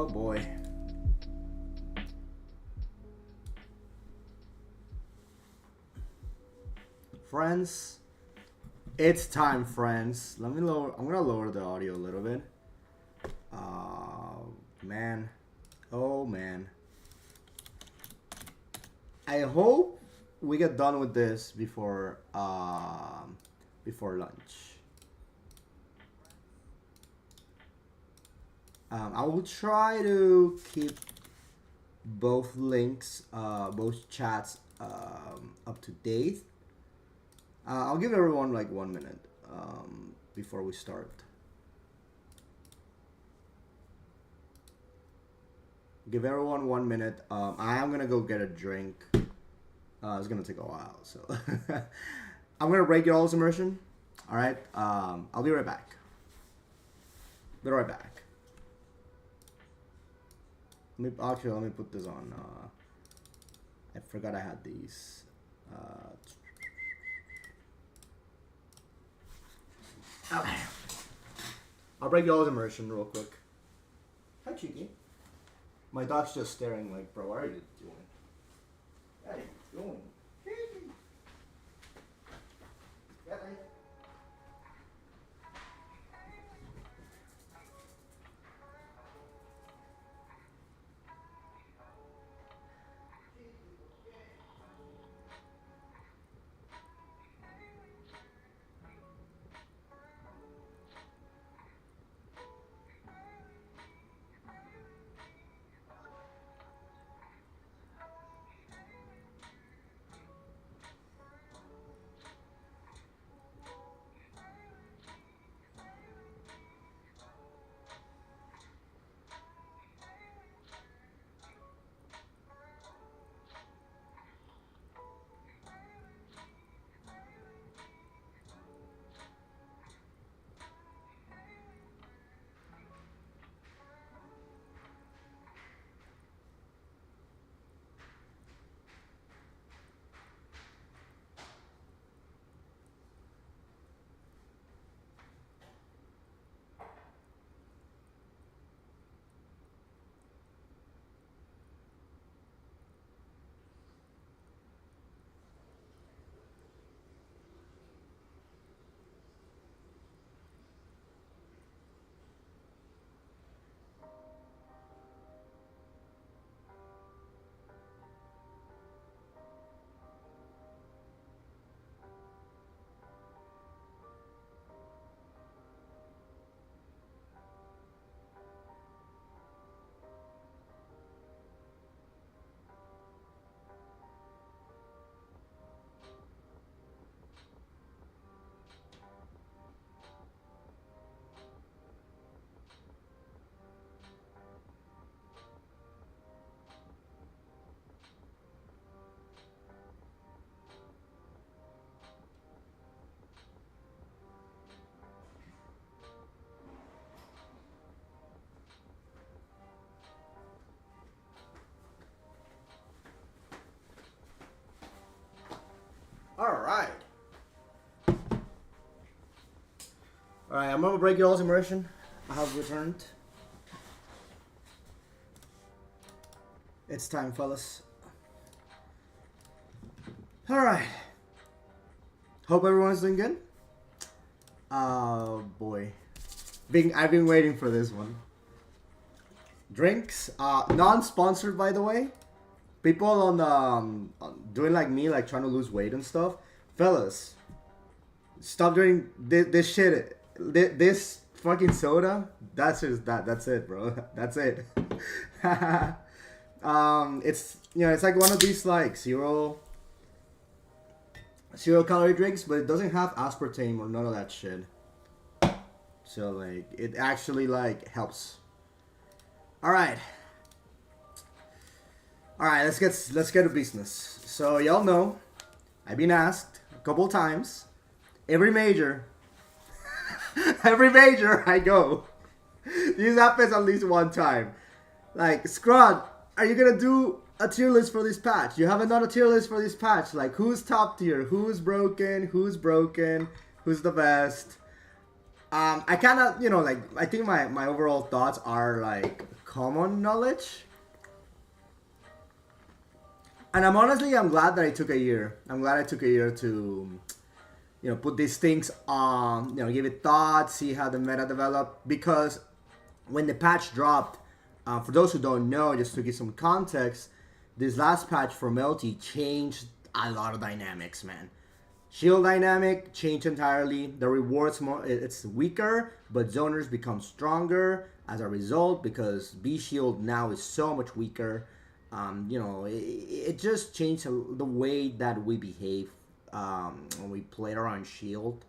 Oh boy. Friends, it's time, friends. Let me lower. I'm gonna lower the audio a little bit. Man, oh man. I hope we get done with this before lunch. I will try to keep both links, both chats up to date. I'll give everyone like 1 minute before we start. Give everyone 1 minute. I am gonna go get a drink. It's gonna take a while, so I'm gonna break your all's immersion. All right. I'll be right back. Be right back. Let me put this on. I forgot I had these. Okay. I'll break y'all's immersion real quick. Hi, Cheeky. My dog's just staring like, bro, what are you doing? What are you doing? Cheeky. Get it. Alright. Alright, I'm gonna break your all's immersion. I have returned. It's time, fellas. Alright. Hope everyone's doing good. Oh boy. I've been waiting for this one. Drinks, non-sponsored by the way. People on doing like me, like trying to lose weight and stuff. Fellas, stop doing this shit. This fucking soda. That's just that's it, bro. That's it. It's it's like one of these like zero calorie drinks, but it doesn't have aspartame or none of that shit. So like it actually like helps. All right. Alright, let's get to business. So y'all know, I've been asked a couple times, every major I go, this happens at least one time. Like, Scrod, are you gonna do a tier list for this patch? You haven't done a tier list for this patch. Like, who's top tier? Who's broken? Who's the best? I kinda, like, I think my overall thoughts are like common knowledge. And I'm glad that I took a year. I'm glad I took a year to, you know, put these things on, you know, give it thought, see how the meta developed. Because when the patch dropped, for those who don't know, just to give some context, this last patch for Melty changed a lot of dynamics, man. Shield dynamic changed entirely. The rewards it's weaker, but zoners become stronger as a result because B shield now is so much weaker. You know, it just changed the way that we behave when we played around shield.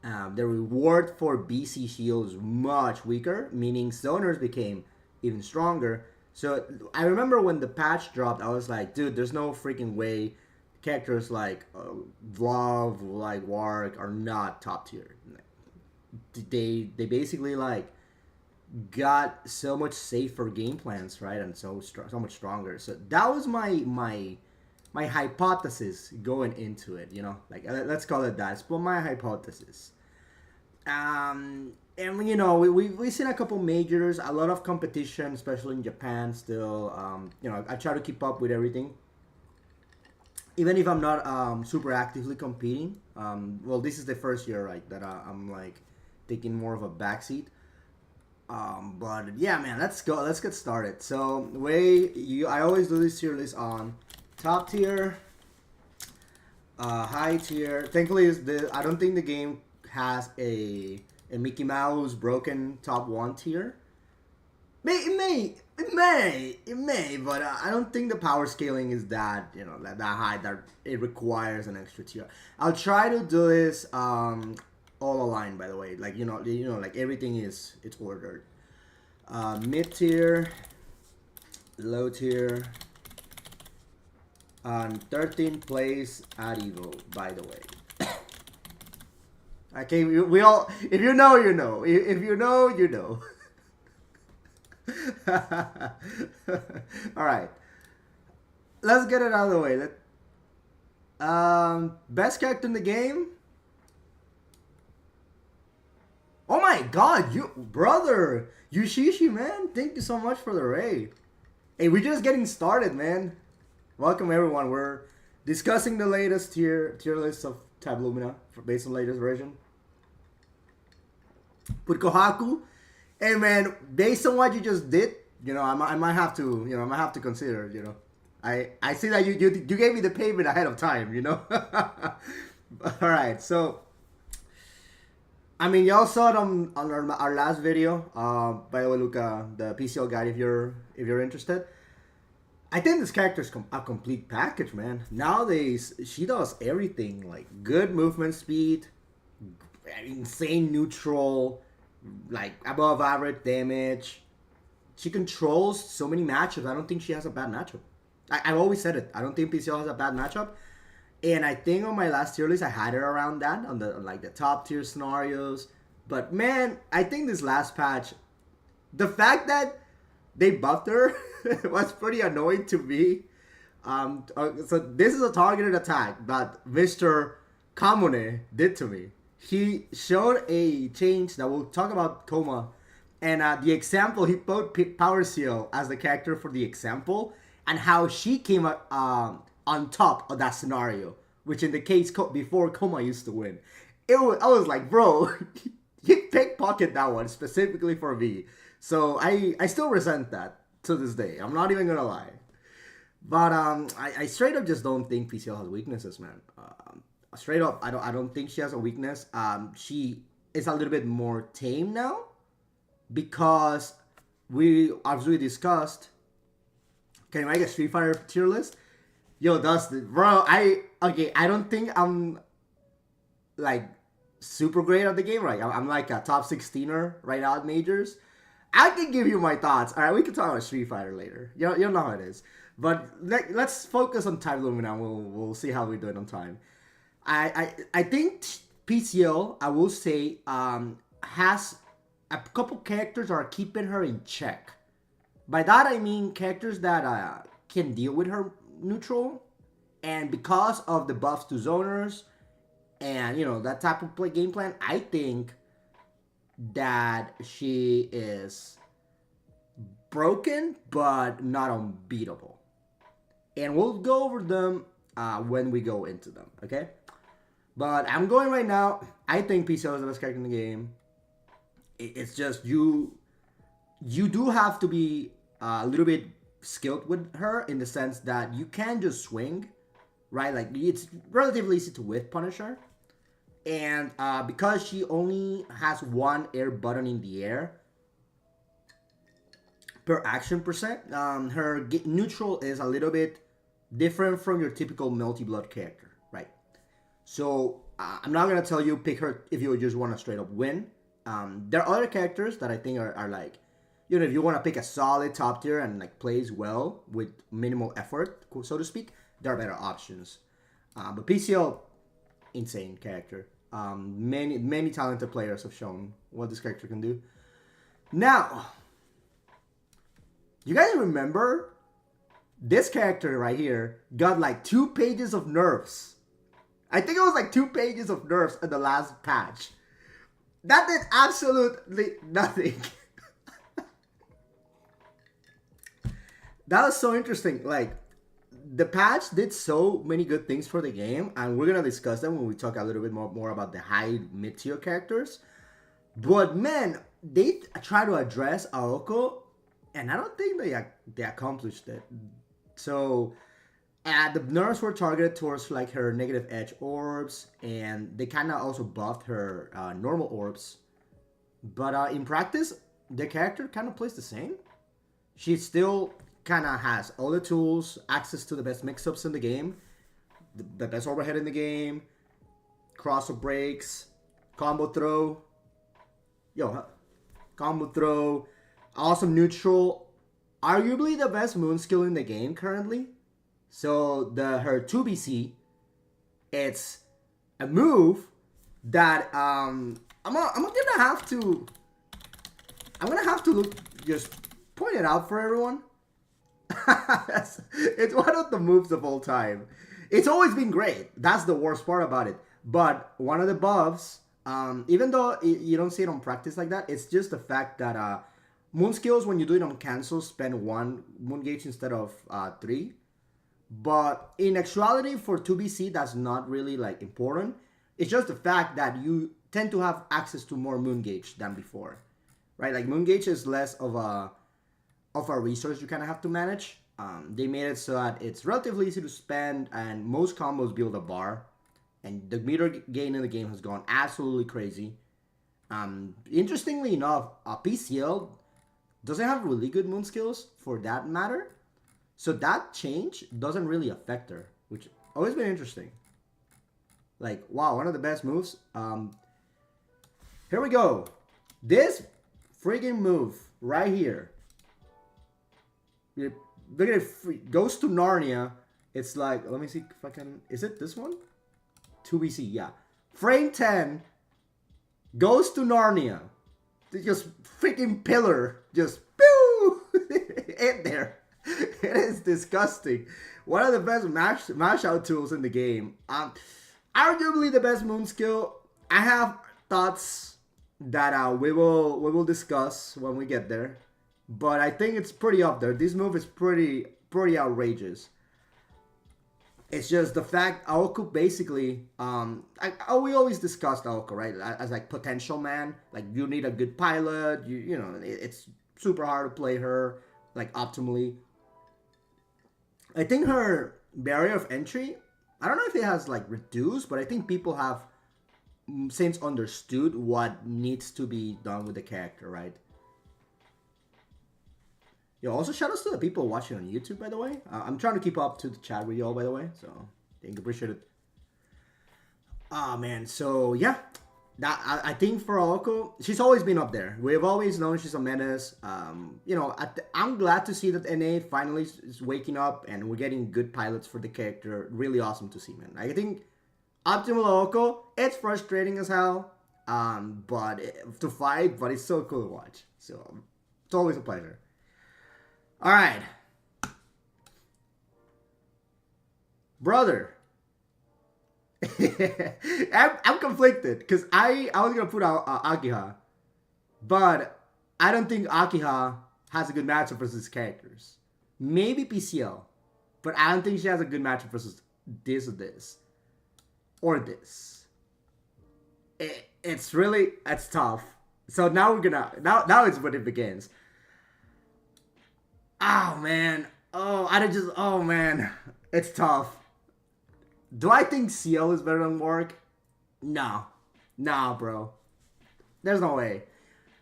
The reward for BC shield is much weaker, meaning zoners became even stronger. So I remember when the patch dropped, I was like, dude, there's no freaking way characters like Vlov, like Warg are not top tier. They basically like got so much safer game plans, right, and so much stronger. So that was my hypothesis going into it. You know, like let's call it that. It's my hypothesis. And you know, we've seen a couple majors, a lot of competition, especially in Japan. Still, you know, I try to keep up with everything, even if I'm not super actively competing. Well, this is the first year, right, that I'm like taking more of a backseat. But yeah, man, let's go. Let's get started. So I always do this tier list on top tier, high tier. Thankfully, I don't think the game has a Mickey Mouse broken top 1 tier. It may, but I don't think the power scaling is that, you know, that high that it requires an extra tier. I'll try to do this all aligned, by the way. Like you know, like everything it's ordered. Mid tier, low tier, 13th place at Evo, by the way. Okay, we all, if you know, you know. If you know, you know. All right, let's get it out of the way. Best character in the game. Oh my God, you brother, Ushi, man. Thank you so much for the raid. Hey, we're just getting started, man. Welcome everyone. We're discussing the latest tier list of Tab Lumina based on the latest version. Put Kohaku. Hey man, based on what you just did, you know, I might have to, you know, I might have to consider, you know. I see that you gave me the payment ahead of time, you know. All right, so I mean, y'all saw it on our last video. By the way, Luca, the PCL guide, if you're interested. I think this character's a complete package, man. Nowadays, she does everything, like good movement speed, insane neutral, like above average damage. She controls so many matchups. I don't think she has a bad matchup. I've always said it. I don't think PCL has a bad matchup. And I think on my last tier list, I had her around that, on the top tier scenarios. But man, I think this last patch, the fact that they buffed her was pretty annoying to me. So this is a targeted attack that Mr. Kamune did to me. He showed a change that we'll talk about Kouma. And the example, he put Power Seal as the character for the example. And how she came on top of that scenario. Which in the case before Kouma used to win. I was like, bro, you pickpocket that one specifically for me. So I still resent that to this day. I'm not even gonna lie. But I straight up just don't think PCL has weaknesses, man. Straight up, I don't think she has a weakness. She is a little bit more tame now because as we discussed, can you make a Street Fighter tier list? Yo, Dustin, bro, I don't think I'm like super great at the game, right? I'm like a top 16er right now at majors. I can give you my thoughts. All right, we can talk about Street Fighter later. You know how it is. But let's focus on Time Lumina. We'll see how we do it on time. I think PCL, I will say, has a couple characters that are keeping her in check. By that I mean characters that can deal with her neutral, and because of the buffs to zoners and, you know, that type of game plan, I think that she is broken, but not unbeatable. And we'll go over them when we go into them, okay? But I'm going right now. I think PCL is the best character in the game. It's just you do have to be a little bit skilled with her in the sense that you can just swing, right? Like, it's relatively easy to whiff punish her. And because she only has one air button in the air per action percent, her neutral is a little bit different from your typical Melty Blood character, right? So I'm not going to tell you pick her if you just want to straight up win. There are other characters that I think are like, you know, if you want to pick a solid top tier and like plays well with minimal effort, so to speak, there are better options. But PCL, insane character. Many talented players have shown what this character can do. Now, you guys remember this character right here got like 2 pages of nerfs. I think it was like 2 pages of nerfs in the last patch. That did absolutely nothing. That was so interesting. Like, the patch did so many good things for the game, and we're gonna discuss them when we talk a little bit more about the high mid-tier characters. But man, they try to address Aoko, and I don't think they accomplished it. So the nerfs were targeted towards like her negative edge orbs, and they kind of also buffed her normal orbs. But in practice, the character kind of plays the same. She still kind of has all the tools, access to the best mix-ups in the game, the best overhead in the game, cross-up breaks, combo throw, combo throw, awesome neutral, arguably the best moon skill in the game currently. So her 2BC, it's a move that I'm gonna have to just point it out for everyone. It's one of the moves of all time. It's always been great. That's the worst part about it. But one of the buffs, even though you don't see it on practice like that, it's just the fact that moon skills, when you do it on cancel, spend 1 moon gauge instead of 3. But in actuality, for 2BC, that's not really like important. It's just the fact that you tend to have access to more moon gauge than before, right? Like, moon gauge is less of a resource you kind of have to manage. They made it so that it's relatively easy to spend, and most combos build a bar, and the meter gain in the game has gone absolutely crazy. Interestingly enough, PCL doesn't have really good moon skills for that matter, so that change doesn't really affect her, which always been interesting. Like, wow, one of the best moves. Here we go. This friggin' move right here. Look at it. Goes to Narnia. It's like, let me see if I can. Is it this one? 2BC, yeah. Frame 10 goes to Narnia. Just freaking pillar. Just pew! In there. It is disgusting. One of the best mash out tools in the game. Arguably the best moon skill. I have thoughts that we will discuss when we get there. But I think it's pretty up there. This move is pretty outrageous. It's just the fact Aoko basically, we always discussed Aoko, right? As like potential man. Like, you need a good pilot. You know, it's super hard to play her like optimally. I think her barrier of entry, I don't know if it has like reduced, but I think people have since understood what needs to be done with the character, right? Yo, also shout outs to the people watching on YouTube, by the way. I'm trying to keep up to the chat with y'all, by the way, so thank you, appreciate it. Man, so yeah, that I think for Aoko, she's always been up there. We've always known she's a menace. You know, I'm glad to see that NA finally is waking up and we're getting good pilots for the character. Really awesome to see, man. I think optimal Aoko, it's frustrating as hell, to fight, but it's so cool to watch. So it's always a pleasure. All right, brother. I'm conflicted because I was gonna put out Akiha, but I don't think Akiha has a good matchup versus characters. Maybe PCL, but I don't think she has a good matchup versus this or this. Or this. It's tough. So now we're gonna, now it's when it begins. Oh man. Oh man. It's tough. Do I think Ciel is better than Wark? No. Nah, bro. There's no way.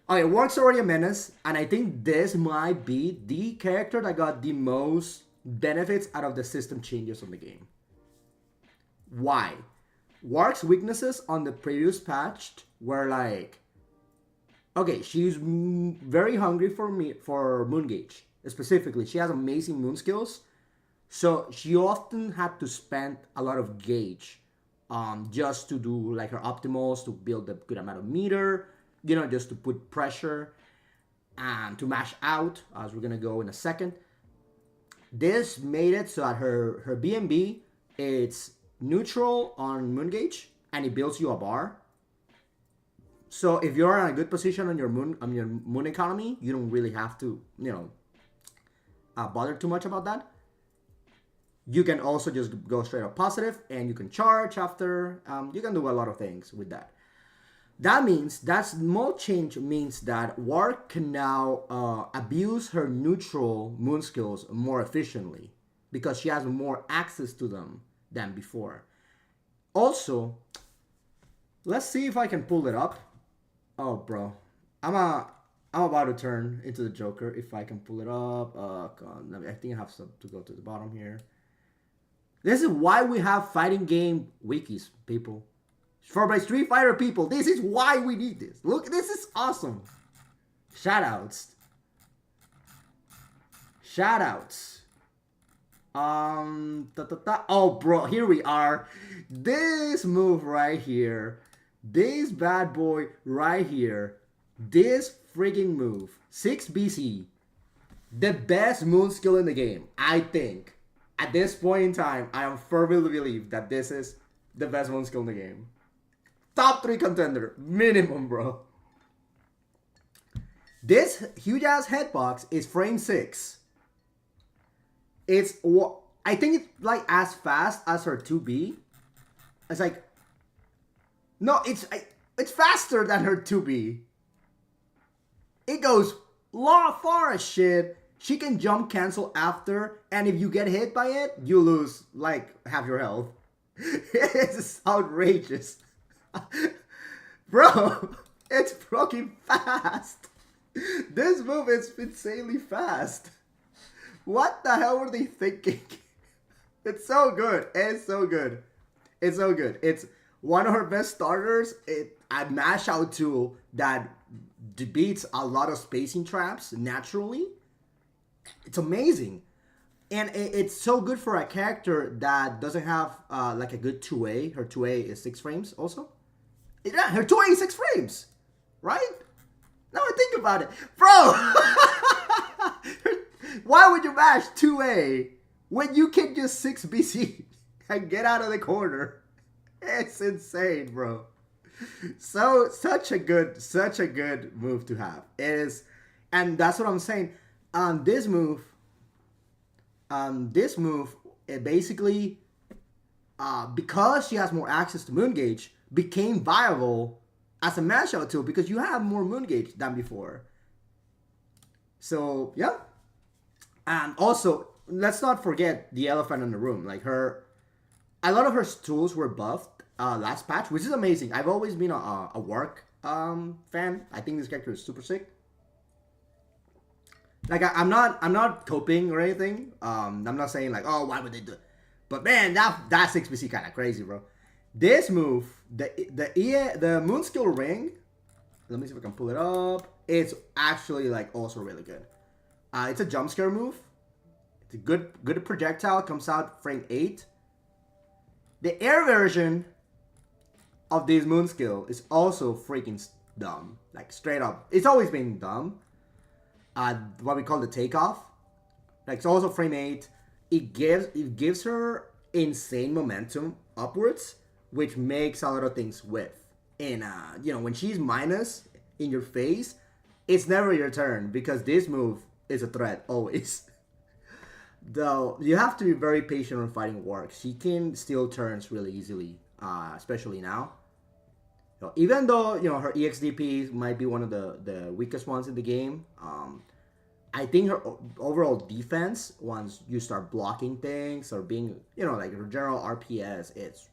Okay, Wark's already a menace, and I think this might be the character that got the most benefits out of the system changes on the game. Why? Wark's weaknesses on the previous patch were like, okay, she's very hungry for moon gauge. Specifically, she has amazing moon skills, so she often had to spend a lot of gauge just to do like her optimals, to build a good amount of meter, you know, just to put pressure and to mash out, as we're gonna go in a second. This made it so that her BMB, it's neutral on moon gauge, and it builds you a bar. So if you're in a good position on your moon economy, you don't really have to, you know, bother too much about that. You can also just go straight up positive, and you can charge after. You can do a lot of things with that. That means that mode change means that Wark can now abuse her neutral moon skills more efficiently because she has more access to them than before. Also, let's see if I can pull it up. Oh, bro, I'm about to turn into the Joker if I can pull it up. God, I think I have to go to the bottom here. This is why we have fighting game wikis, people. For my Street Fighter people, this is why we need this. Look, this is awesome. Shoutouts. Shoutouts. Oh, bro, here we are. This move right here. This bad boy right here. This freaking move. 6 BC. The best moon skill in the game, I think. At this point in time, I am firmly believe that this is the best moon skill in the game. Top 3 contender. Minimum, bro. This huge-ass headbox is frame 6. I think it's like as fast as her 2B. It's like... No, it's faster than her 2B. It goes far as shit. She can jump cancel after, and if you get hit by it, you lose like half your health. It's outrageous. Bro, it's fucking fast. This move is insanely fast. What the hell were they thinking? It's so good. It's so good. It's so good. It's one of her best starters. A mash out tool that beats a lot of spacing traps naturally. It's amazing. And it's so good for a character that doesn't have like a good 2A. Her 2A is 6 frames also. Yeah, her 2A is 6 frames. Right? Now I think about it. Bro! Why would you mash 2A when you can just 6 BC and get out of the corner? It's insane, bro. So such a good move to have. It is, and that's what I'm saying. This move, it basically, because she has more access to moon gauge, became viable as a mash out tool because you have more moon gauge than before. So yeah, and also let's not forget the elephant in the room. Like a lot of her tools were buffed last patch, which is amazing. I've always been a Wark fan. I think this character is super sick. Like I'm not coping or anything. I'm not saying like, oh, why would they do it? But man, that 6BC kind of crazy, bro. This move, the moon skill ring. Let me see if I can pull it up. It's actually like also really good. It's a jump scare move. It's a good projectile. Comes out frame 8. The air version of this moon skill is also freaking dumb. Like straight up, it's always been dumb. What we call the takeoff. Like it's also frame 8. It gives her insane momentum upwards, which makes a lot of things with. And you know, when she's minus in your face, it's never your turn because this move is a threat always. Though you have to be very patient when fighting Warg. She can steal turns really easily, especially now. So even though her EXDP might be one of the weakest ones in the game, I think her overall defense, once you start blocking things or being like her general RPS, it's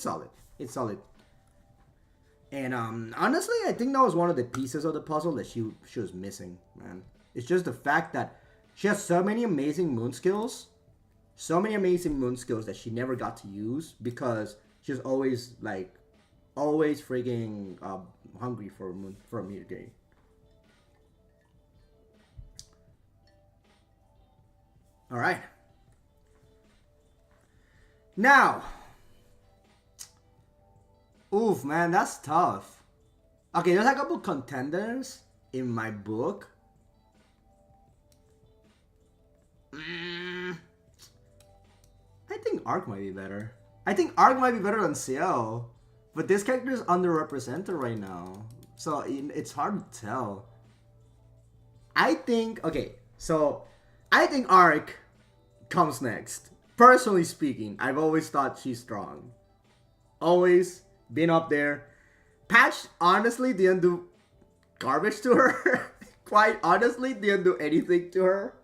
solid. It's solid. And honestly, I think that was one of the pieces of the puzzle that she was missing, man. It's just the fact that she has so many amazing moon skills, that she never got to use because she's always freaking hungry for a meter game. All right. Now, oof, man, that's tough. Okay, there's a couple contenders in my book. I think Arc might be better. I think Arc might be better than Ciel. But this character is underrepresented right now. So it's hard to tell. I think Arc comes next. Personally speaking, I've always thought she's strong. Always been up there. Patch honestly didn't do garbage to her. Quite honestly, didn't do anything to her.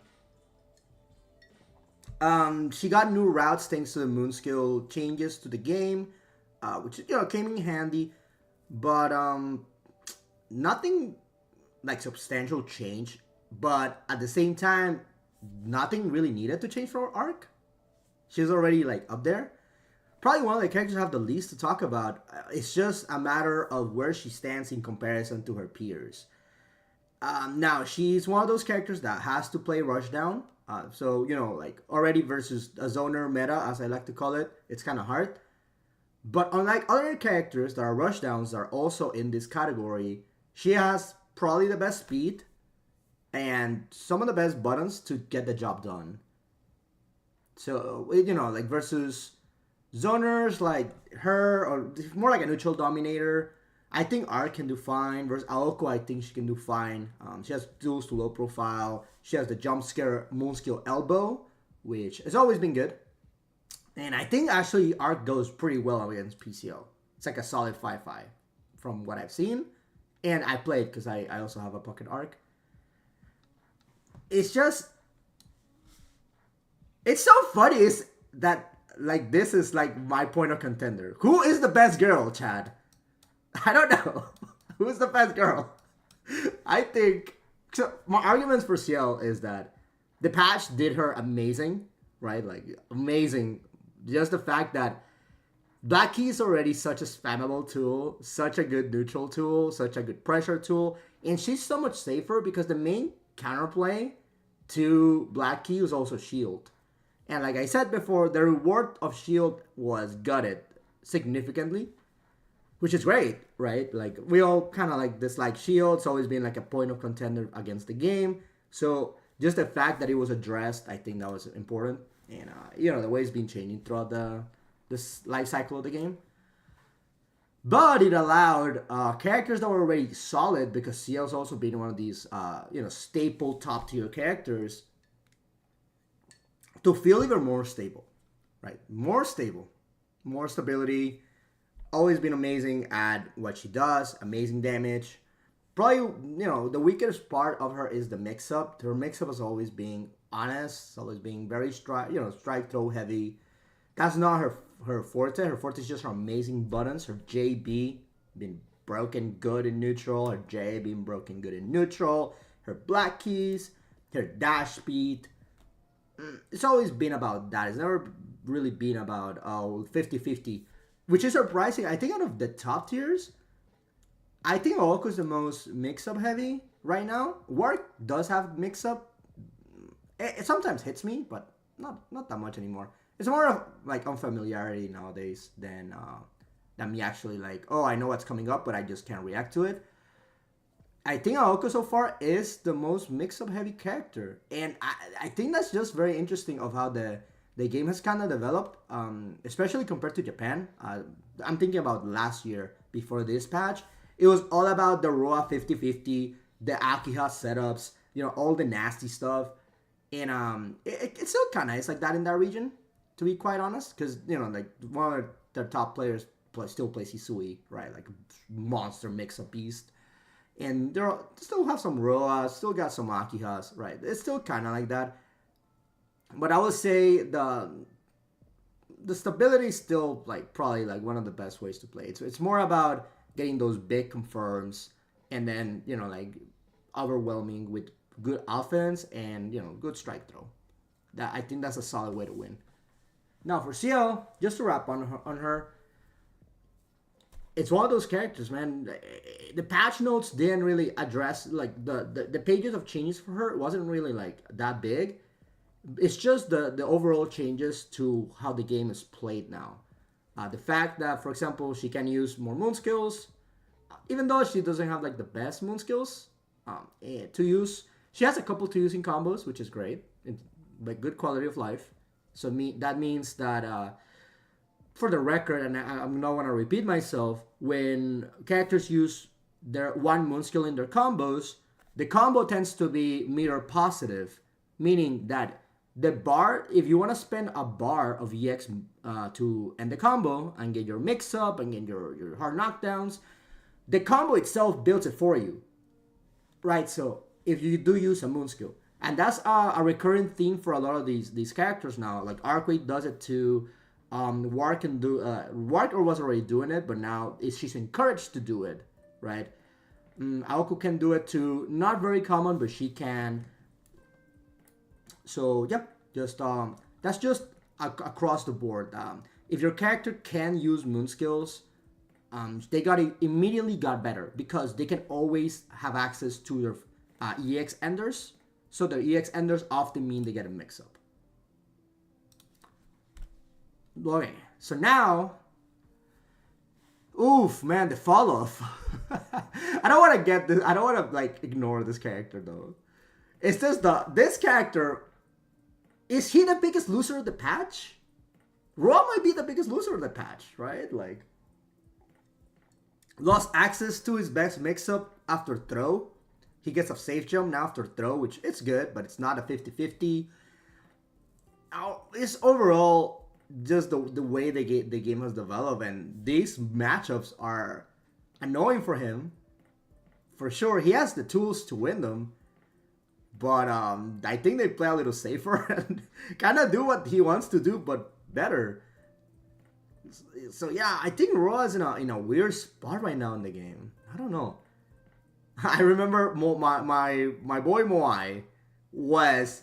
She got new routes thanks to the moon skill changes to the game, which came in handy, but nothing like substantial change. But at the same time, nothing really needed to change for Arc. She's already up there. Probably one of the characters I have the least to talk about. It's just a matter of where she stands in comparison to her peers. Now, she's one of those characters that has to play Rushdown. So, already versus a zoner meta, as I like to call it, it's kind of hard. But unlike other characters that are rushdowns that are also in this category, she has probably the best speed and some of the best buttons to get the job done. So, versus zoners like her, or more like a neutral dominator, I think Arc can do fine. Versus Aoko, I think she can do fine. She has duels to low profile. She has the jump scare moon skill elbow, which has always been good. And I think actually Arc goes pretty well against PCO. It's like a solid 5-5 from what I've seen. And I played because I also have a pocket Arc. It's just... It's so funny is that this is my point of contender. Who is the best girl, Chad? I don't know. Who's the best girl? I think... So my arguments for Ciel is that the patch did her amazing, right? Amazing. Just the fact that Black Key is already such a spammable tool, such a good neutral tool, such a good pressure tool, and she's so much safer because the main counterplay to Black Key was also shield. And like I said before, the reward of shield was gutted significantly, which is great, right? We all kind of dislike shield. It's always been a point of contender against the game. So just the fact that it was addressed, I think that was important. And, the way it's been changing throughout this life cycle of the game. But it allowed characters that were already solid, because Ciel's also been one of these, staple top tier characters, to feel even more stable, right? More stable, more stability. Always been amazing at what she does. Amazing damage. Probably, the weakest part of her is the mix-up. Her mix-up has always been honest. Always being very strike throw heavy. That's not her forte. Her forte is just her amazing buttons. Her JB been broken good in neutral. Her J being broken good in neutral. Her black keys. Her dash speed. It's always been about that. It's never really been about 50-50. Which is surprising. I think out of the top tiers, I think Aoko is the most mix-up heavy right now. Work does have mix-up. It sometimes hits me, but not that much anymore. It's more of unfamiliarity nowadays than me actually I know what's coming up, but I just can't react to it. I think Aoko so far is the most mix-up heavy character. And I think that's just very interesting of how the game has kind of developed, especially compared to Japan. I'm thinking about last year before this patch. It was all about the Roa 50-50, the Akiha setups, all the nasty stuff. And it's still kind of nice like that in that region, to be quite honest, because like one of their top players still plays Hisui, right? Like a monster mix-up beast. And they still have some Roas, still got some Akihas, right? It's still kind of like that. But I would say the stability is still like probably like one of the best ways to play it. So it's more about getting those big confirms and then like overwhelming with good offense and good strike throw. I think that's a solid way to win. Now for Ciel, just to wrap on her, it's one of those characters, man. The patch notes didn't really address like the pages of changes for her. It wasn't really like that big. It's just the overall changes to how the game is played now. The fact that, for example, she can use more moon skills, even though she doesn't have like the best moon skills to use. She has a couple to use in combos, which is great, but good quality of life. So that means that. For the record, and I'm not want to repeat myself, when characters use their one moon skill in their combos, the combo tends to be meter positive, meaning that the bar, if you want to spend a bar of EX to end the combo and get your mix up and get your hard knockdowns, the combo itself builds it for you, right? So if you do use a moon skill, and that's a recurring theme for a lot of these characters now, like Arcueid does it too. Wark can do Wark was already doing it, but now she's encouraged to do it, right? Aoku can do it too. Not very common, but she can. So yeah, just that's just across the board. If your character can use moon skills, they immediately got better because they can always have access to their EX enders. So their EX enders often mean they get a mix up. Okay, so now, oof, man, the fall off. I don't want to get this. I don't want to like ignore this character though. It's just this character. Is he the biggest loser of the patch? Raw might be the biggest loser of the patch, right? Like, lost access to his best mix-up after throw. He gets a safe jump now after throw, which it's good, but it's not a 50-50. It's overall just the way the game has developed, and these matchups are annoying for him. For sure, he has the tools to win them, but I think they play a little safer and kind of do what he wants to do, but better. So yeah, I think Raw is in a weird spot right now in the game. I don't know. I remember my boy Moai was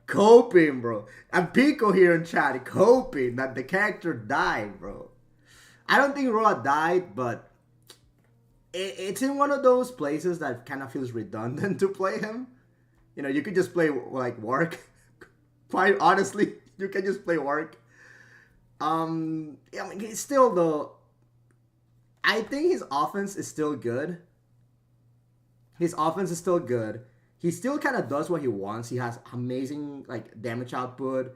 coping, bro. And Pico here in chat coping that the character died, bro. I don't think Roa died, but it's in one of those places that kind of feels redundant to play him. You could just play like Wark. Quite honestly, you can just play Wark. I mean, he's still though. I think his offense is still good. He still kind of does what he wants. He has amazing like damage output,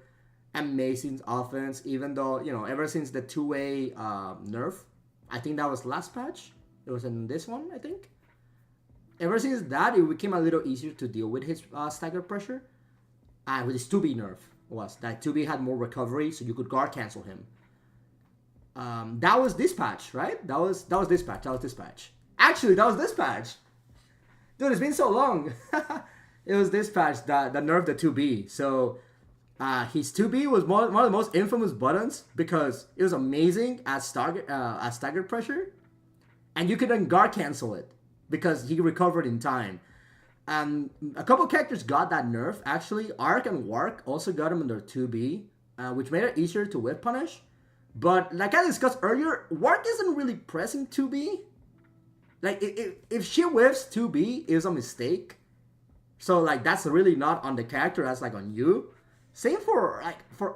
amazing offense. Even though ever since the two-way nerf, I think that was last patch. It was in this one, I think. Ever since that, it became a little easier to deal with his stagger pressure. With his 2B nerf was that 2B had more recovery, so you could guard cancel him. That was this patch, right? That was this patch. Actually, that was this patch. Dude, it's been so long. It was this patch that nerfed the 2B. So his 2B was one of the most infamous buttons because it was amazing at staggered pressure. And you could then guard cancel it because he recovered in time. A couple characters got that nerf. Actually, Arc and Wark also got him in their 2B, which made it easier to whip punish. But like I discussed earlier, Wark isn't really pressing 2B. Like, if she whiffs 2B, it was a mistake. So, like, that's really not on the character, that's, like, on you. Same for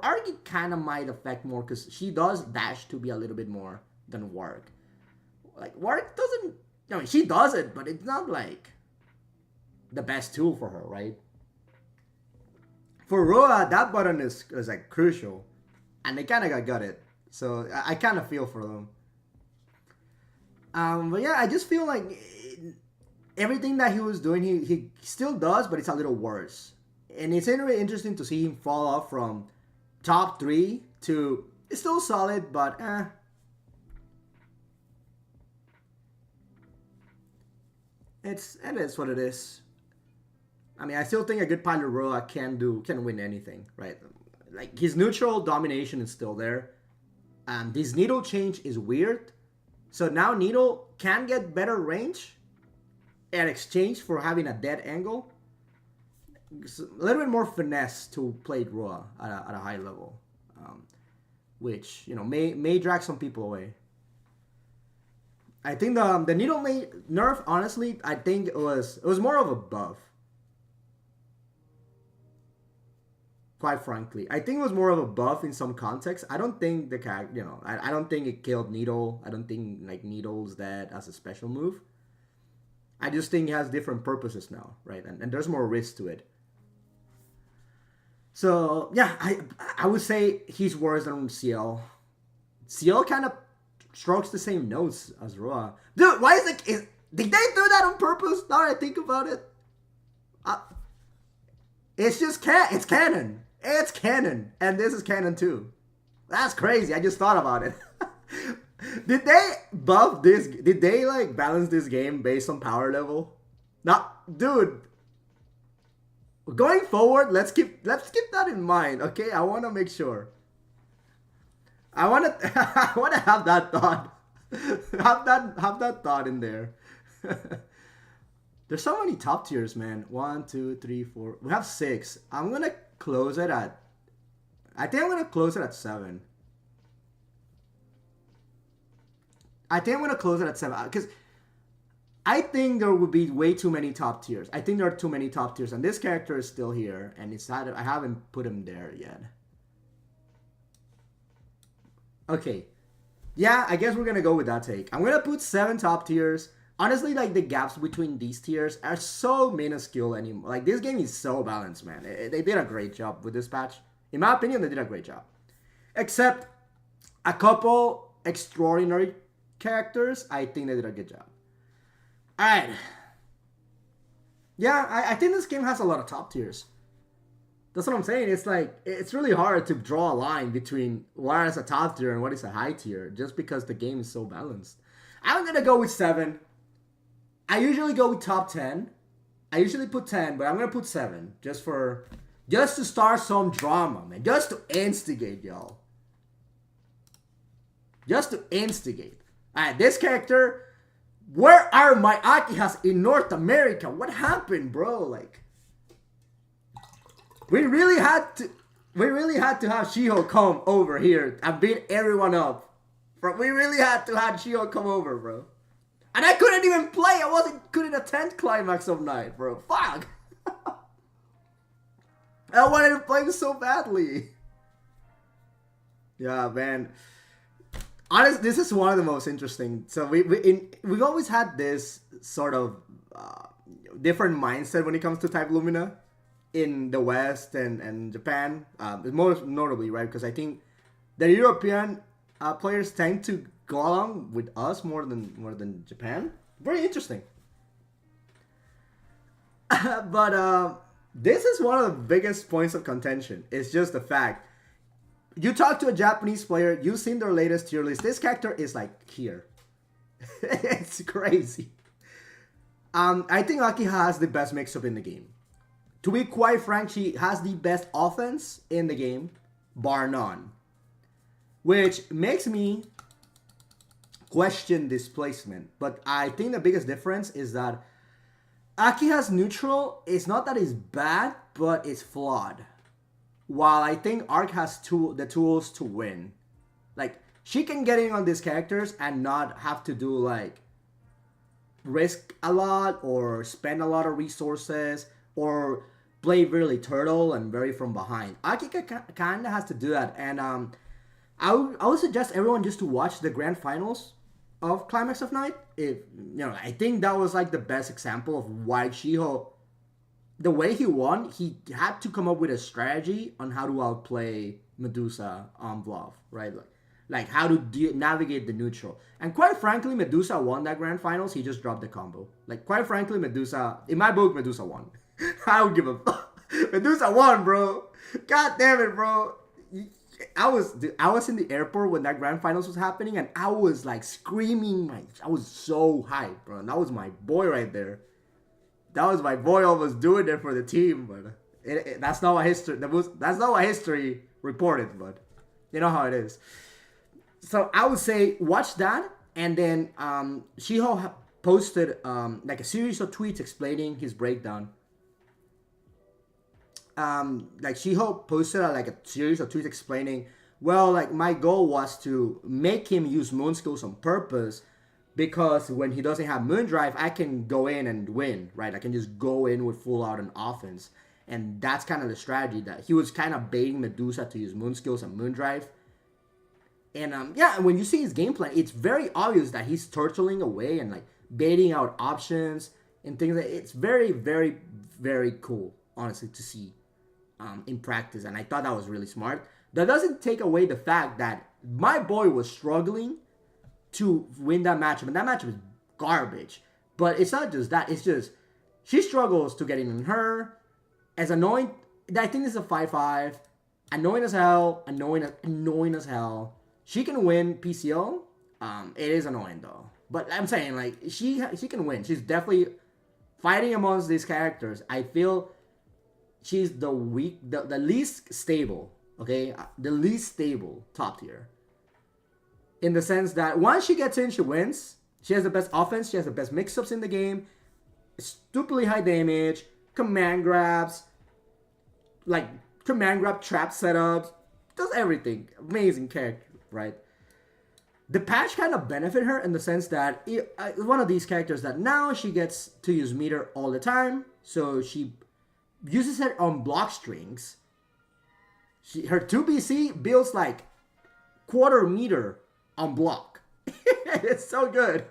Arc, it kind of might affect more, because she does dash 2B a little bit more than Wark. Like, Wark doesn't... I mean, she does it, but it's not, like, the best tool for her, right? For Roa, that button is like, crucial. And they kind of got it. So, I kind of feel for them. But yeah, I just feel like everything that he was doing, he still does, but it's a little worse. And it's really interesting to see him fall off from top 3 to it's still solid, but it is what it is. I mean, I still think a good pilot Roa can win anything, right? Like his neutral domination is still there. This needle change is weird. So now needle can get better range in exchange for having a dead angle. It's a little bit more finesse to play Roa at a high level, which may drag some people away. I think the needle nerf, honestly, I think it was more of a buff. Quite frankly, I think it was more of a buff in some context. I don't think I don't think it killed Needle. I don't think like Needle's dead as a special move. I just think it has different purposes now, right? And there's more risk to it. So yeah, I would say he's worse than Ciel. Ciel kind of strokes the same notes as Roa. Dude, why is it? Did they do that on purpose? Now that I think about it, it's just it's canon. It's canon, and this is canon too. That's crazy. I just thought about it. Did they buff this? Did they like balance this game based on power level? Now, dude. Going forward, let's keep that in mind. Okay, I want to make sure. I want to have that thought. have that thought in there. There's so many top tiers, man. 1, 2, 3, 4. We have 6. I'm gonna close it at. I think I'm gonna close it at 7. I think I'm gonna close it at 7 because I think there would be way too many top tiers. I think there are too many top tiers, and this character is still here, and I haven't put him there yet. Okay, yeah, I guess we're gonna go with that take. I'm gonna put 7 top tiers. Honestly, like the gaps between these tiers are so minuscule anymore. Like this game is so balanced, man. They did a great job with this patch. In my opinion, they did a great job. Except a couple extraordinary characters, I think they did a good job. Alright. Yeah, I think this game has a lot of top tiers. That's what I'm saying. It's like, it's really hard to draw a line between what is a top tier and what is a high tier, just because the game is so balanced. I'm gonna go with 7. I usually go with top 10. I usually put 10, but I'm gonna put 7. Just to start some drama, man. Just to instigate, y'all. Just to instigate. Alright, this character. Where are my Akihas in North America? What happened, bro? Like, we really had to have Shiho come over here and beat everyone up. We really had to have Shiho come over, bro. And I couldn't even play. I couldn't attend Climax of Night, bro. Fuck. I wanted to play so badly. Yeah, man. Honestly, this is one of the most interesting. So we've always had this sort of different mindset when it comes to Type Lumina in the West and Japan. Most notably, right? Because I think the European players tend to go along with us more than Japan. Very interesting. But this is one of the biggest points of contention. It's just the fact. You talk to a Japanese player, you've seen their latest tier list. This character is like here. It's crazy. I think Akiha has the best mix-up in the game. To be quite frank, she has the best offense in the game, bar none. Which makes me question this placement. But I think the biggest difference is that Akiha's neutral is not that it's bad, but it's flawed. While I think Arc has the tools to win. Like, she can get in on these characters and not have to do, like, risk a lot or spend a lot of resources or play really turtle and very from behind. Akiha kind of has to do that. And I would suggest everyone just to watch the grand finals of Climax of Night. I think that was, like, the best example of why Shiho... The way he won, he had to come up with a strategy on how to outplay Medusa on Vlov, right? Like, like how to navigate the neutral. And quite frankly, Medusa won that grand finals. He just dropped the combo. Like, quite frankly, Medusa, in my book, Medusa won. I don't give a fuck. Medusa won, bro. God damn it, bro. I was in the airport when that grand finals was happening, and I was like screaming. I was so hyped, bro. And that was my boy right there. That was my boy almost doing it for the team, but that's not what history. That's not what history reported, but you know how it is. So I would say watch that, and then Shiho posted like a series of tweets explaining his breakdown. Like Shiho posted like a series of tweets explaining, well, like my goal was to make him use moon skills on purpose, because when he doesn't have moon drive, I can go in and win, right? I can just go in with full out on offense, and that's kind of the strategy that he was kind of baiting Medusa to use moon skills and moon drive. And yeah, when you see his game plan, it's very obvious that he's turtling away and like baiting out options and things. It's very, very, very cool, honestly, to see in practice. And I thought that was really smart. That doesn't take away the fact that my boy was struggling to win that matchup, and that matchup is garbage. But it's not just that; it's just she struggles to get in her. As annoying, I think this is a 5-5. Annoying as hell. Annoying as hell. She can win PCO. It is annoying though. But I'm saying, like, she can win. She's definitely fighting amongst these characters. I feel she's the least stable. Okay, the least stable top tier. In the sense that once she gets in, she wins. She has the best offense. She has the best mix-ups in the game. Stupidly high damage. Command grabs. Like, command grab trap setups. Does everything. Amazing character, right? The patch kind of benefit her in the sense that one of these characters that now she gets to use meter all the time. So she uses it on block strings. Her 2BC builds like quarter meter on block. It's so good.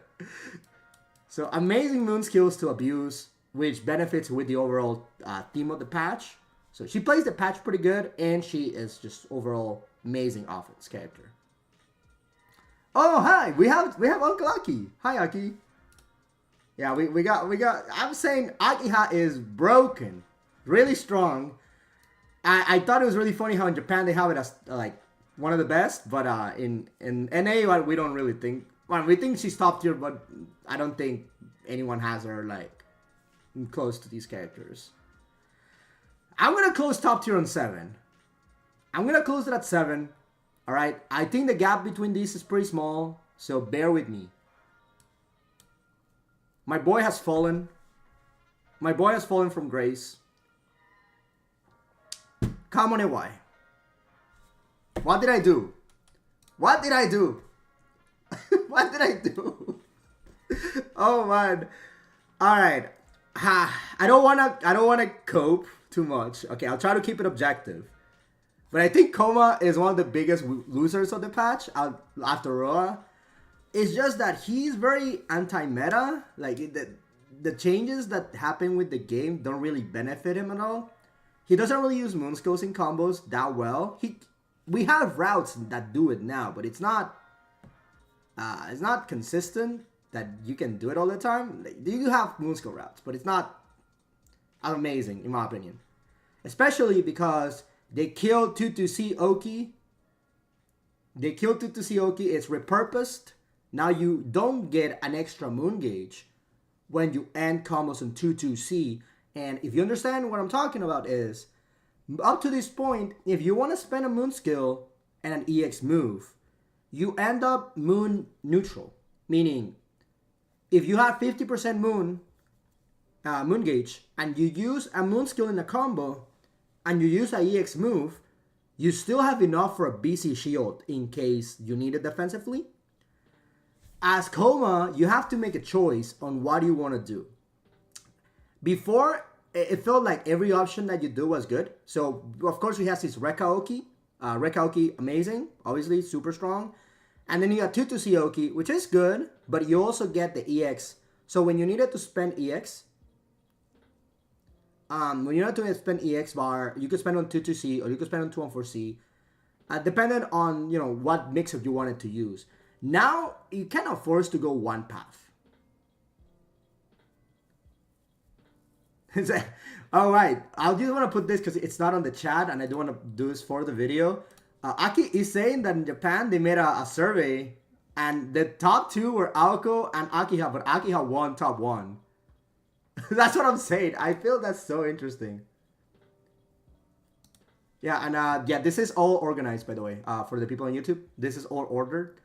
So amazing moon skills to abuse, which benefits with the overall theme of the patch. So she plays the patch pretty good, and she is just overall amazing offense character. Oh, hi, we have Uncle Aki. Hi, Aki. Yeah, we got. I'm saying Akiha is broken, really strong. I thought it was really funny how in Japan they have it as like one of the best, but in NA we don't really think. Well, we think she's top tier, but I don't think anyone has her like close to these characters. I'm gonna close top tier on 7. I'm gonna close it at 7. All right. I think the gap between these is pretty small, so bear with me. My boy has fallen. My boy has fallen from grace. Come on, why? What did I do? What did I do? What did I do? Oh man. Alright. I don't wanna cope too much. Okay, I'll try to keep it objective. But I think Kouma is one of the biggest losers of the patch after Roa. It's just that he's very anti-meta. Like the changes that happen with the game don't really benefit him at all. He doesn't really use moon skills in combos that well. We have routes that do it now, but it's not consistent that you can do it all the time. Like, you have moon skill routes, but it's not amazing in my opinion. Especially because they killed 2-2C Oki. It's repurposed. Now you don't get an extra moon gauge when you end combos on 2-2C. And if you understand what I'm talking about is, up to this point, if you want to spend a moon skill and an EX move, you end up moon neutral. Meaning, if you have 50% moon gauge, and you use a moon skill in a combo, and you use a EX move, you still have enough for a BC shield in case you need it defensively. As Kouma, you have to make a choice on what you want to do. Before, it felt like every option that you do was good. So, of course, we have this Rekaoki. Rekaoki, amazing. Obviously, super strong. And then you got 2-2C Oki, which is good. But you also get the EX. So, when you needed to spend EX, when you needed to spend EX bar, you could spend on 2-2C or you could spend on 2-1-4C. dependent on, you know, what mix-up you wanted to use. Now, you kind of forced to go one path. All right, I just want to put this because it's not on the chat and I do want to do this for the video. Aki is saying that in Japan they made a survey and the top 2 were Aoko and Akiha, but Akiha won top 1. That's what I'm saying. I feel that's so interesting. Yeah, and yeah, this is all organized, by the way, for the people on YouTube. This is all ordered.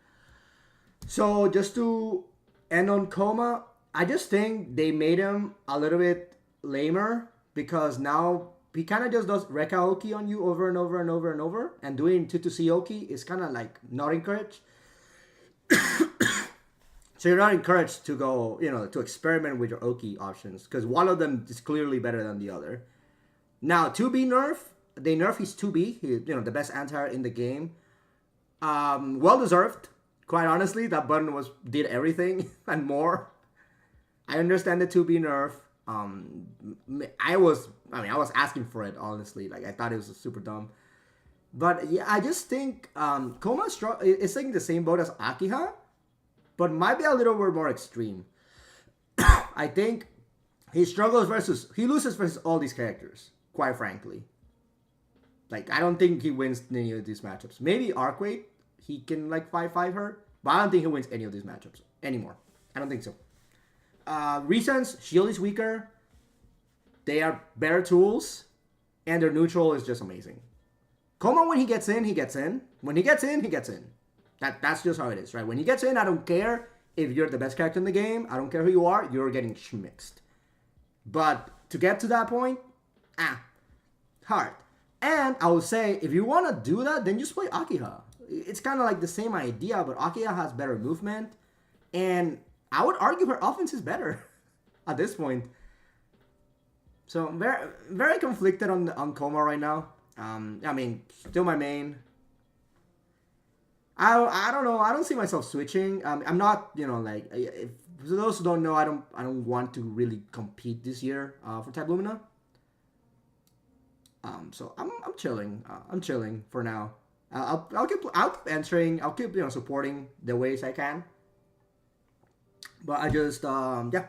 So just to end on Kouma, I just think they made him a little bit lamer because now he kind of just does Rekka Oki on you over and over and over and over, and doing 2-2C Oki is kind of like not encouraged. So you're not encouraged to go, you know, to experiment with your Oki options because one of them is clearly better than the other. Now 2B nerf, they nerf his 2B, you know, the best anti-air in the game. Well deserved. Quite honestly, that button did everything and more. I understand the 2B nerf. I was asking for it, honestly. Like, I thought it was super dumb. But yeah, I just think Kouma is taking the same boat as Akiha, but might be a little bit more extreme. I think he loses versus all these characters, quite frankly. Like, I don't think he wins any of these matchups. Maybe Arcueid, he can like 5-5 her, but I don't think he wins any of these matchups anymore. I don't think so. Reasons, shield is weaker, they are better tools, and their neutral is just amazing. Kouma, when he gets in, he gets in. When he gets in, he gets in. That's just how it is, right? When he gets in, I don't care if you're the best character in the game. I don't care who you are. You're getting schmixed. But to get to that point, hard. And I would say, if you want to do that, then just play Akiha. It's kind of like the same idea, but Akiha has better movement. And I would argue her offense is better at this point. So, very, very conflicted on Kouma right now. I mean, still my main. I don't know. I don't see myself switching. I'm not, you know, like, for those who don't know, I don't want to really compete this year for Type Lumina. So I'm chilling. I'm chilling for now. I'll keep entering. I'll keep, you know, supporting the ways I can. But I just yeah,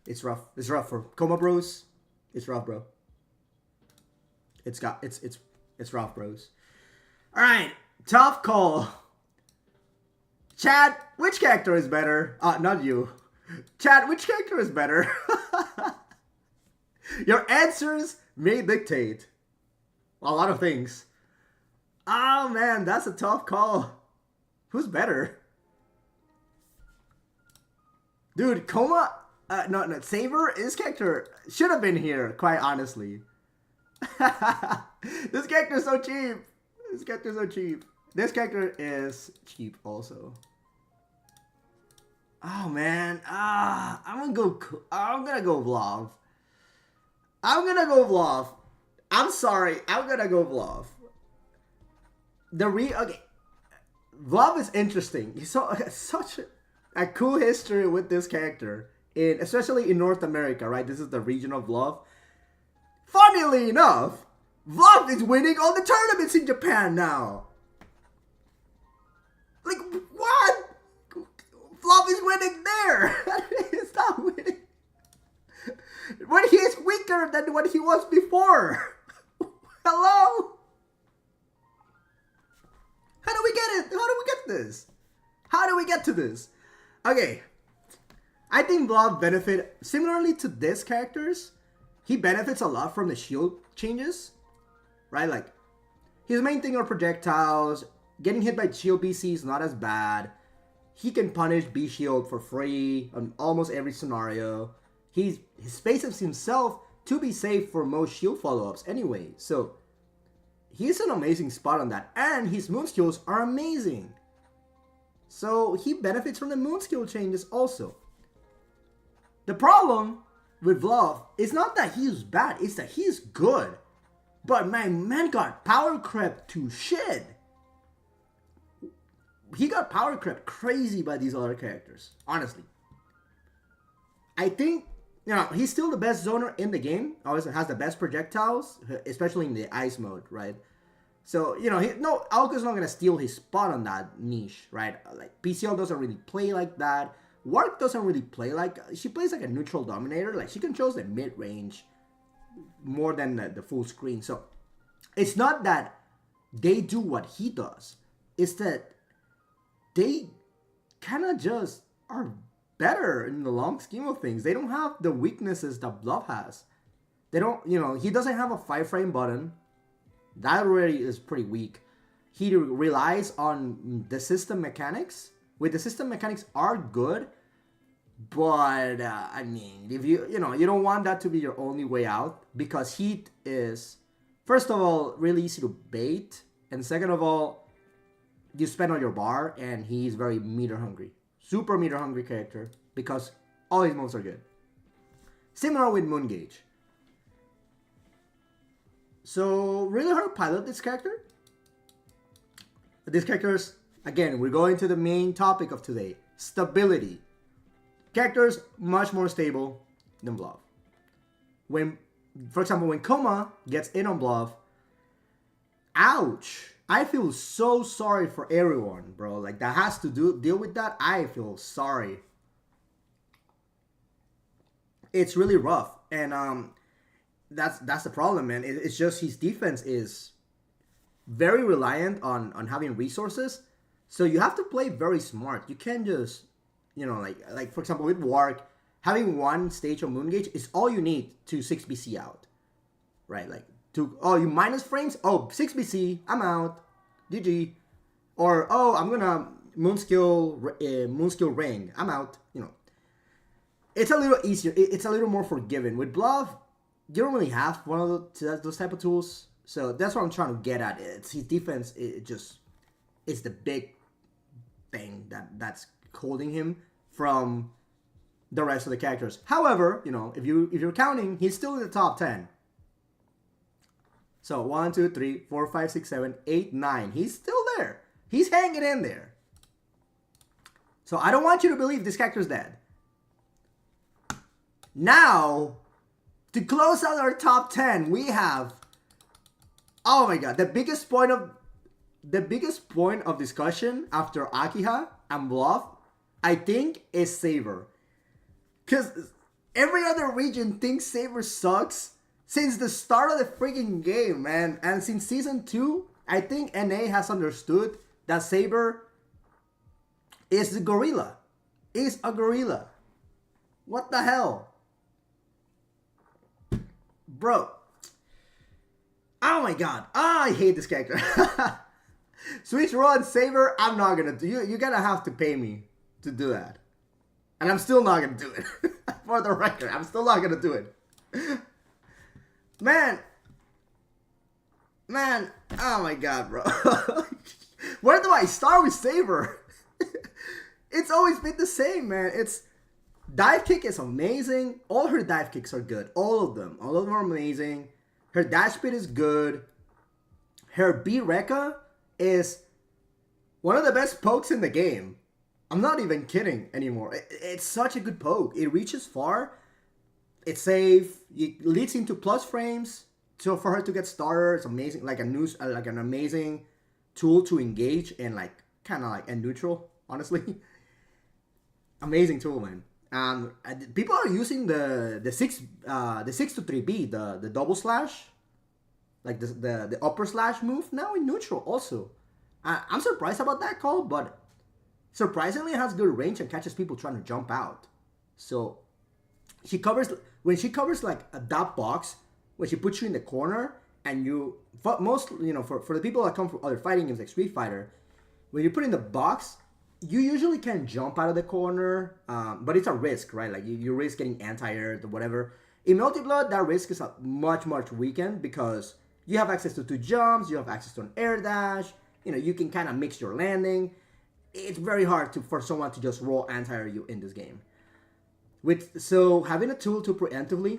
it's rough. It's rough for Kouma bros. It's rough, bro. It's rough, bros. All right, tough call. Chad, which character is better? Not you. Chad, which character is better? Your answers may dictate a lot of things. Oh man, that's a tough call. Who's better? Dude, Kouma, no, Saber, his character should have been here, quite honestly. This character is so cheap. This character is so cheap. This character is cheap also. Oh man, I'm gonna go Vlov. I'm sorry, I'm gonna go Vlov. Okay, Vlov is interesting. He's such a cool history with this character, especially in North America, right? This is the region of Vlov. Funnily enough, Vlov is winning all the tournaments in Japan now. Like, what? Vlov is winning there. He's not winning. When he is weaker than what he was before. Hello? How do we get it? How do we get this? How do we get to this? Okay. I think Vlov benefit, similarly to this characters, he benefits a lot from the shield changes. Right? Like, his main thing are projectiles. Getting hit by shield BC is not as bad. He can punish B shield for free on almost every scenario. He spaces himself to be safe for most shield follow-ups anyway. So he's an amazing spot on that. And his moon skills are amazing. So he benefits from the moon skill changes also. The problem with Vlov is not that he's bad, it's that he's good. But my man got power crept to shit. He got power crept crazy by these other characters, honestly. I think, you know, he's still the best zoner in the game. Always has the best projectiles, especially in the ice mode, right? So, you know, no, Aoka's not going to steal his spot on that niche, right? Like, PCL doesn't really play like that. Wark doesn't really play like... She plays like a neutral dominator. Like, she controls the mid-range more than the full screen. So, it's not that they do what he does. It's that they kind of just are better in the long scheme of things. They don't have the weaknesses that Vlov has. They don't, you know, he doesn't have a 5-frame button. That already is pretty weak. He relies on the system mechanics. With the system mechanics are good, but I mean, if you don't want that to be your only way out, because Heat is, first of all, really easy to bait, and second of all, you spend on your bar, and he's very meter hungry. Super meter hungry character, because all his moves are good. Similar with Moon Gauge. So, really hard to pilot this character. These characters, again, we're going to the main topic of today. Stability. Characters much more stable than Vlov. When, for example, when Kouma gets in on Vlov, ouch! I feel so sorry for everyone, bro. Like, that has to deal with that. I feel sorry. It's really rough. And, that's the problem, man. It's just his defense is very reliant on having resources. So you have to play very smart. You can't just, you know, like for example, with Wark, having one stage of Moon Gauge is all you need to 6BC out. Right? Like, you minus frames? Oh, 6BC, I'm out. GG. Or, oh, I'm gonna Moonskill Ring. I'm out. You know. It's a little easier. It's a little more forgiving. With Vlov, you don't really have one of those type of tools. So that's what I'm trying to get at. It's his defense. It's the big thing that's holding him from the rest of the characters. However, you know, if you're counting, he's still in the top 10. So 1, 2, 3, 4, 5, 6, 7, 8, 9. He's still there. He's hanging in there. So I don't want you to believe this character's dead. Now, to close out our top 10, we have, oh my god, the biggest point of discussion after Akiha and Vlov, I think, is Saber. Because every other region thinks Saber sucks since the start of the freaking game, man. And since Season 2, I think NA has understood that Saber is a gorilla. Is a gorilla. What the hell? Bro. Oh my god. I hate this character. Switch Roll and Saber, I'm not gonna do. You're gonna have to pay me to do that. And I'm still not gonna do it. For the record, I'm still not gonna do it. Man, oh my god, bro. Where do I start with Saber? It's always been the same, man. It's dive kick is amazing. All her dive kicks are good. All of them are amazing. Her dash speed is good. Her B Rekka is one of the best pokes in the game. I'm not even kidding anymore. It's such a good poke. It reaches far. It's safe. It leads into plus frames. So for her to get started, it's amazing. Like an amazing tool to engage and like kind of like a neutral, honestly. Amazing tool, man. People are using the 6 to 3B, the double slash, like the upper slash move now in neutral also. I'm surprised about that call, but surprisingly it has good range and catches people trying to jump out. So when she covers like that box, when she puts you in the corner and for the people that come from other fighting games like Street Fighter, when you put in the box, you usually can jump out of the corner, but it's a risk, right? Like you risk getting anti-aired or whatever. In Melty Blood, that risk is much weakened because you have access to 2 jumps, you have access to an air dash, you can kind of mix your landing. It's very hard for someone to just roll anti-air you in this game. So having a tool to preemptively,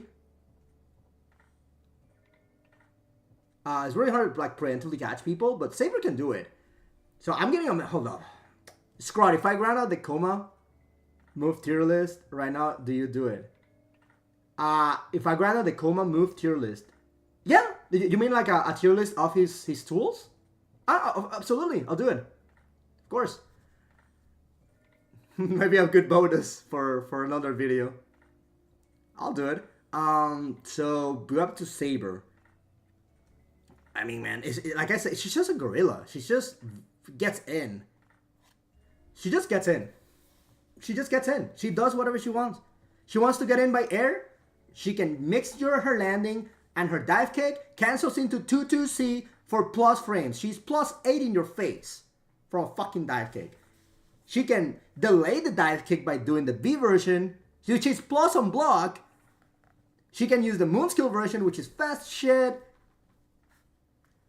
it's really hard to like preemptively catch people, but Saber can do it. So I'm getting hold on. Scrod, if I ground out the Kouma move tier list right now, do you do it? If I ground out the Kouma move tier list, yeah. You mean like a tier list of his tools? Absolutely, I'll do it. Of course. Maybe a good bonus for another video. I'll do it. So we're up to Saber. I mean, man, like I said, she's just a gorilla. She just gets in. She just gets in. She just gets in. She does whatever she wants. She wants to get in by air. She can mix her landing, and her dive kick cancels into 2-2C for plus frames. She's plus 8 in your face for a fucking dive kick. She can delay the dive kick by doing the B version, which is plus on block. She can use the moon skill version, which is fast shit.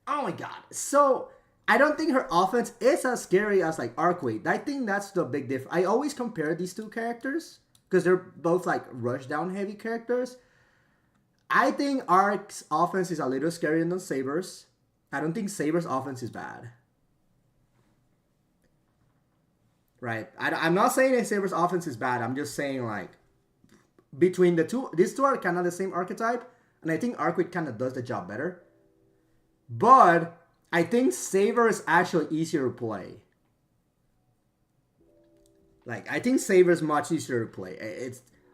Oh my god. So, I don't think her offense is as scary as like Arcueid. I think that's the big diff. I always compare these two characters because they're both like rush down heavy characters. I think Arc's offense is a little scarier than Saber's. I don't think Saber's offense is bad. Right? I'm not saying that Saber's offense is bad. I'm just saying like between the two, these two are kind of the same archetype, and I think Arcueid kind of does the job better. But I think Saber is actually easier to play. Like, I think Saber is much easier to play.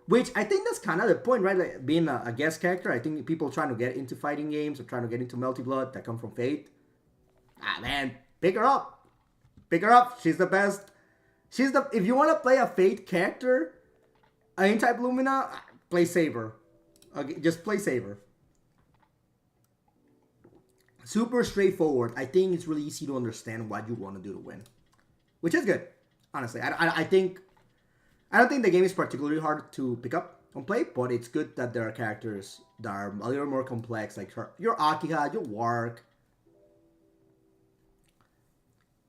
Which I think that's kind of the point, right? Like, being a guest character, I think people trying to get into fighting games or trying to get into Melty Blood that come from Fate. Ah, man, pick her up. Pick her up. She's the best. If you want to play a Fate character, in type Lumina, play Saber. Okay, just play Saber. Super straightforward. I think it's really easy to understand what you want to do to win, which is good. Honestly, I don't think the game is particularly hard to pick up on play, but it's good that there are characters that are a little more complex, like your Akiha, your Wark.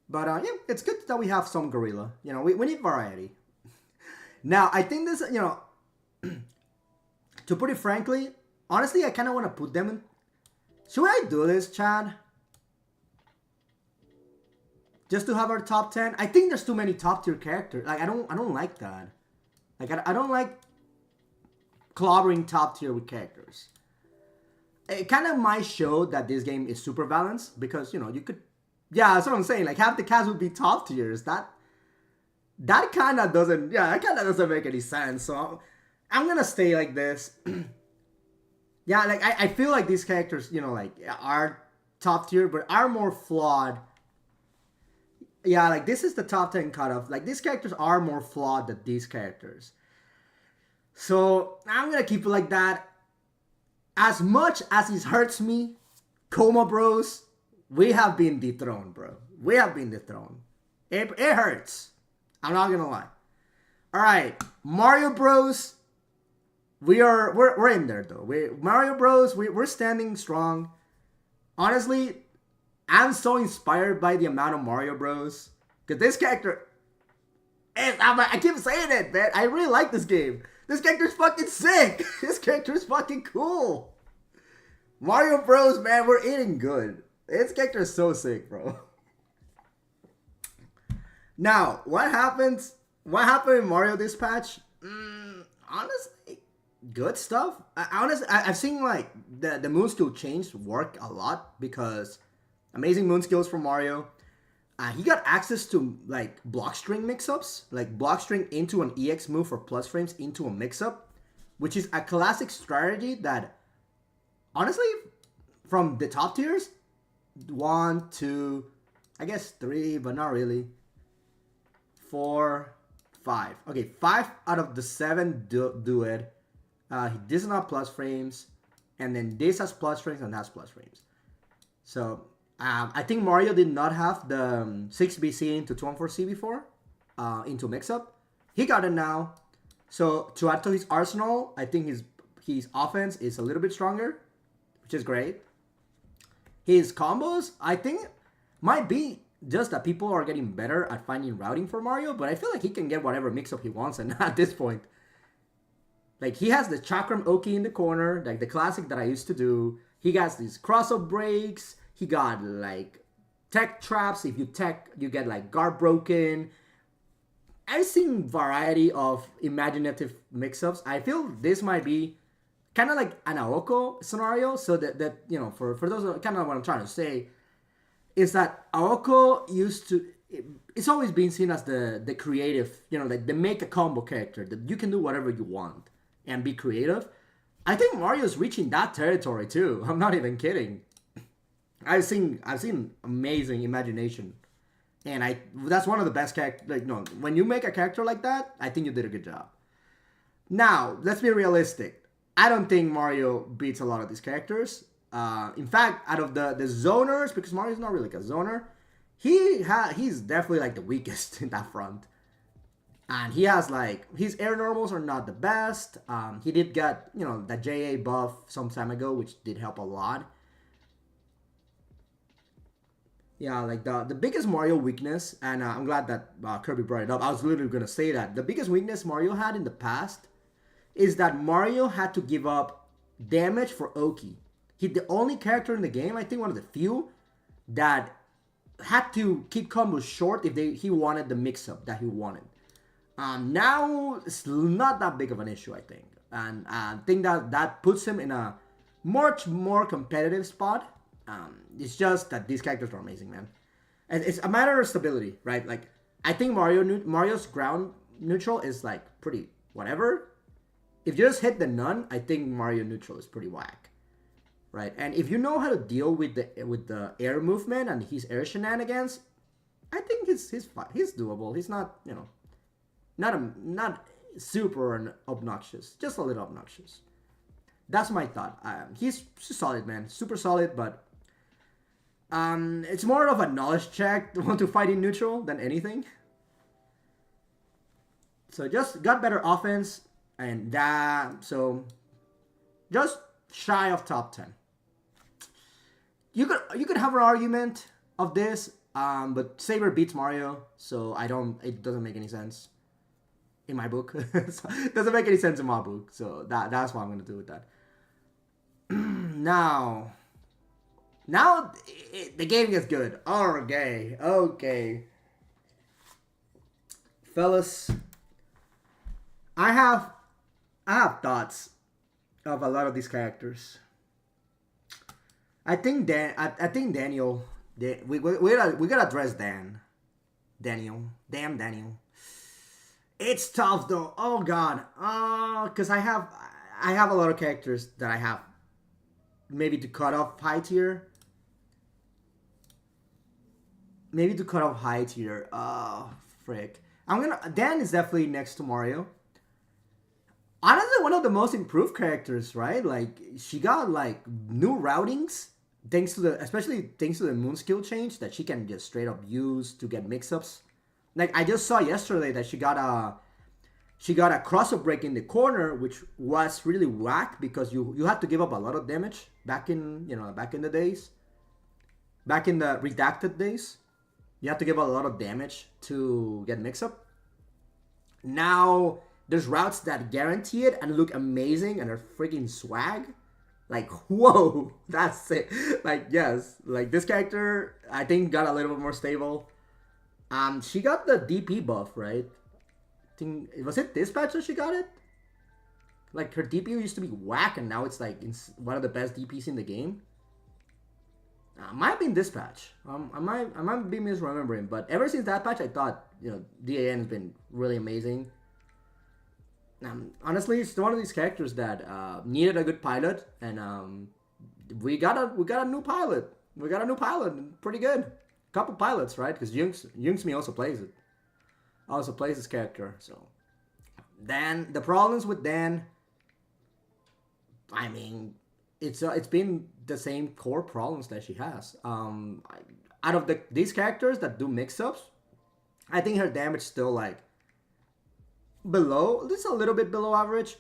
But yeah, it's good that we have some gorilla. You know, we need variety. Now, I think this, you know, to put it frankly, honestly, I kind of want to put them in. Should I do this, Chad? Just to have our top 10? I think there's too many top tier characters. Like, I don't like that. Like, I don't like clobbering top tier with characters. It kind of might show that this game is super balanced because, you know, you could, yeah, that's what I'm saying. Like, half the cast would be top tiers. That kind of doesn't, yeah, that kind of doesn't make any sense. So I'm going to stay like this. Yeah, like, I feel like these characters, you know, like, are top tier, but are more flawed. Yeah, like, this is the top 10 cutoff. Like, these characters are more flawed than these characters. So, I'm gonna keep it like that. As much as it hurts me, Kouma bros, we have been dethroned, bro. We have been dethroned. It hurts. I'm not gonna lie. Alright, Mario bros. We're in there though. Mario Bros. We're standing strong. Honestly, I'm so inspired by the amount of Mario Bros. Because this character, I keep saying it, man. I really like this game. This character's fucking sick. This character's fucking cool. Mario Bros. Man, we're eating good. This character is so sick, bro. Now, what happened in Mario this patch? Honestly, good stuff. I've seen like the moon skill change work a lot because amazing moon skills from Mario. He got access to like block string mix-ups, like block string into an EX move for plus frames into a mix-up, which is a classic strategy that honestly from the top tiers, 1, 2, I guess 3, but not really, 4, 5. Okay, 5 out of the 7 do it. This is not plus frames, and then this has plus frames and has plus frames. So I think Mario did not have the 6BC into 214C before, into mix-up. He got it now. So to add to his arsenal, I think his offense is a little bit stronger, which is great. His combos, I think, might be just that people are getting better at finding routing for Mario, but I feel like he can get whatever mix-up he wants and at this point. Like, he has the Chakram Oki in the corner, like the classic that I used to do. He got these cross-up breaks. He got, like, tech traps. If you tech, you get, like, guard broken. I've seen variety of imaginative mix-ups. I feel this might be kind of like an Aoko scenario. So that you know, for those, kind of what I'm trying to say. is that Aoko used to. It's always been seen as the creative, like the make a combo character that you can do whatever you want and be creative. I think Mario's reaching that territory too. I'm not even kidding. I've seen amazing imagination, and that's one of the best characters. Like no, when you make a character like that, I think you did a good job. Now let's be realistic. I don't think Mario beats a lot of these characters. In fact, out of the zoners, because Mario's not really like a zoner, he's definitely like the weakest in that front. And he has like his air normals are not the best. He did get that JA buff some time ago, which did help a lot. Yeah, like the biggest Mario weakness, and I'm glad that Kirby brought it up. I was literally gonna say that the biggest weakness Mario had in the past is that Mario had to give up damage for Oki. He's the only character in the game, I think one of the few, that had to keep combos short if he wanted the mix-up that he wanted. Now, it's not that big of an issue, I think. And I think that puts him in a much more competitive spot. It's just that these characters are amazing, man. And it's a matter of stability, right? Like, I think Mario's ground neutral is, like, pretty whatever. If you just hit the none, I think Mario neutral is pretty whack, right? And if you know how to deal with the air movement and his air shenanigans, I think he's fine. He's doable. He's not not super obnoxious, just a little obnoxious. That's my thought. He's solid, man, super solid, but it's more of a knowledge check to fight in neutral than anything. So just got better offense. And so just shy of top 10. You could have an argument of this, but Saber beats Mario, so it doesn't make any sense in my book. So it doesn't make any sense in my book, so that's what I'm gonna do with that. now the game gets good. Okay, fellas, I have thoughts of a lot of these characters. I think Daniel. We gotta address Daniel. Damn Daniel. It's tough though. Oh god. Cause I have a lot of characters that I have maybe to cut off high tier. Oh frick. Dan is definitely next to Mario. Honestly, one of the most improved characters, right? Like, she got, like, new routings, especially thanks to the moon skill change that she can just straight up use to get mix-ups. Like, I just saw yesterday that she got a cross-up break in the corner, which was really whack because you had to give up a lot of damage back in the days. Back in the redacted days. You had to give up a lot of damage to get mix-up. Now there's routes that guarantee it and look amazing and are freaking swag. Like, whoa, that's it. Like, yes, like this character, I think got a little bit more stable. She got the DP buff, right? Was it this patch that she got it? Like, her DP used to be whack and now it's like one of the best DPs in the game. Might be in this patch. I might be misremembering, but ever since that patch, I thought DAN has been really amazing. Honestly, it's one of these characters that needed a good pilot, and we got a new pilot. We got a new pilot, pretty good. Couple pilots, right? Because Youngsmi also plays it. Also plays this character. So, Dan, the problems with Dan. I mean, it's been the same core problems that she has. Out of these characters that do mix-ups, I think her damage still like just a little bit below average.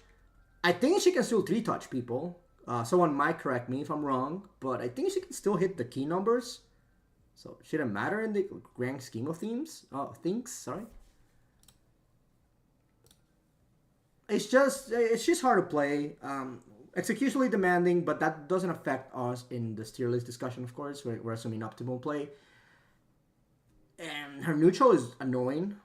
I think she can still 3-touch people. Someone might correct me if I'm wrong, but I think she can still hit the key numbers. So it shouldn't matter in the grand scheme of things. Sorry. It's just hard to play. Executionally demanding, but that doesn't affect us in the tier list discussion, of course. We're assuming optimal play. And her neutral is annoying.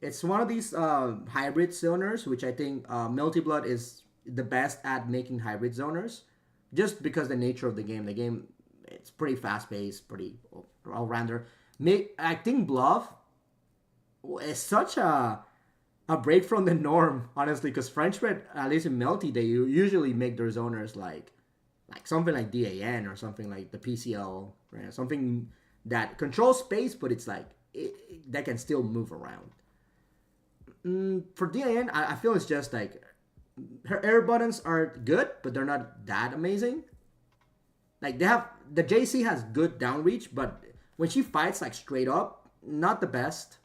It's one of these hybrid zoners, which I think Melty Blood is the best at making hybrid zoners, just because the nature of the game. The game, it's pretty fast-paced, pretty all-rounder. I think Bluff is such a break from the norm, honestly, because French Red, at least in Melty, they usually make their zoners like something like DAN or something like the PCL, right? Something that controls space, but it's like that can still move around. For DAN, I feel it's just like her air buttons are good, but they're not that amazing. Like the JC has good down reach, but when she fights like straight up, not the best.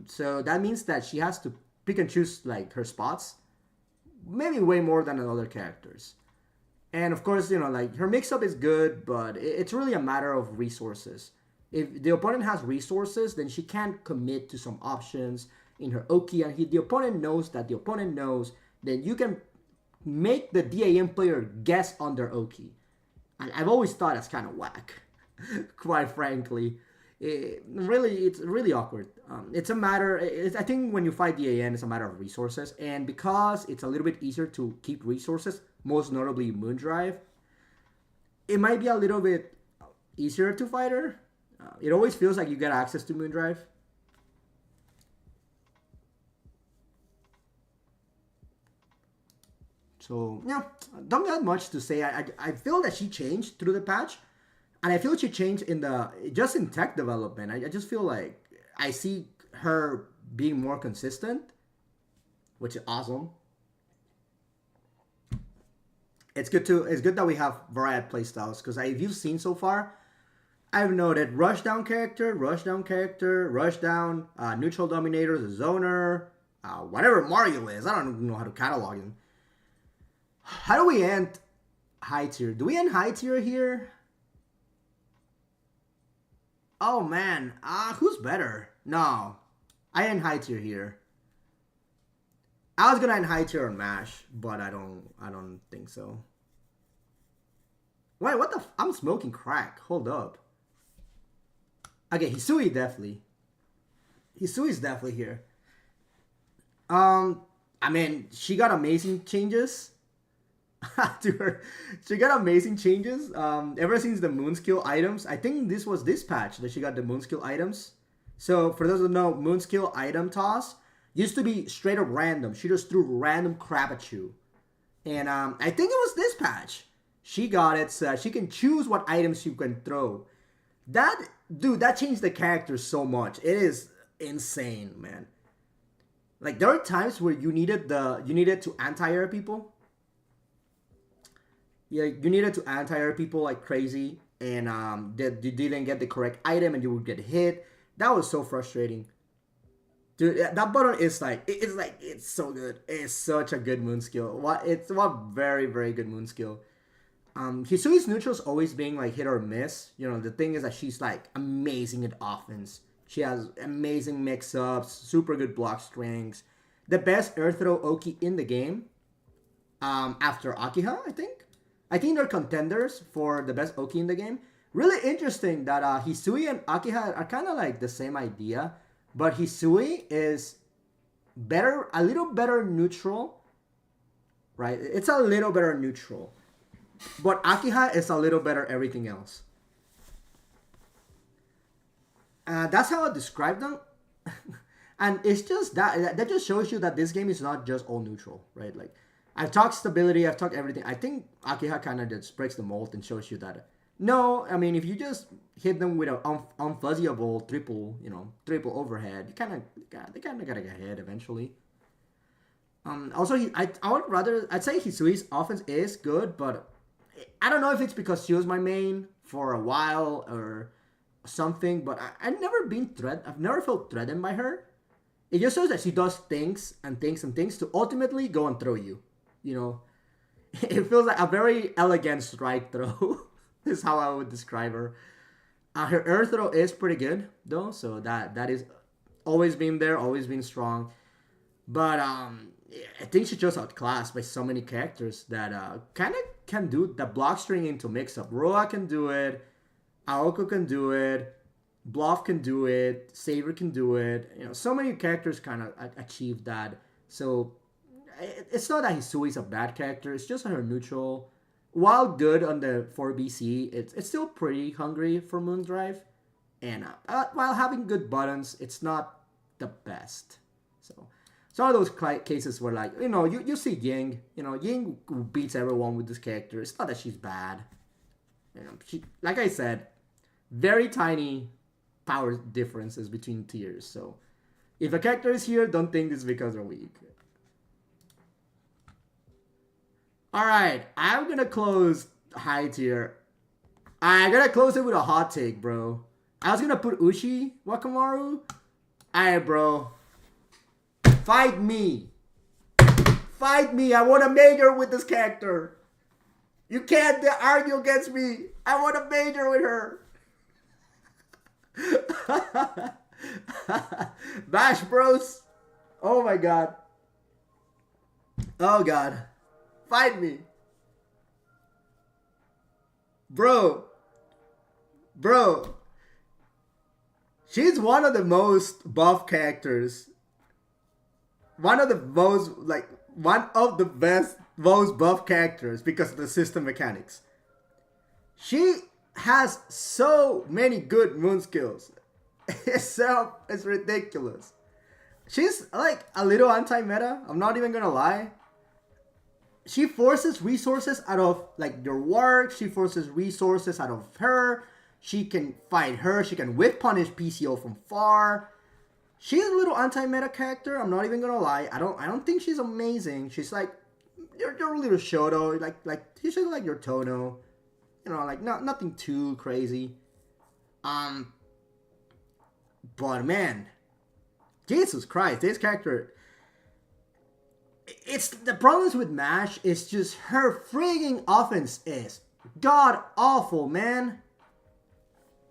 So that means that she has to pick and choose like her spots, maybe way more than other characters. And of course, like her mix-up is good, but it's really a matter of resources. If the opponent has resources, then she can't commit to some options in her Oki, and the opponent knows that the opponent knows, then you can make the DAM player guess on their Oki. And I've always thought that's kind of whack, quite frankly. It's really awkward. It's a matter. I think when you fight DAN, it's a matter of resources, and because it's a little bit easier to keep resources, most notably Moondrive, it might be a little bit easier to fight her. It always feels like you get access to Moondrive. So yeah, don't got much to say. I feel that she changed through the patch. And I feel she changed just in tech development. I just feel like I see her being more consistent, which is awesome. It's good that we have variety playstyles, because if you've seen so far, I've noted rushdown character, rushdown, neutral dominator, the zoner, whatever Mario is. I don't even know how to catalog him. How do we end high tier? Do we end high tier here? Oh man, who's better? No, I end high tier here. I was gonna end high tier on Mash, but I don't think so. Wait, what the? I'm smoking crack. Hold up. Okay, Hisui definitely. Hisui's definitely here. I mean, she got amazing changes. To her, she got amazing changes. Ever since the moon skill items, I think this was this patch that she got the moon skill items. So for those who know, moon skill item toss used to be straight up random. She just threw random crap at you, and I think it was this patch she got it so she can choose what items you can throw. That changed the character so much. It is insane, man. Like there are times where you needed to anti-air people. Yeah, you needed to anti-air people like crazy, and you didn't get the correct item, and you would get hit. That was so frustrating, dude. That button is it's so good. It's such a good moon skill. It's a very very good moon skill. Hisui's neutrals always being like hit or miss. The thing is that she's like amazing at offense. She has amazing mix-ups, super good block strings, the best air throw Oki in the game. After Akiha, I think. I think they're contenders for the best Oki in the game. Really interesting that Hisui and Akiha are kind of like the same idea, but Hisui is a little better neutral, right? It's a little better neutral, but Akiha is a little better everything else. That's how I describe them. And it's just that just shows you that this game is not just all neutral, right? Like, I've talked stability, I've talked everything. I think Akiha kind of just breaks the mold and shows you that. No, I mean, if you just hit them with an unfuzzyable triple overhead, they kind of gotta get hit eventually. Also, I'd say Hisui's offense is good, but I don't know if it's because she was my main for a while or something. But I've never felt threatened by her. It just shows that she does things and things and things to ultimately go and throw you. It feels like a very elegant strike throw. Is how I would describe her. Her air throw is pretty good though, so that is always been there, always been strong. But I think she's just outclassed by so many characters that kind of can do the block string into mix up. Roa can do it, Aoko can do it, Bluff can do it, Saber can do it. So many characters kind of achieve that. So it's not that Hisui's a bad character. It's just her neutral while good on the 4BC, it's still pretty hungry for Moondrive. And while having good buttons, it's not the best. So it's one of those cases where, like, you see Ying. Ying beats everyone with this character. It's not that she's bad. She, like I said, very tiny power differences between tiers. So if a character is here, don't think it's because they're weak. Alright, I'm gonna close high tier. I'm gonna close it with a hot take, bro. I was gonna put Ushi Wakamaru. Alright, bro. Fight me. Fight me. I want a major with this character. You can't argue against me. I want a major with her. Bash Bros. Oh my god. Oh god. Fight me. Bro. She's one of the most buff characters. One of the best, most buff characters because of the system mechanics. She has so many good moon skills. It's ridiculous. She's like a little anti-meta. I'm not even gonna lie. She forces resources out of like your work. She forces resources out of her. She can fight her. She can whip punish PCO from far. She's a little anti-meta character. I'm not even gonna lie. I don't think she's amazing. She's like your little Shoto. Like she's just like your Tono. Like nothing too crazy. But man, Jesus Christ, this character. It's the problems with Mash is just her frigging offense is god awful, man.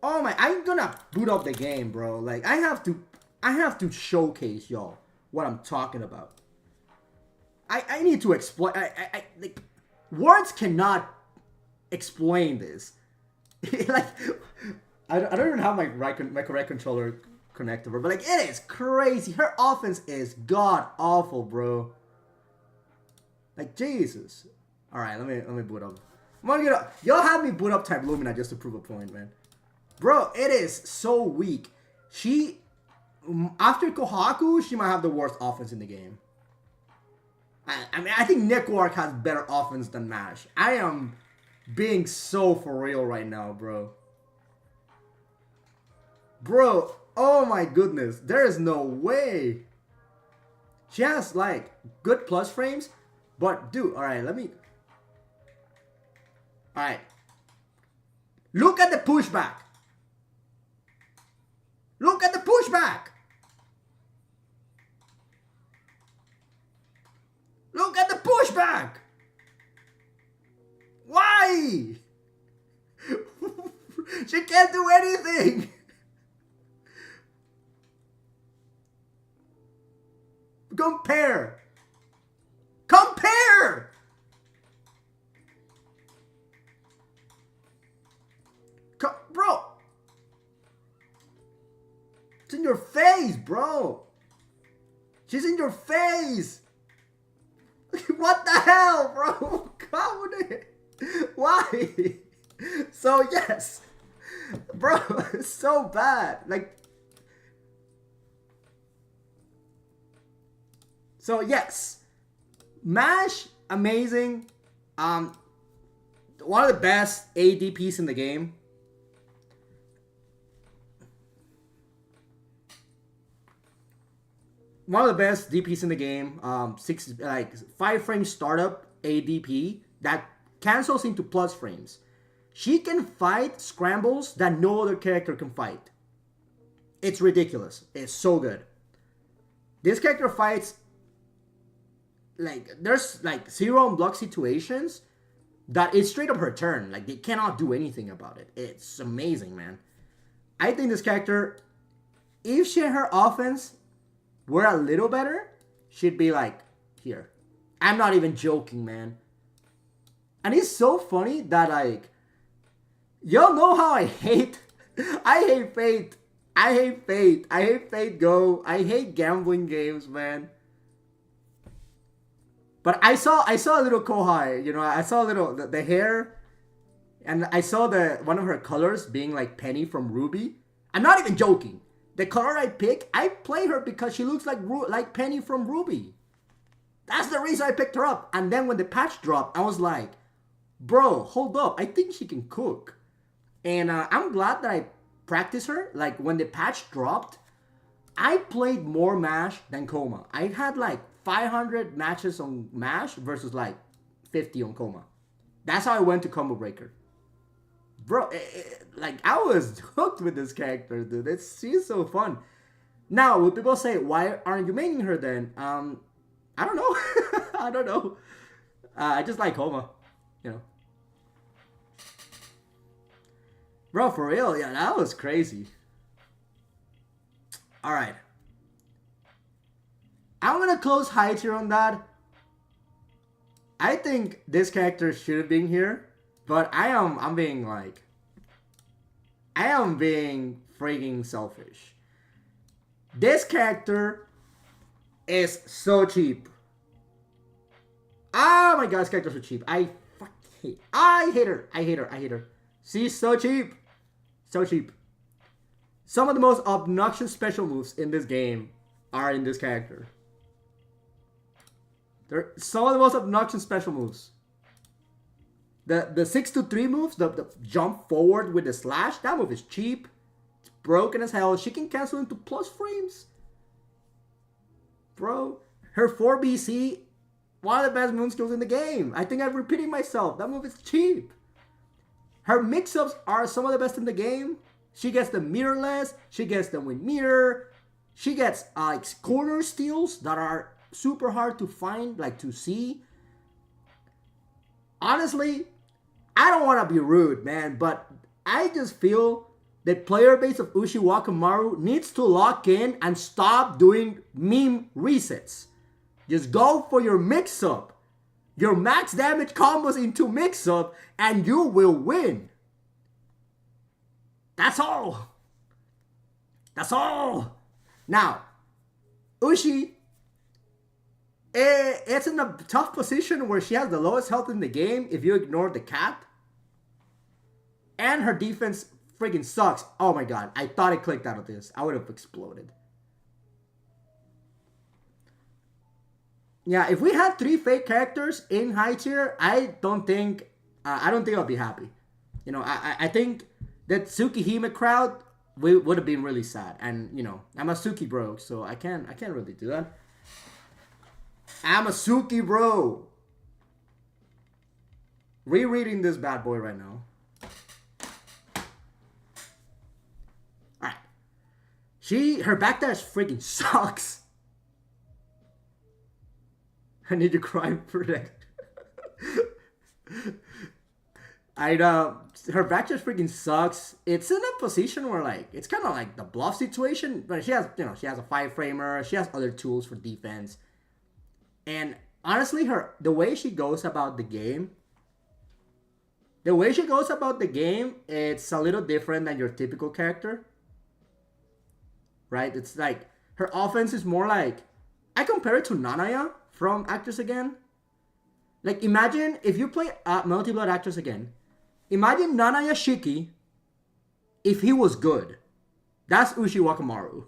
Oh my, I'm gonna boot up the game, bro. Like I have to showcase y'all what I'm talking about. I need to explain. Like words cannot explain this. Like I don't even have my correct controller connected, but like it is crazy. Her offense is god awful, bro. Like Jesus. All right, let me boot up. Y'all have me boot up type Lumina just to prove a point, man. Bro, it is so weak. She after Kohaku, she might have the worst offense in the game. I mean, I think Neco has better offense than Mash. I am being so for real right now, bro. Bro, oh my goodness. There is no way. She has, like, good plus frames. But, dude, alright, let me... Alright. Look at the pushback. Look at the pushback. Look at the pushback. Why? She can't do anything. Compare. Compare. Bro. It's in your face, bro. She's in your face. What the hell, bro? Come on it. Why? So, yes. Bro, it's so bad. Like. So, yes. Mash, amazing. One of the best ADPs in the game. One of the best DPs in the game. 5 frame startup ADP that cancels into plus frames. She can fight scrambles that no other character can fight. It's ridiculous. It's so good. This character fights like there's like 0 unblock situations that it's straight up her turn. Like they cannot do anything about it. It's amazing, man. I think this character, if her offense were a little better, she'd be like here. I'm not even joking, man. And it's so funny that like y'all know how I hate Fate. I hate Fate. I hate Fate Go. I hate gambling games, man. But I saw a little Kohai, you know, I saw a little the hair, and I saw the one of her colors being like Penny from Ruby. I'm not even joking. The color I pick, I play her because she looks like Penny from Ruby. That's the reason I picked her up. And then when the patch dropped, I was like, bro, hold up. I think she can cook. And I'm glad that I practiced her. Like when the patch dropped, I played more MASH than Kouma. I had like 500 matches on MASH versus like 50 on Kouma. That's how I went to Combo Breaker. Bro, like I was hooked with this character, dude. She's so fun. Now, would people say, why aren't you making her then? I don't know. I don't know. I just like Kouma, you know. Bro, for real, yeah, that was crazy. Alright. I'm gonna close high tier on that. I think this character should have been here. But I'm being freaking selfish. This character is so cheap. Oh my god, this character's so cheap. I hate her. She's so cheap. So cheap. Some of the most obnoxious special moves in this game are in this character. They're some of the most obnoxious special moves. The 6-3 moves, the jump forward with the slash, that move is cheap. It's broken as hell. She can cancel into plus frames. Bro, her 4BC, one of the best moon skills in the game. I think I'm repeating myself. That move is cheap. Her mix-ups are some of the best in the game. She gets the mirrorless. She gets the wind mirror. She gets corner steals that are super hard to find, like to see. Honestly, I don't want to be rude, man, but I just feel the player base of Ushi Wakamaru needs to lock in and stop doing meme resets. Just go for your mix-up. Your max damage combos into mix-up and you will win. That's all. That's all. Now, Ushi, it's in a tough position where she has the lowest health in the game if you ignore the cat. And her defense freaking sucks. Oh my god, I thought it clicked out of this. I would have exploded. Yeah, if we had 3 fake characters in high tier, I don't think I'll be happy. You know, I think that Tsukihime crowd would have been really sad. And you know, I'm a Suki bro, so I can't really do that. I'm a Suki bro. Rereading this bad boy right now. Alright. Her backdash freaking sucks. I need to cry protect. Her backdash freaking sucks. It's in a position where like it's kind of like the bluff situation, but she has a 5-framer, she has other tools for defense. And honestly, the way she goes about the game, it's a little different than your typical character. Right? It's like, her offense is more like, I compare it to Nanaya from Actress Again. Like, imagine, if you play Melty Blood Actress Again, imagine Nanaya Shiki if he was good. That's Ushi Wakamaru.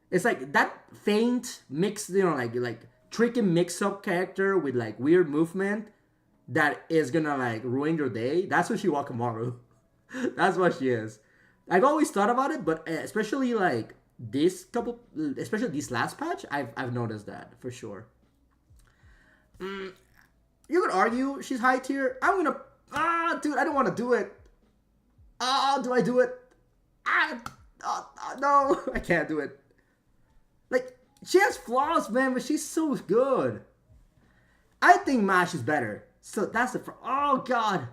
It's like, that faint mix, like tricky mix-up character with like weird movement that is gonna like ruin your day. That's Ushi Wakamaru. That's what she is. I've always thought about it, but especially like especially this last patch, I've noticed that for sure. You could argue she's high tier. I'm gonna dude, I don't want to do it. Do I do it? No, I can't do it. Like, she has flaws, man, but she's so good. I think Mash is better. So that's the... Oh, God.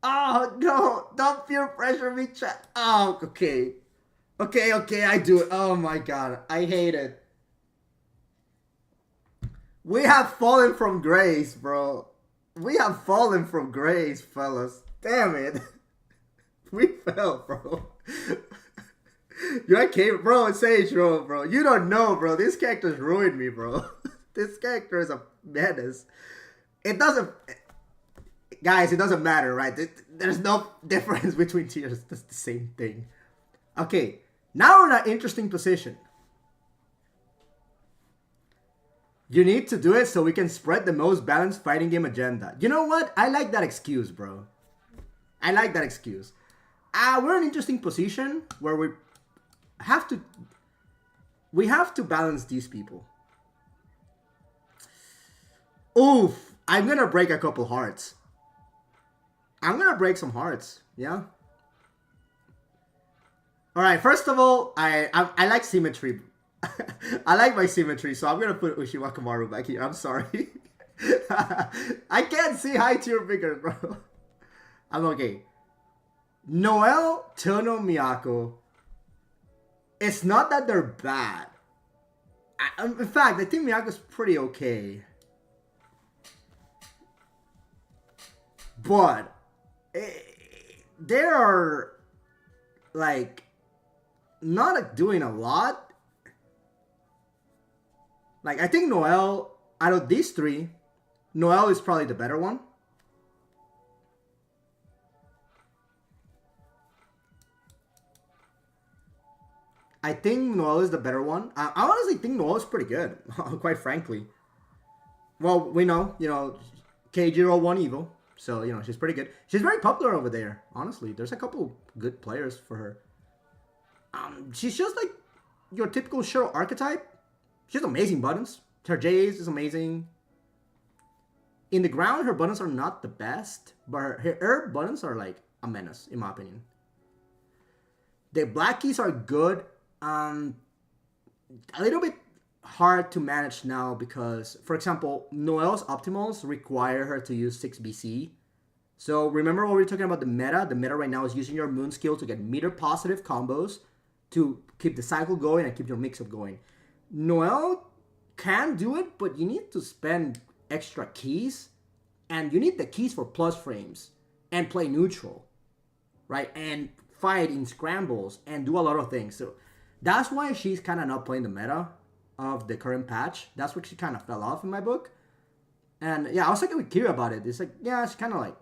Oh, no. Don't peer pressure me, chat. Oh, okay. Okay, I do it. Oh, my God. I hate it. We have fallen from grace, bro. We have fallen from grace, fellas. Damn it. We fell, bro. You're okay, bro. Sage, bro. You don't know, bro. This character's ruined me, bro. This character is a madness. It doesn't, guys. It doesn't matter, right? There's no difference between tiers. That's the same thing. Okay, now we're in an interesting position. You need to do it so we can spread the most balanced fighting game agenda. You know what? I like that excuse, bro. I like that excuse. We're in an interesting position where we have to balance these people. Oof. I'm gonna break a couple hearts. I'm gonna break some hearts. Yeah. Alright, first of all, I like symmetry. I like my symmetry, so I'm gonna put Ushi Wakamaru back here. I'm sorry. I can't see high tier figures, bro. I'm okay. Noelle, Tono, Miyako. It's not that they're bad. In fact, I think Miyako's pretty okay. But they are like not doing a lot. Like, I think Noelle, out of these three, Noelle is probably the better one. I think Noelle is the better one. I honestly think Noelle is pretty good, quite frankly. Well, we know, K01 Evil. So, she's pretty good. She's very popular over there, honestly. There's a couple good players for her. She's just like your typical Shiro archetype. She has amazing buttons. Her J's is amazing. In the ground, her buttons are not the best, but her buttons are like a menace, in my opinion. The black keys are good. A little bit hard to manage now because, for example, Noelle's optimals require her to use 6BC. So remember what we were talking about the meta? The meta right now is using your moon skill to get meter positive combos to keep the cycle going and keep your mix-up going. Noelle can do it, but you need to spend extra keys, and you need the keys for plus frames and play neutral, right? And fight in scrambles and do a lot of things. So that's why she's kind of not playing the meta of the current patch. That's where she kind of fell off in my book. And yeah, I was talking with Kira about it. It's like, yeah, she kind of like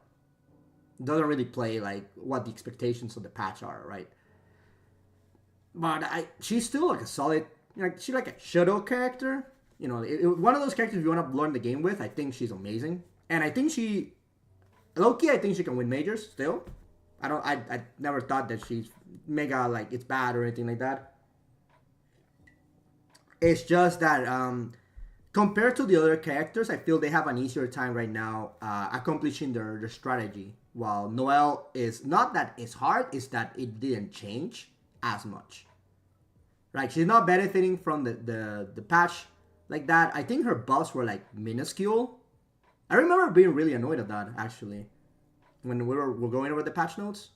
doesn't really play like what the expectations of the patch are, right? But she's still like a solid, she's like a shadow character. One of those characters you want to learn the game with. I think she's amazing. And I think low-key, I think she can win majors still. I never thought that she's mega, like, it's bad or anything like that. It's just that, compared to the other characters, I feel they have an easier time right now accomplishing their strategy. While Noelle is not that it's hard, it's that it didn't change as much. Right? She's not benefiting from the patch like that. I think her buffs were like minuscule. I remember being really annoyed at that, actually, when we're going over the patch notes.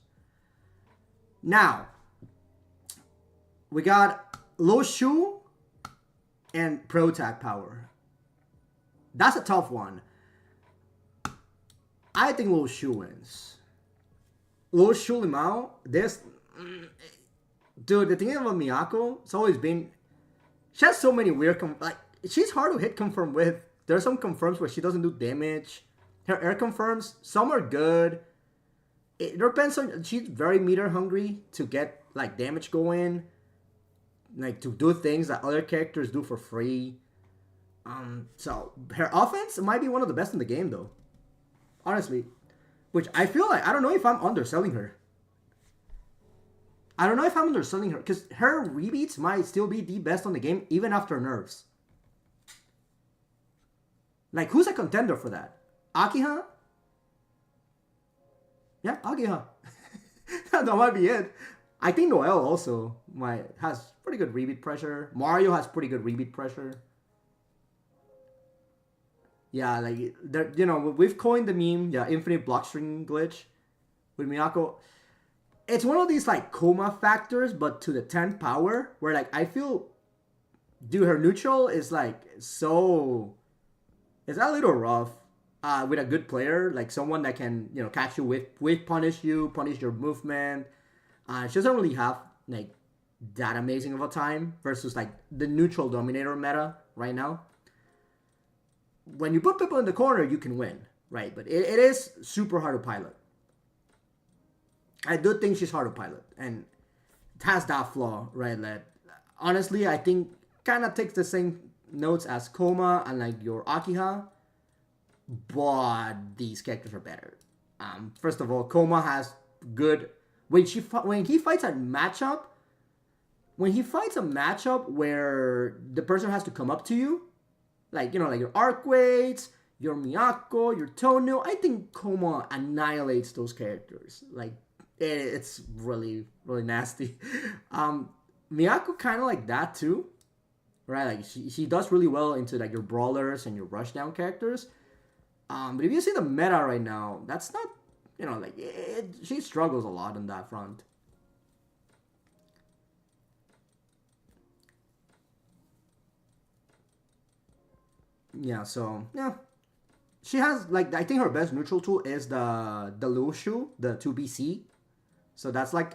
Now, we got low Shu and pro tag power. That's a tough one. I think low Shu wins. Low Shu Limao, dude, the thing about Miyako, it's always been, she has so many weird, she's hard to hit confirm with. There are some confirms where she doesn't do damage. Her air confirms, some are good. It depends on, she's very meter hungry to get like damage going. Like to do things that other characters do for free. So her offense might be one of the best in the game though. Honestly. Which I feel like, I don't know if I'm underselling her. I don't know if I'm underselling her, because her rebeats might still be the best on the game, even after nerfs. Like, who's a contender for that? Akiha? Yeah, Akiha. That might be it. I think Noelle also has pretty good rebeat pressure. Mario has pretty good rebeat pressure. Yeah, like, we've coined the meme, infinite blockstring glitch with Miyako. It's one of these, like, Kouma factors, but to the 10th power, where, like, I feel, dude, her neutral is, like, so, it's a little rough with a good player, like, someone that can, catch you with punish your movement. She doesn't really have, like, that amazing of a time versus, like, the neutral dominator meta right now. when you put people in the corner, you can win, right? But it is super hard to pilot. I do think she's hard to pilot, and it has that flaw, right? That honestly, I think kind of takes the same notes as Kouma and like your Akiha, but these characters are better. First of all, Kouma has good when he fights a matchup. When he fights a matchup where the person has to come up to you, like like your Arcueids, your Miyako, your Tono, I think Kouma annihilates those characters. Like it's really really nasty. Miyako kind of like that too, right? Like she does really well into like your brawlers and your rushdown characters. But if you see the meta right now, that's not like she struggles a lot on that front. Yeah, so yeah, she has like I think her best neutral tool is the Lushu, the 2BC. So that's like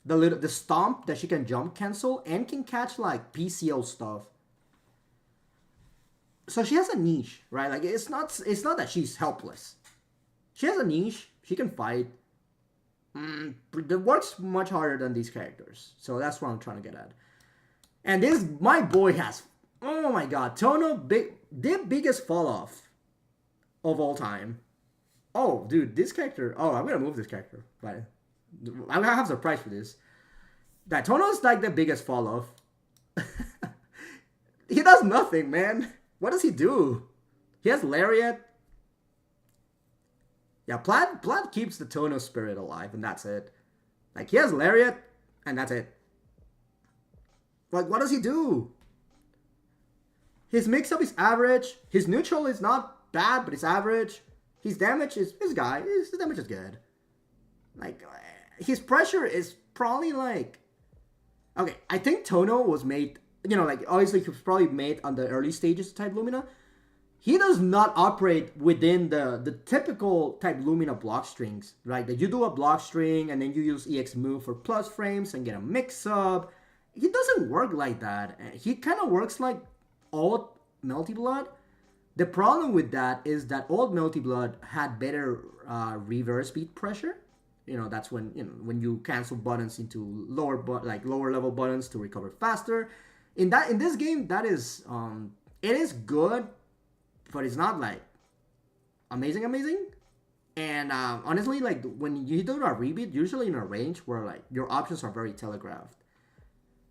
the stomp that she can jump cancel and can catch like PCO stuff. So she has a niche, right? Like it's not that she's helpless. She has a niche. She can fight. It works much harder than these characters. So that's what I'm trying to get at. And this my boy has. Oh my god, Tono the biggest fall off of all time. Oh, dude, this character. Oh, I'm gonna move this character, but I have a surprise for this. That Tono's like the biggest fall off. He does nothing, man. What does he do? He has Lariat. Yeah, Plaid keeps the Tono spirit alive, and that's it. Like he has Lariat, and that's it. Like what does he do? His mix-up is average. His neutral is not bad, but it's average. His damage is his damage is good. Like his pressure is probably like okay. I think Tono was made. Like obviously he was probably made on the early stages of type Lumina. He does not operate within the typical type Lumina block strings, right? That you do a block string and then you use EX move for plus frames and get a mix-up. He doesn't work like that. He kind of works like old Melty Blood. The problem with that is that old Melty Blood had better reverse beat pressure. That's when when you cancel buttons into lower level buttons to recover faster. In this game, that is it is good, but it's not like amazing. And honestly, like when you do a rebeat, usually in a range where like your options are very telegraphed.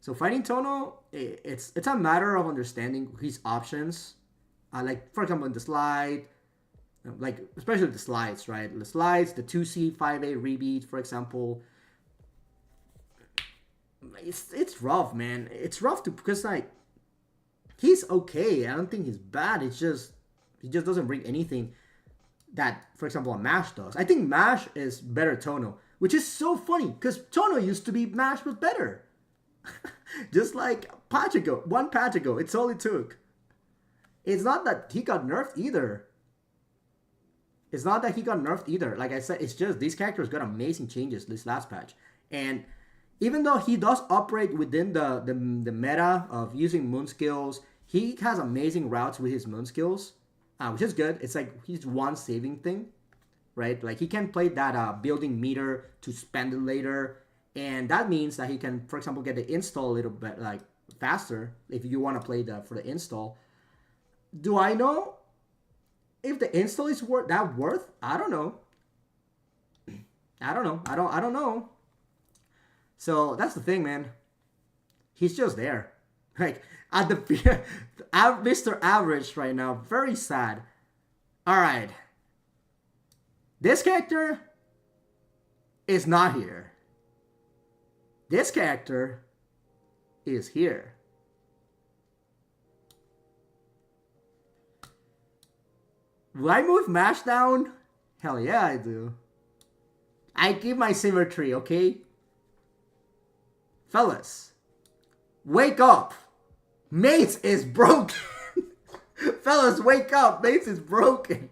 So fighting Tono, it's a matter of understanding his options. Like for example in the slide, like especially the slides, right? The slides, the 2C 5A rebeat, for example. It's rough, man. It's rough because like he's okay. I don't think he's bad. He just doesn't bring anything that, for example, a Mash does. I think Mash is better Tono, which is so funny because Tono used to be Mash was better. Just like one patch ago, it's all it took. It's not that he got nerfed either. Like I said, it's just these characters got amazing changes this last patch. And even though he does operate within the meta of using moon skills, he has amazing routes with his moon skills, which is good. It's like he's one saving thing, right? Like he can play that building meter to spend it later. And that means that he can, for example, get the install a little bit like faster if you want to play for the install. Do I know if the install is worth? I don't know. I don't know. So that's the thing, man. He's just there, like at the Mr. Average right now. Very sad. All right, this character is not here. This character is here. Will I move Mash down? Hell yeah, I do. I keep my symmetry, okay? Fellas, wake up. Mates is broken. Fellas, wake up. Mates is broken.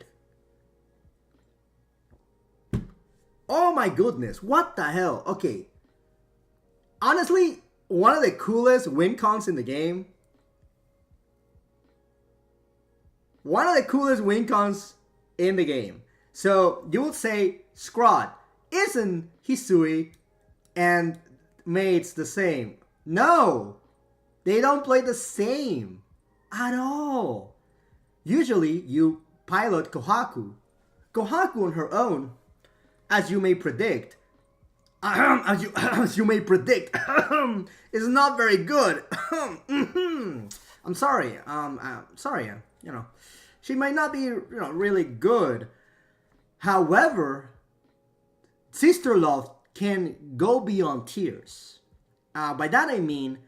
Oh my goodness. What the hell? Okay. Honestly, one of the coolest win cons in the game. one of the coolest win cons in the game. So you would say, Scrod, isn't Hisui and Mates the same? No, they don't play the same at all. Usually you pilot Kohaku. Kohaku on her own, as you may predict, as you may predict, is not very good. I'm sorry. Sorry. She might not be, really good. However, sister love can go beyond tears. By that I mean,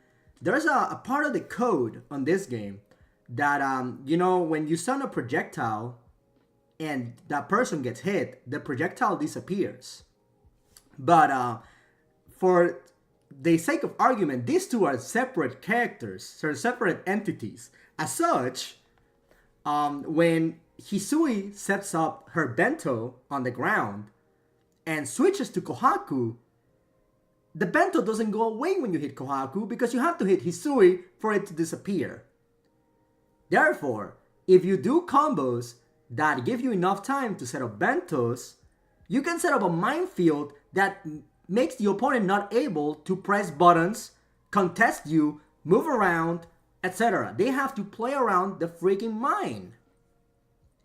there's a part of the code on this game that, when you send a projectile and that person gets hit, the projectile disappears. But for the sake of argument, these two are separate characters, they're separate entities. As such, when Hisui sets up her bento on the ground and switches to Kohaku, the bento doesn't go away when you hit Kohaku because you have to hit Hisui for it to disappear. Therefore, if you do combos that give you enough time to set up bentos, you can set up a minefield that makes the opponent not able to press buttons, contest you, move around, etc. They have to play around the freaking mine.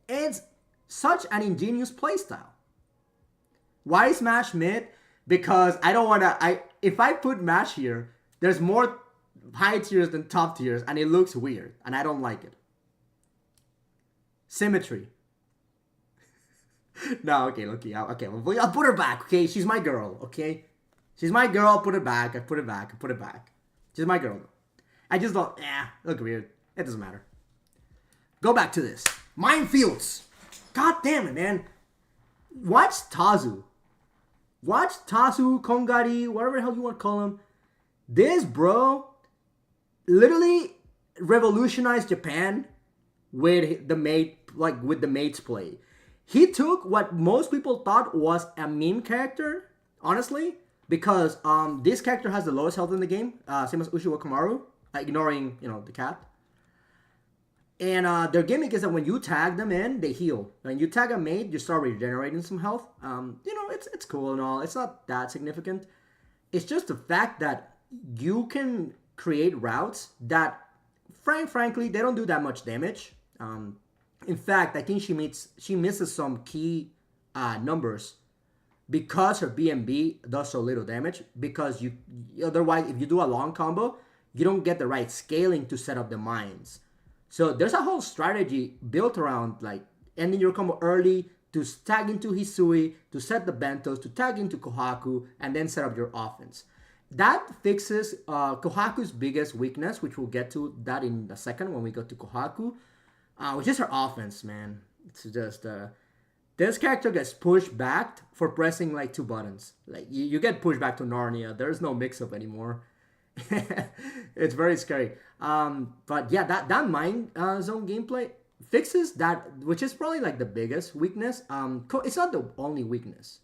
It's such an ingenious playstyle. Why is Mash mid? Because I don't want to... If I put Mash here, there's more high tiers than top tiers, and it looks weird, and I don't like it. Symmetry. No, okay, okay, I'll put her back, okay? She's my girl, okay? She's my girl, I'll put it back, I put it back. She's my girl. I just don't... look weird. It doesn't matter. Go back to this. Minefields! God damn it, man. Watch Tazu. Watch Tazu, Kongari, whatever the hell you want to call him. This bro literally revolutionized Japan with the mates play. He took what most people thought was a meme character, honestly, because this character has the lowest health in the game, same as Ushi Wakamaru, ignoring the cat. And their gimmick is that when you tag them in, they heal. When you tag a mate, you start regenerating some health. It's cool and all. It's not that significant. It's just the fact that you can create routes that, frankly, they don't do that much damage. In fact, I think she misses some key numbers because her BMB does so little damage. Because otherwise, if you do a long combo, you don't get the right scaling to set up the mines. So there's a whole strategy built around ending your combo early to tag into Hisui, to set the bentos, to tag into Kohaku, and then set up your offense. That fixes Kohaku's biggest weakness, which we'll get to that in a second when we go to Kohaku, which is her offense, man. It's just this character gets pushed back for pressing two buttons. You get pushed back to Narnia. There's no mix-up anymore. It's very scary. But yeah, that mind zone gameplay fixes that, which is probably the biggest weakness. It's not the only weakness.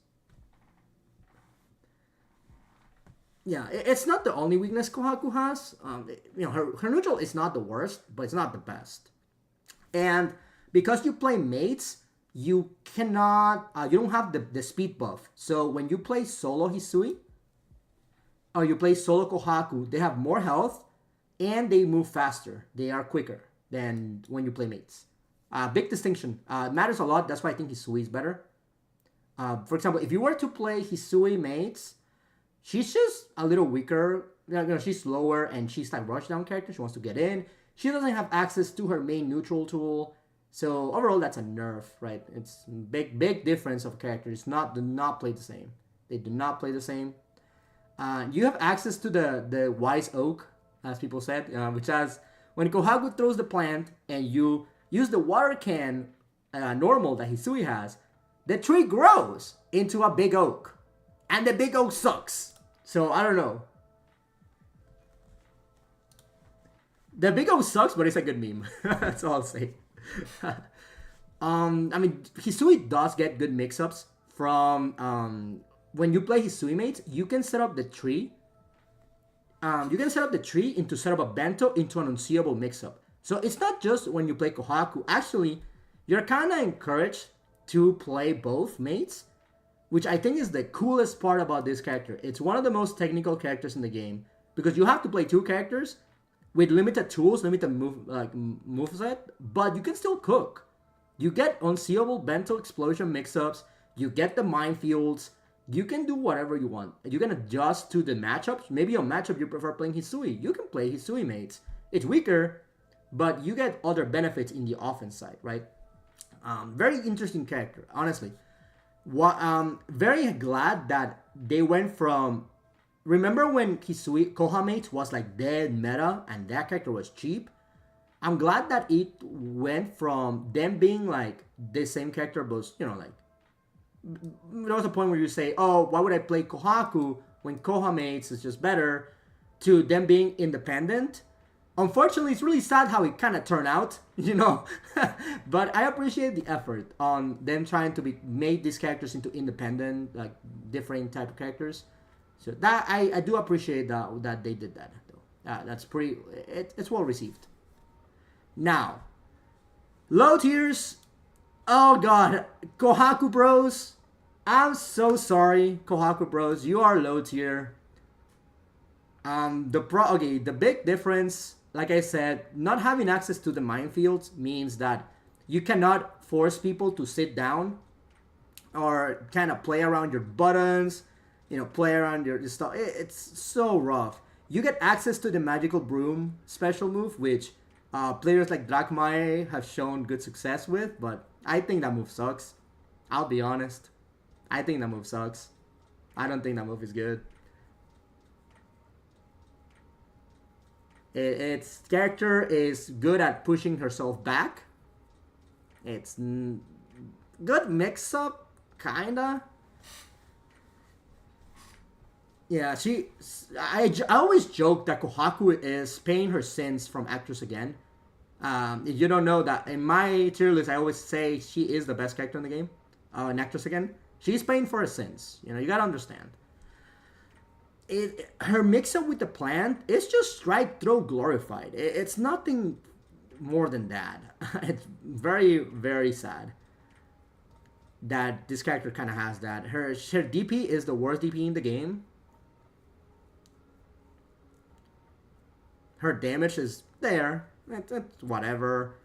Yeah, it's not the only weakness Kohaku has. Her neutral is not the worst, but it's not the best. And because you play mates, you cannot, you don't have the speed buff. So when you play solo Hisui, or you play solo Kohaku, they have more health and they move faster. They are quicker than when you play mates. Big distinction. Matters a lot. That's why I think Hisui is better. For example, if you were to play Hisui mates, she's just a little weaker. She's slower and she's rushdown character. She wants to get in. She doesn't have access to her main neutral tool. So overall, that's a nerf, right? It's big difference of characters. Do not play the same. They do not play the same. You have access to the wise oak, as people said, which has, when Kohaku throws the plant and you use the water can normal that Hisui has, the tree grows into a big oak. And the big oak sucks. So I don't know. The big oak sucks, but it's a good meme. That's all I'll say. Hisui does get good mix-ups from... when you play Hisui mates, you can set up the tree. You can set up the tree to set up a bento into an unseeable mix-up. So it's not just when you play Kohaku. Actually, you're kind of encouraged to play both mates, which I think is the coolest part about this character. It's one of the most technical characters in the game because you have to play two characters with limited tools, limited moveset, but you can still cook. You get unseeable bento explosion mix-ups, you get the minefields, you can do whatever you want. You can adjust to the matchups. Maybe on matchup you prefer playing Hisui. You can play Hisui mates. It's weaker, but you get other benefits in the offense side, right? Very interesting character, honestly. Very glad that they went from... Remember when Koha Mates was like dead meta and that character was cheap? I'm glad that it went from them being like the same character, but you know, like there was a point where you say, oh, why would I play Kohaku when Koha Mates is just better, to them being independent. Unfortunately, it's really sad how it kind of turned out, you know. But I appreciate the effort on them trying to make these characters into independent, like different type of characters. So that I do appreciate that they did that. Though. That's pretty. It's well received. Now, low tiers. Oh god, Kohaku bros. I'm so sorry, Kohaku bros. You are low tier. The big difference, like I said, not having access to the minefields means that you cannot force people to sit down or kind of play around your buttons, you know, play around your stuff. It's so rough. You get access to the magical broom special move, which players like Drakmae have shown good success with, but I think that move sucks. I'll be honest. I think that move sucks. I don't think that move is good. Its character is good at pushing herself back. It's good mix-up, kinda. Yeah, I always joke that Kohaku is paying her sins from Actress Again. If you don't know that, in my tier list, I always say she is the best character in the game. In Actress Again. She's paying for her sins. You know, you gotta understand. Her mix-up with the plant is just strike throw glorified. It's nothing more than that. It's very, very sad that this character kind of has that. Her DP is the worst DP in the game. Her damage is there. It's whatever.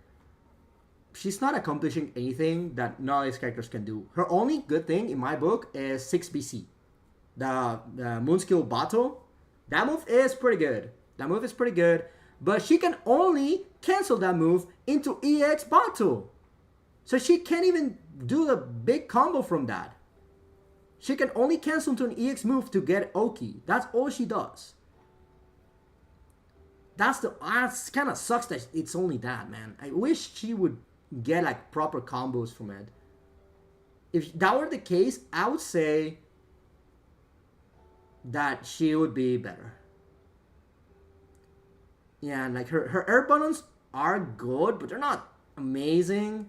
She's not accomplishing anything that none of these characters can do. Her only good thing in my book is 6 BC. The Moonskill Battle. That move is pretty good. But she can only cancel that move into EX Battle. So she can't even do the big combo from that. She can only cancel into an EX move to get Oki. That's all she does. That kind of sucks that it's only that, man. I wish she would get like proper combos from it. If that were the case, I would say that she would be better. Yeah, and like her air buttons are good, but they're not amazing.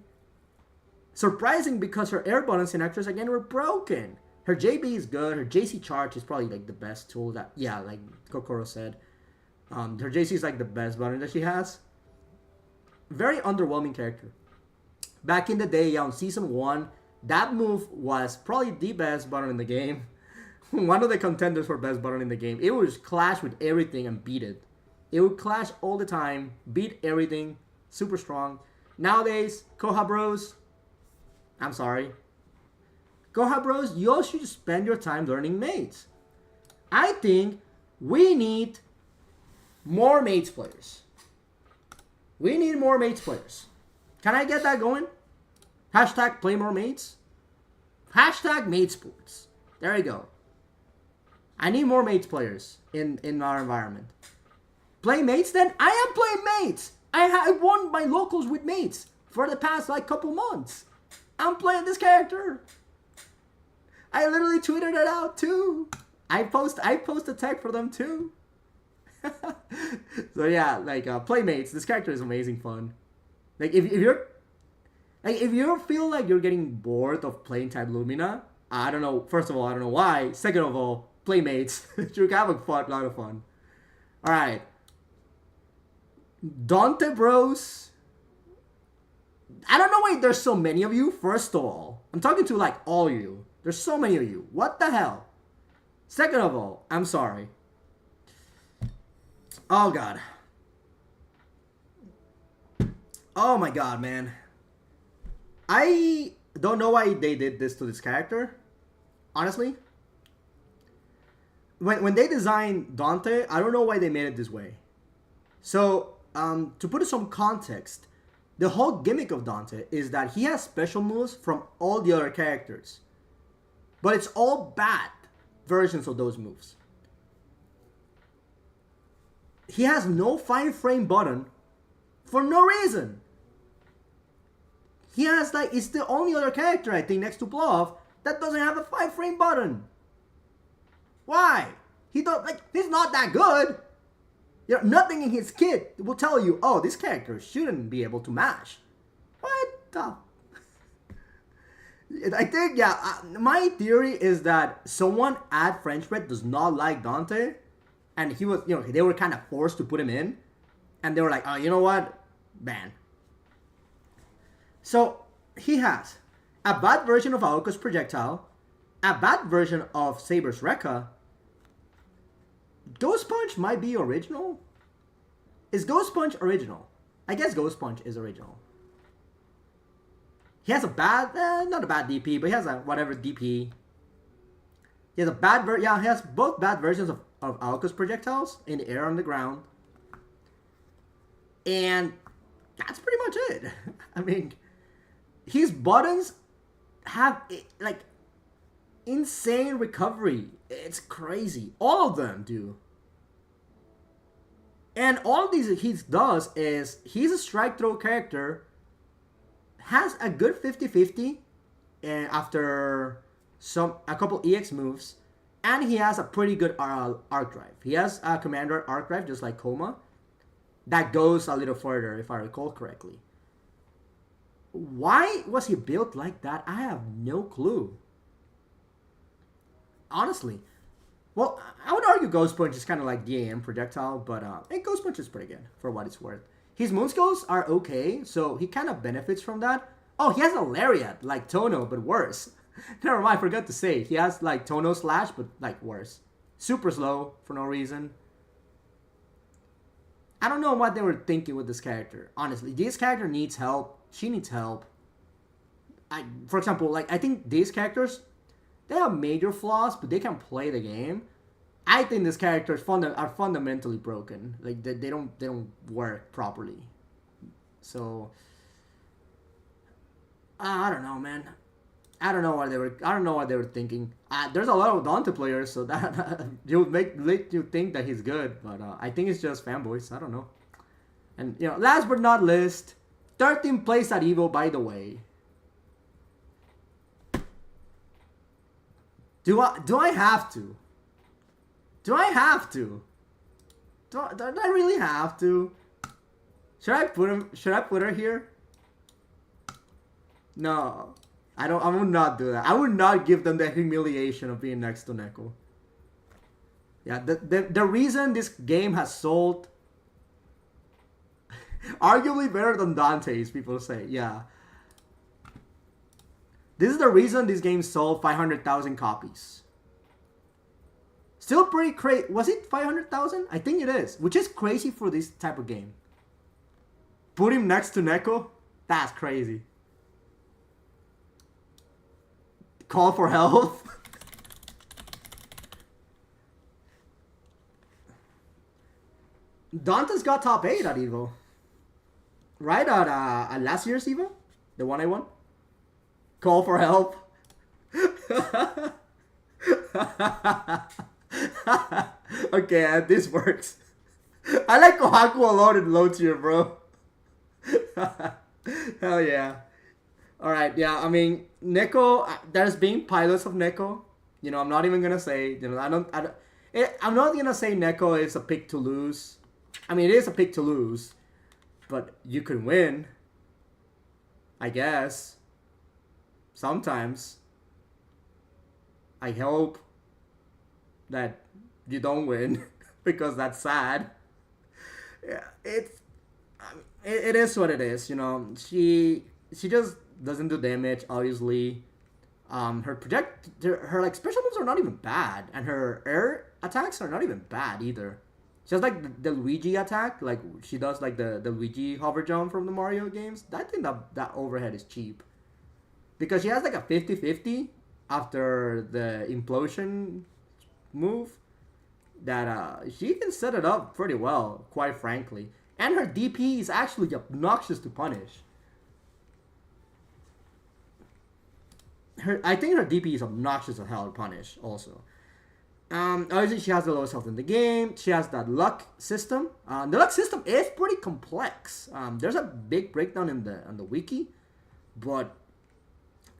Surprising because her air buttons in Actress Again were broken. Her JB is good. Her JC charge is probably like the best tool that, yeah, like Kokoro said. Her JC is like the best button that she has. Very underwhelming character. Back in the day, on Season 1, that move was probably the best button in the game. One of the contenders for best button in the game. It would clash with everything and beat it. It would clash all the time, beat everything, super strong. Nowadays, Koha Bros, I'm sorry. Koha Bros, you all should spend your time learning mates. I think we need more mates players. We need more mates players. Can I get that going? Hashtag play more mates. Hashtag mate sports. There you go. I need more mates players in our environment. Play mates then? I am playing mates. I won my locals with mates for the past like couple months. I'm playing this character. I literally tweeted it out too. I post a tag for them too. So yeah, like playmates. This character is amazing fun. Like if you feel like you're getting bored of playing type Lumina, I don't know. First of all, I don't know why. Second of all, playmates. You're having a lot of fun. All right. Dante bros. I don't know why there's so many of you. First of all, I'm talking to like all of you. There's so many of you. What the hell? Second of all, I'm sorry. Oh god. Oh my god, man. I don't know why they did this to this character. Honestly. When they designed Dante, I don't know why they made it this way. So, to put some context, the whole gimmick of Dante is that he has special moves from all the other characters. But it's all bad versions of those moves. He has no fine frame button for no reason. He has like, it's the only other character I think next to Vlov that doesn't have a fine frame button. Why? He's not that good. You know, nothing in his kit will tell you, oh, this character shouldn't be able to mash. What the? I think, yeah, my theory is that someone at French Bread does not like Dante, and he was, you know, they were kind of forced to put him in, and they were like, oh, you know what? Ban. So, he has a bad version of Aoka's projectile, a bad version of Saber's Rekka. Ghost Punch might be original. Is Ghost Punch original? I guess Ghost Punch is original. He has a bad, not a bad DP, but he has a whatever DP. He has a bad he has both bad versions of Aoka's projectiles in the air on the ground. And that's pretty much it. I mean, his buttons have, like, insane recovery. It's crazy. All of them do. And all of these he does is, he's a strike throw character, has a good 50-50 after a couple EX moves, and he has a pretty good arc drive. He has a commander arc drive just like Kouma that goes a little further if I recall correctly. Why was he built like that? I have no clue. Honestly. Well, I would argue Ghost Punch is kind of like DAM projectile, but Ghost Punch is pretty good for what it's worth. His moon skills are okay, so he kind of benefits from that. Oh, he has a Lariat, like Tono, but worse. Never mind, I forgot to say. He has like Tono Slash, but like worse. Super slow for no reason. I don't know what they were thinking with this character. Honestly, this character needs help. She needs help. For example, like I think these characters, they have major flaws, but they can play the game. I think these characters are fundamentally broken. Like they don't work properly. So I don't know, man. I don't know what they were thinking. There's a lot of Dante players, so that you would let you think that he's good, but I think it's just fanboys. I don't know. And you know, last but not least, 13 plays at Evo. By the way, do I have to? Do I have to? Do I really have to? Should I put her here? No. I would not do that. I would not give them the humiliation of being next to Neco. Yeah, the reason this game has sold arguably better than Dante's, people say. Yeah. This is the reason this game sold 500,000 copies. Still pretty crazy. Was it 500,000? I think it is. Which is crazy for this type of game. Put him next to Neco? That's crazy. Call for help. Dante's got top 8 at Evo. Right? At last year's Evo? The one I won? Call for help. Okay, this works. I like Kohaku alone in low tier, bro. Hell yeah. Alright, yeah, I mean, Neco, there's been pilots of Neco. You know, I'm not even gonna say, you know, I'm not gonna say Neco is a pick to lose. I mean, it is a pick to lose, but you can win. I guess. Sometimes. I hope that you don't win, because that's sad. Yeah, it is what it is. You know, she just doesn't do damage. Obviously, her like special moves are not even bad, and her air attacks are not even bad either. She has like the Luigi attack, like she does like the Luigi hover jump from the Mario games. I think that overhead is cheap because she has like a 50-50 after the implosion move that she can set it up pretty well, quite frankly. And her DP is actually obnoxious to punish. I think her DP is obnoxious as hell to punish also. Obviously, she has the lowest health in the game. She has that luck system. The luck system is pretty complex. There's a big breakdown on the wiki, but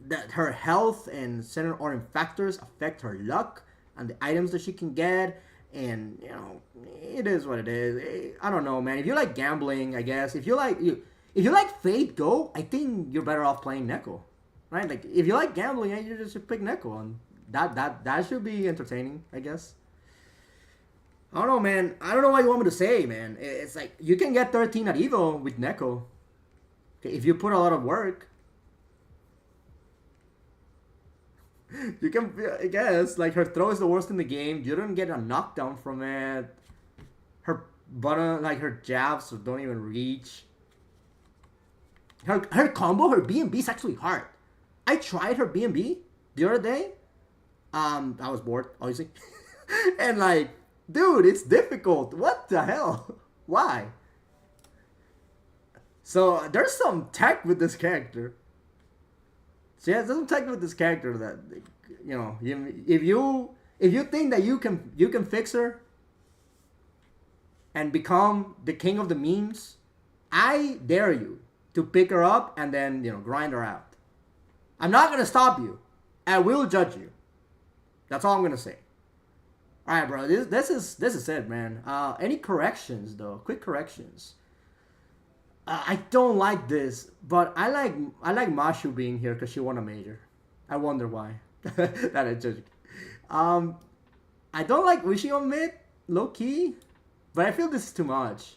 that her health and certain organ factors affect her luck and the items that she can get. And you know, it is what it is. I don't know, man. If you like gambling, I guess if you like Fate Go, I think you're better off playing Neco, right? Like if you like gambling, you just should pick Neco, and that should be entertaining, I guess. I don't know, man. I don't know what you want me to say, man. It's like you can get 13 at Evo with Neco, okay, if you put a lot of work. You can, I guess, like her throw is the worst in the game. You don't get a knockdown from it. Her button, like her jabs, don't even reach. Her combo, her B&B is actually hard. I tried her B&B the other day. I was bored, obviously, and like, dude, it's difficult. What the hell? Why? So there's some tech with this character. She has some tech with this character that, you know, if you think that you can fix her and become the king of the memes, I dare you to pick her up and then, you know, grind her out. I'm not gonna stop you. I will judge you. That's all I'm gonna say. All right, bro. This is it, man. Any corrections though? Quick corrections. I don't like this, but I like Mashu being here because she won a major. I wonder why. That is just. I don't like Ushi on mid, low key, but I feel this is too much.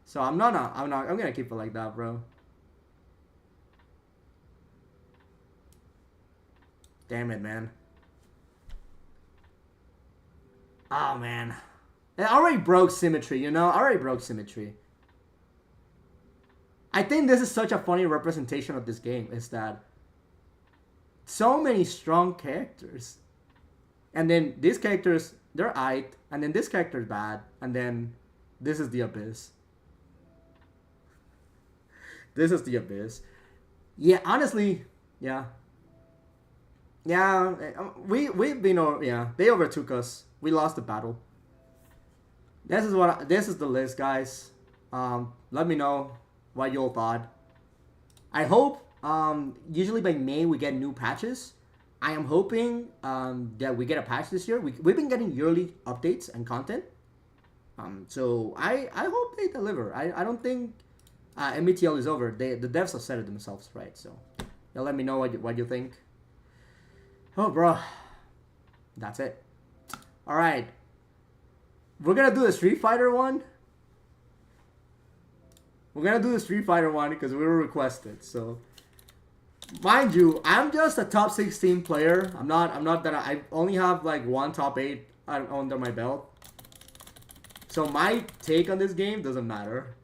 So I'm gonna keep it like that, bro. Damn it, man. Oh man, it already broke symmetry. You know, I already broke symmetry. I think this is such a funny representation of this game, is that so many strong characters, and then these characters, they're aight, and then this character is bad, and then this is the abyss. This is the abyss. Yeah, honestly, yeah. Yeah, we've been, yeah, they overtook us. We lost the battle. This is the list, guys. Let me know what you all thought. I hope usually by May we get new patches. I am hoping that we get a patch this year. We've been getting yearly updates and content. So I hope they deliver. I don't think METL is over. The devs have said it themselves, right? So you'll let me know what you think. Oh, bro, that's it. All right, we're gonna do the Street Fighter one. We're gonna do the Street Fighter one because we were requested. So, mind you, I'm just a top 16 player. I'm not that I only have like one top 8 under my belt. So my take on this game doesn't matter.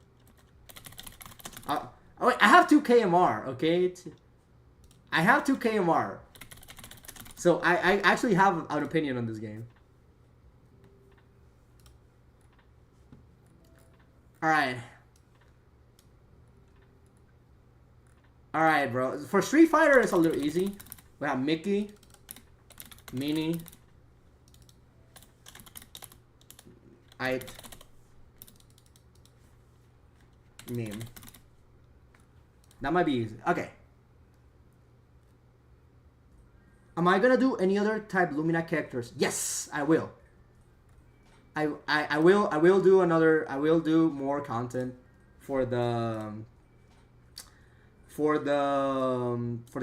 Oh wait, I have 2 KMR. Okay, I have 2 KMR. So I actually have an opinion on this game. All right. Alright, bro. For Street Fighter, it's a little easy. We have Mickey, Mini, aight, Meme. That might be easy. Okay. Am I gonna do any other type Lumina characters? Yes, I will. I will do another. I will do more content for the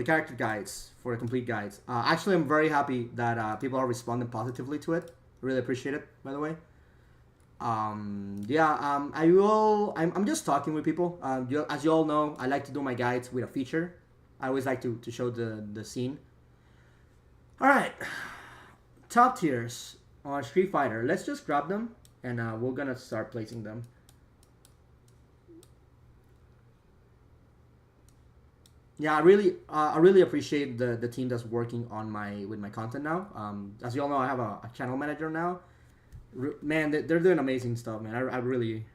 character guides, for the complete guides. Actually, I'm very happy that people are responding positively to it. Really appreciate it, by the way. I'm just talking with people. As you all know, I like to do my guides with a feature. I always like to show the scene. All right, top tiers on Street Fighter. Let's just grab them, and we're gonna start placing them. Yeah, I really appreciate the team that's working on with my content now. As you all know, I have a channel manager now. Man, they're doing amazing stuff, man. I'm really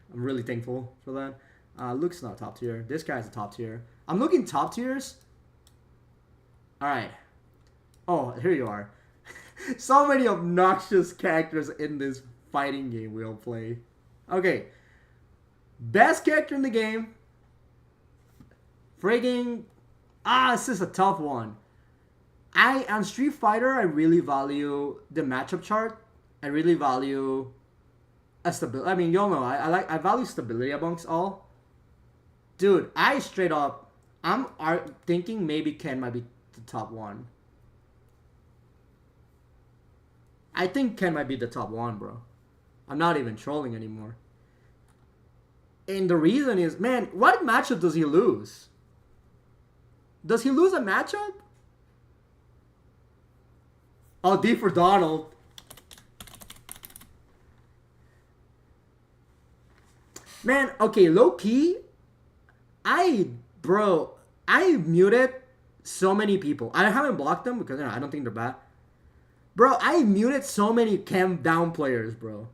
thankful for that. Luke's not top tier. This guy's a top tier. I'm looking top tiers. All right. Oh, here you are. So many obnoxious characters in this fighting game we'll play. Okay. Best character in the game. Frigging. This is a tough one. On Street Fighter, I really value the matchup chart. I really value a stability. I mean, y'all know I value stability amongst all. Dude, I straight up, I'm thinking maybe Ken might be the top one. I think Ken might be the top one, bro. I'm not even trolling anymore. And the reason is, man, what matchup does he lose? Does he lose a matchup? Oh, D for Donald. Man, okay, low key, I muted so many people. I haven't blocked them because I don't think they're bad. Bro, I muted so many cam down players, bro.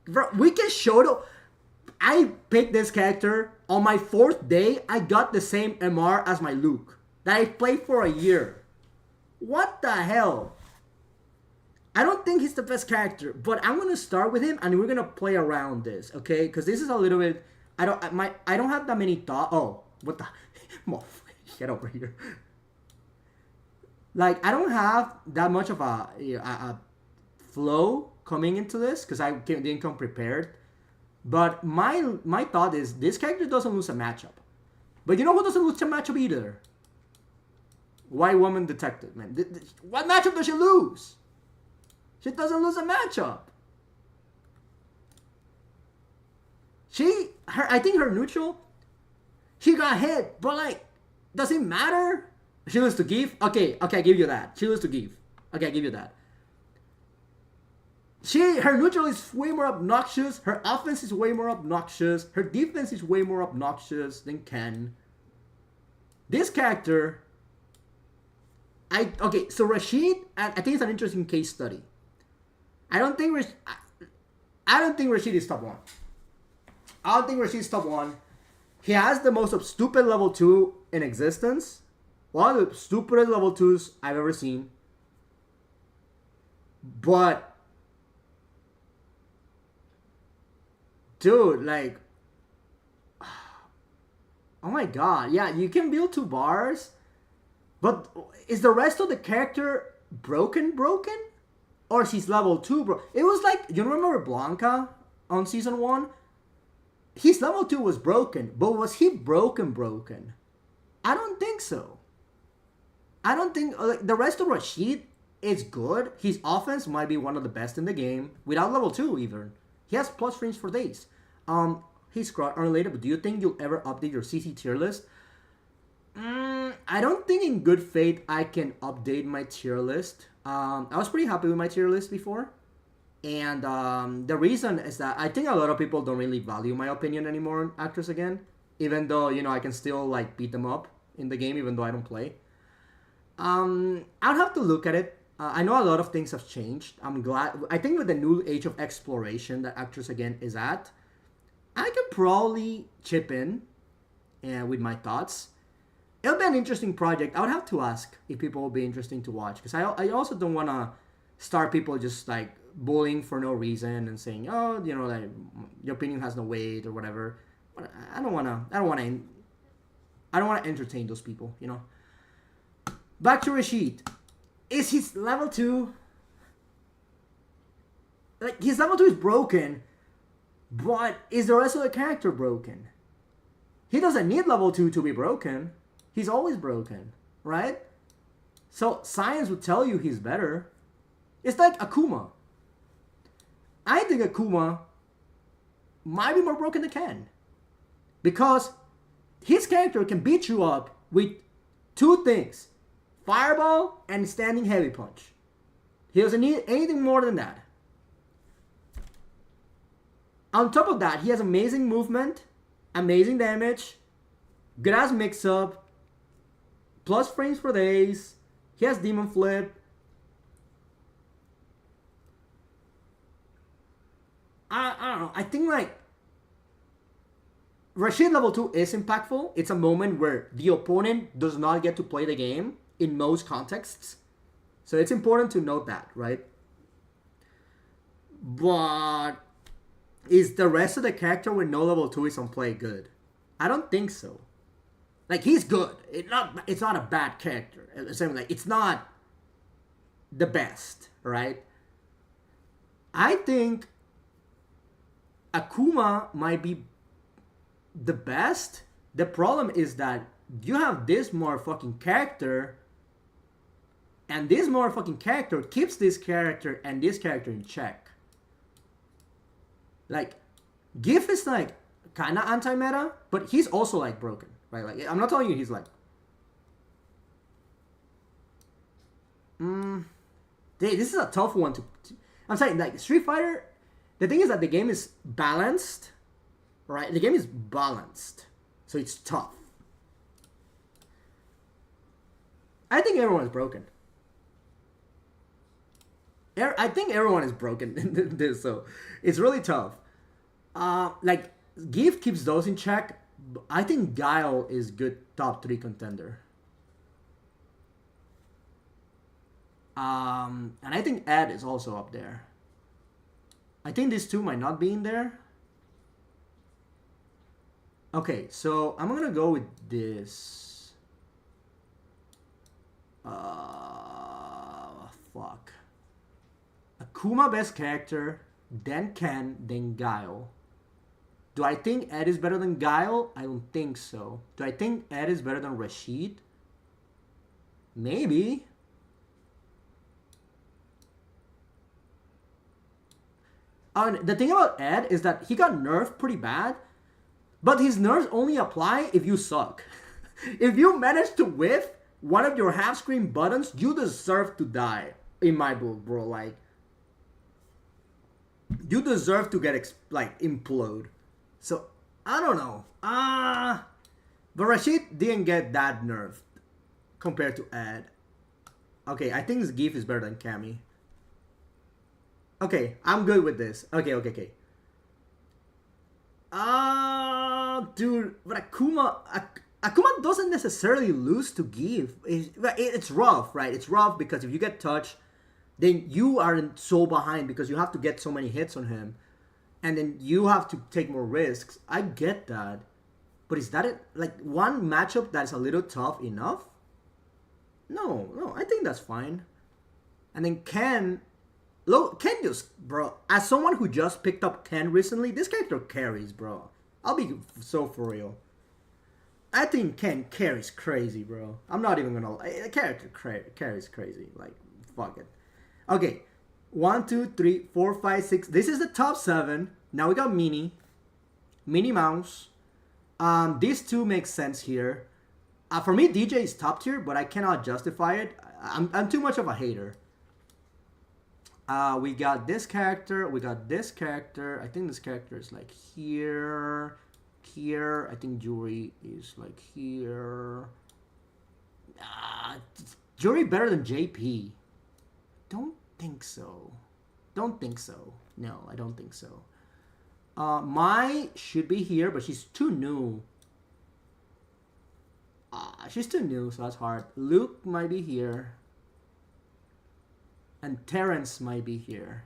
Bro, we can show the... I picked this character. On my 4th day, I got the same MR as my Luke that I played for a year. What the hell? I don't think he's the best character, but I'm gonna start with him and we're gonna play around this, okay? Because this is a little bit. I don't have that many thoughts. Oh, what the? Get over here. Like, I don't have that much of a flow coming into this because I didn't come prepared. But my thought is this character doesn't lose a matchup. But you know who doesn't lose a matchup either? White Woman Detective, man. What matchup does she lose? She doesn't lose a matchup. I think her neutral, she got hit, but like, does it matter? She loses to Give? Okay, I give you that. She loses to Give. Okay, I give you that. Her neutral is way more obnoxious. Her offense is way more obnoxious. Her defense is way more obnoxious than Ken. This character, so Rashid, I think it's an interesting case study. I don't think Rashid is top one. I don't think Rashid's top one. He has the most stupid level 2 in existence. One of the stupidest level 2s I've ever seen. But, dude, like, oh my god, yeah, you can build 2 bars, but is the rest of the character broken? Or she's level 2, bro? It was like, you remember Blanca on season 1? His level 2 was broken, but was he broken? I don't think so. I don't think, like, the rest of Rashid is good. His offense might be one of the best in the game, without level 2 even. He has plus range for days. He's unrelated, but do you think you'll ever update your CC tier list? I don't think in good faith I can update my tier list. I was pretty happy with my tier list before. And the reason is that I think a lot of people don't really value my opinion anymore on Actress again. Even though, I can still like beat them up in the game even though I don't play. I'll have to look at it. I know a lot of things have changed. I'm glad. I think with the new age of exploration that Actress again is at, I could probably chip in with my thoughts. It'll be an interesting project. I would have to ask if people will be interesting to watch. Because I also don't want to start people just like bullying for no reason and saying, oh, like your opinion has no weight or whatever. But I don't want to entertain those people, Back to Rashid. Is his level 2... Like, his level 2 is broken, but is the rest of the character broken? He doesn't need level 2 to be broken. He's always broken, right? So, science would tell you he's better. It's like Akuma. I think Akuma might be more broken than Ken. Because his character can beat you up with two things. Fireball and standing heavy punch. He doesn't need anything more than that. On top of that, he has amazing movement, amazing damage, good ass mix up, plus frames for days. He has Demon Flip. I don't know. I think like Rashid level 2 is impactful. It's a moment where the opponent does not get to play the game in most contexts. So it's important to note that, right? But is the rest of the character with no level 2 is on play good? I don't think so. Like, he's good. It's not a bad character. It's not the best, right? I think Akuma might be the best. The problem is that you have this motherfucking character, and this motherfucking character keeps this character and this character in check. Like, GIF is like kinda anti-meta, but he's also like broken, right? Like, I'm not telling you he's like this is a tough one to I'm saying, like, Street Fighter, the thing is that the game is balanced, right? The game is balanced, so it's tough. I think everyone is broken. I think everyone is broken in this, so it's really tough. Like, GIF keeps those in check. I think Guile is good top 3 contender. And I think Ed is also up there. I think these two might not be in there. Okay, so I'm gonna go with this. Fuck. Akuma best character, then Ken, then Guile. Do I think Ed is better than Guile? I don't think so. Do I think Ed is better than Rashid? Maybe. The thing about Ed is that he got nerfed pretty bad, but his nerfs only apply if you suck. If you manage to whiff one of your half-screen buttons, you deserve to die. In my book, bro. Like, you deserve to get implode. So I don't know. But Rashid didn't get that nerfed compared to Ed. Okay, I think his GIF is better than Cammy. Okay, I'm good with this. Okay. Dude, but Akuma doesn't necessarily lose to GIF. It's rough, right? It's rough because if you get touched, then you aren't so behind because you have to get so many hits on him. And then you have to take more risks. I get that. But is that it? Like, one matchup that's a little tough enough? No, I think that's fine. And then Ken just, bro, as someone who just picked up Ken recently, this character carries, bro. I'll be so for real. I think Ken carries crazy, bro. I'm not even gonna lie. The character carries crazy. Like, fuck it. Okay. 1, 2, 3, 4, 5, 6. This is the top 7. Now we got Minnie Mouse. These two make sense here. For me, DJ is top tier, but I cannot justify it. I'm too much of a hater. We got this character. We got this character. I think this character is like here. I think Jury is like here. Jury better than JP. Don't think so. No, I don't think so. Mai should be here, but she's too new. She's too new, so that's hard. Luke might be here. And Terrence might be here.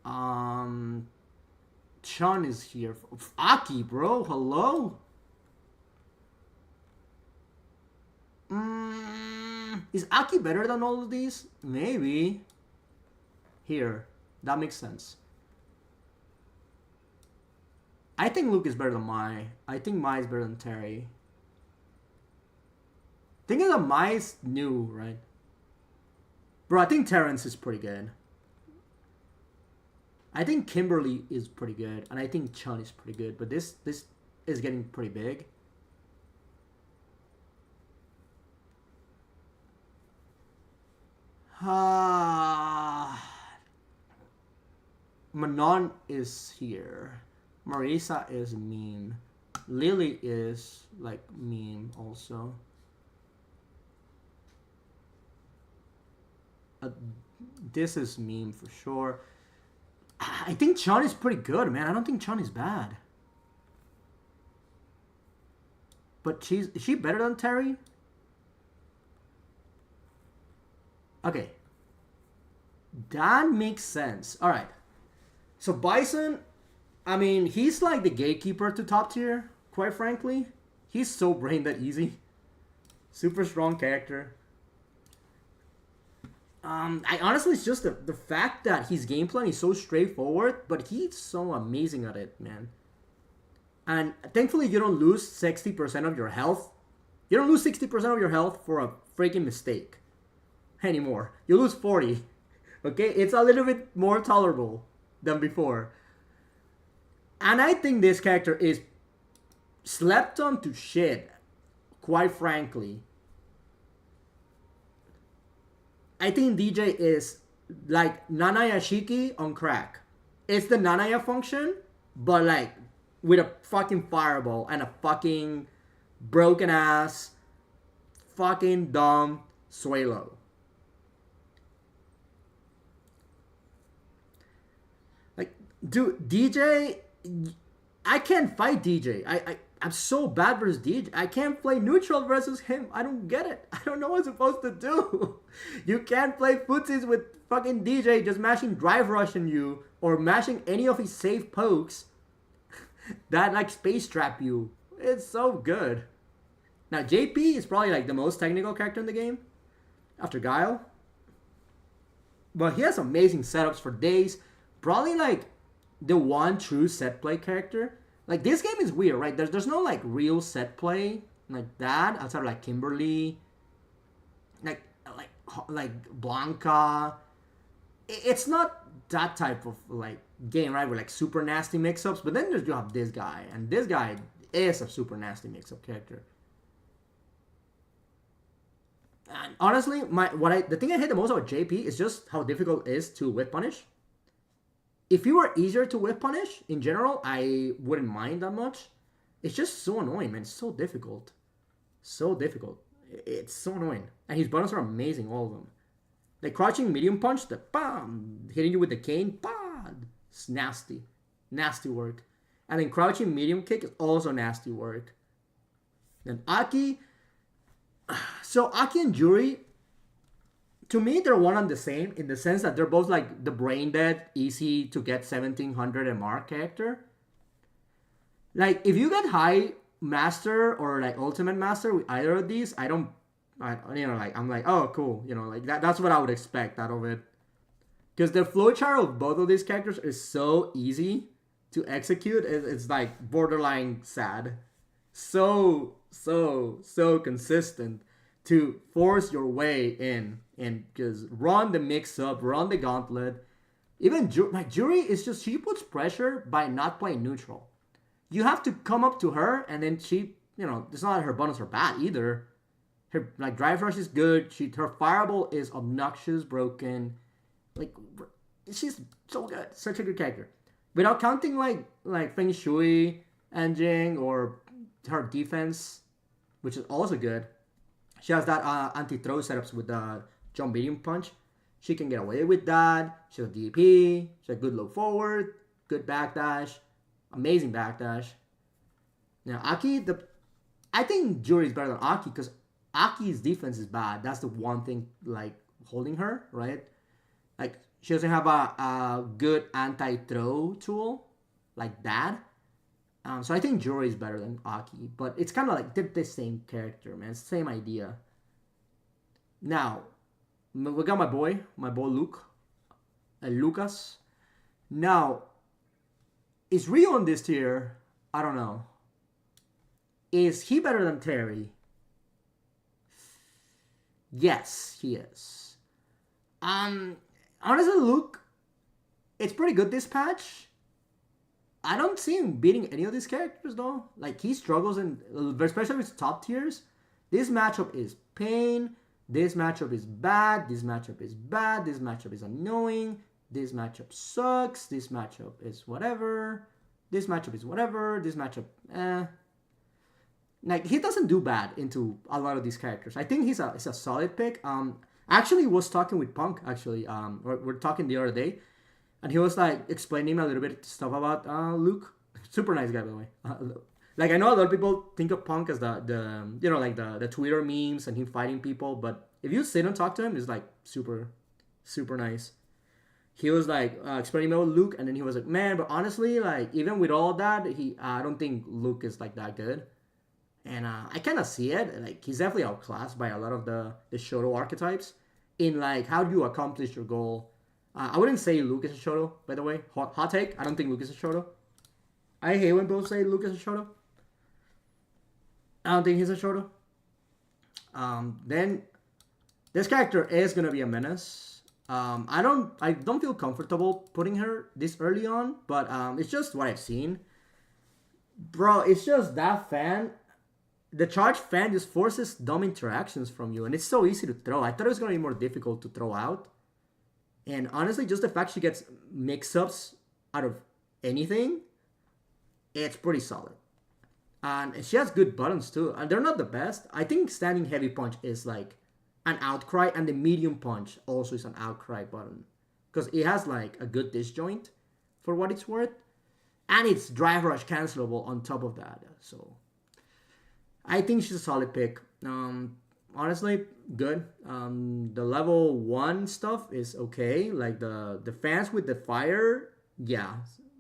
Sean is here. Aki, bro. Hello? Is Aki better than all of these? Maybe. Here. That makes sense. I think Luke is better than Mai. I think Mai is better than Terry. Thinking that Mai is new, right? Bro, I think Terrence is pretty good. I think Kimberly is pretty good, and I think Chun is pretty good, but this is getting pretty big. Manon is here. Marisa is meme. Lily is like meme also. This is meme for sure. I think Chun is pretty good, man. I don't think Chun is bad. But is she better than Terry? Okay. That makes sense. Alright. So Bison, I mean, he's like the gatekeeper to top tier, quite frankly. He's so brain dead easy. Super strong character. I honestly, it's just the fact that his game plan is so straightforward, but he's so amazing at it, man. And thankfully, you don't lose 60% of your health. You don't lose 60% of your health for a freaking mistake anymore. You lose 40. Okay? It's a little bit more tolerable than before. And I think this character is slept on to shit, quite frankly. I think DJ is like Nanaya Shiki on crack. It's the Nanaya function, but like with a fucking fireball and a fucking broken ass, fucking dumb Suelo. Like, dude, DJ, I can't fight DJ. I'm so bad versus DJ. I can't play neutral versus him. I don't get it. I don't know what I'm supposed to do. You can't play footsies with fucking DJ just mashing drive rushing you or mashing any of his safe pokes that like space trap you. It's so good. Now JP is probably like the most technical character in the game after Guile. But he has amazing setups for days. Probably like the one true set play character. Like, this game is weird, right? There's no, like, real set play like that. Outside of, like, Kimberly. Like Blanca. It's not that type of, like, game, right? With, like, super nasty mix-ups. But then you have this guy. And this guy is a super nasty mix-up character. And honestly, the thing I hate the most about JP is just how difficult it is to whip punish. If you were easier to whip punish, in general, I wouldn't mind that much. It's just so annoying, man. It's so difficult. So difficult. It's so annoying. And his buttons are amazing, all of them. Like crouching medium punch, the bam, hitting you with the cane, bam. It's nasty. Nasty work. And then crouching medium kick is also nasty work. Then Aki. So Aki and Yuri, to me, they're one and the same in the sense that they're both like the brain dead, easy to get 1700 MR character. Like, if you get high master or like ultimate master with either of these, I'm like, oh, cool. You know, like that's what I would expect out of it. Because the flowchart of both of these characters is so easy to execute. It's like borderline sad. So consistent to force your way in. And just run the mix-up, run the gauntlet. Even Jury is just, she puts pressure by not playing neutral. You have to come up to her, and then she, you know, it's not that her buttons are bad either. Her, like, drive rush is good. Her fireball is obnoxious, broken. Like, she's so good. Such a good character. Without counting, like Feng Shui engine or her defense, which is also good. She has that anti-throw setups with the jump medium punch. She can get away with that. She has DP. She has good low forward. Good backdash. Amazing backdash. Now, Aki, I think Jury is better than Aki because Aki's defense is bad. That's the one thing, like, holding her, right? Like, she doesn't have a good anti-throw tool like that. So I think Jury is better than Aki. But it's kind of like they're the same character, man. It's the same idea. Now, we got my boy Lucas. Now, is Rio on this tier? I don't know. Is he better than Terry? Yes, he is. Honestly, Luke, it's pretty good this patch. I don't see him beating any of these characters though. Like he struggles in, especially with top tiers. This matchup is pain. This matchup is bad. This matchup is bad. This matchup is annoying. This matchup sucks. This matchup is whatever. This matchup is whatever. This matchup, Like he doesn't do bad into a lot of these characters. I think he's a solid pick. Actually was talking with Punk. Actually, we're talking the other day, and he was like explaining a little bit stuff about Luke. Super nice guy, by the way. Like I know a lot of people think of Punk as the you know like the Twitter memes and him fighting people, but if you sit and talk to him, he's like super nice. He was like explaining about Luke, and then he was like, man, but honestly, like even with all that, I don't think Luke is like that good. And I kind of see it. Like he's definitely outclassed by a lot of the Shoto archetypes in like how do you accomplish your goal. I wouldn't say Luke is a Shoto, by the way. Hot take. I don't think Luke is a Shoto. I hate when people say Luke is a Shoto. I don't think he's a Shoto. Then this character is gonna be a menace. I don't feel comfortable putting her this early on, but it's just what I've seen. Bro, it's just that fan. The charge fan just forces dumb interactions from you, and it's so easy to throw. I thought it was going to be more difficult to throw out. And honestly, just the fact she gets mix-ups out of anything, it's pretty solid. And she has good buttons too. And they're not the best. I think standing heavy punch is like an outcry, and the medium punch also is an outcry button. Because it has like a good disjoint for what it's worth. And it's drive rush cancelable on top of that. So I think she's a solid pick. Honestly, good. The level 1 stuff is okay. Like the fans with the fire, yeah.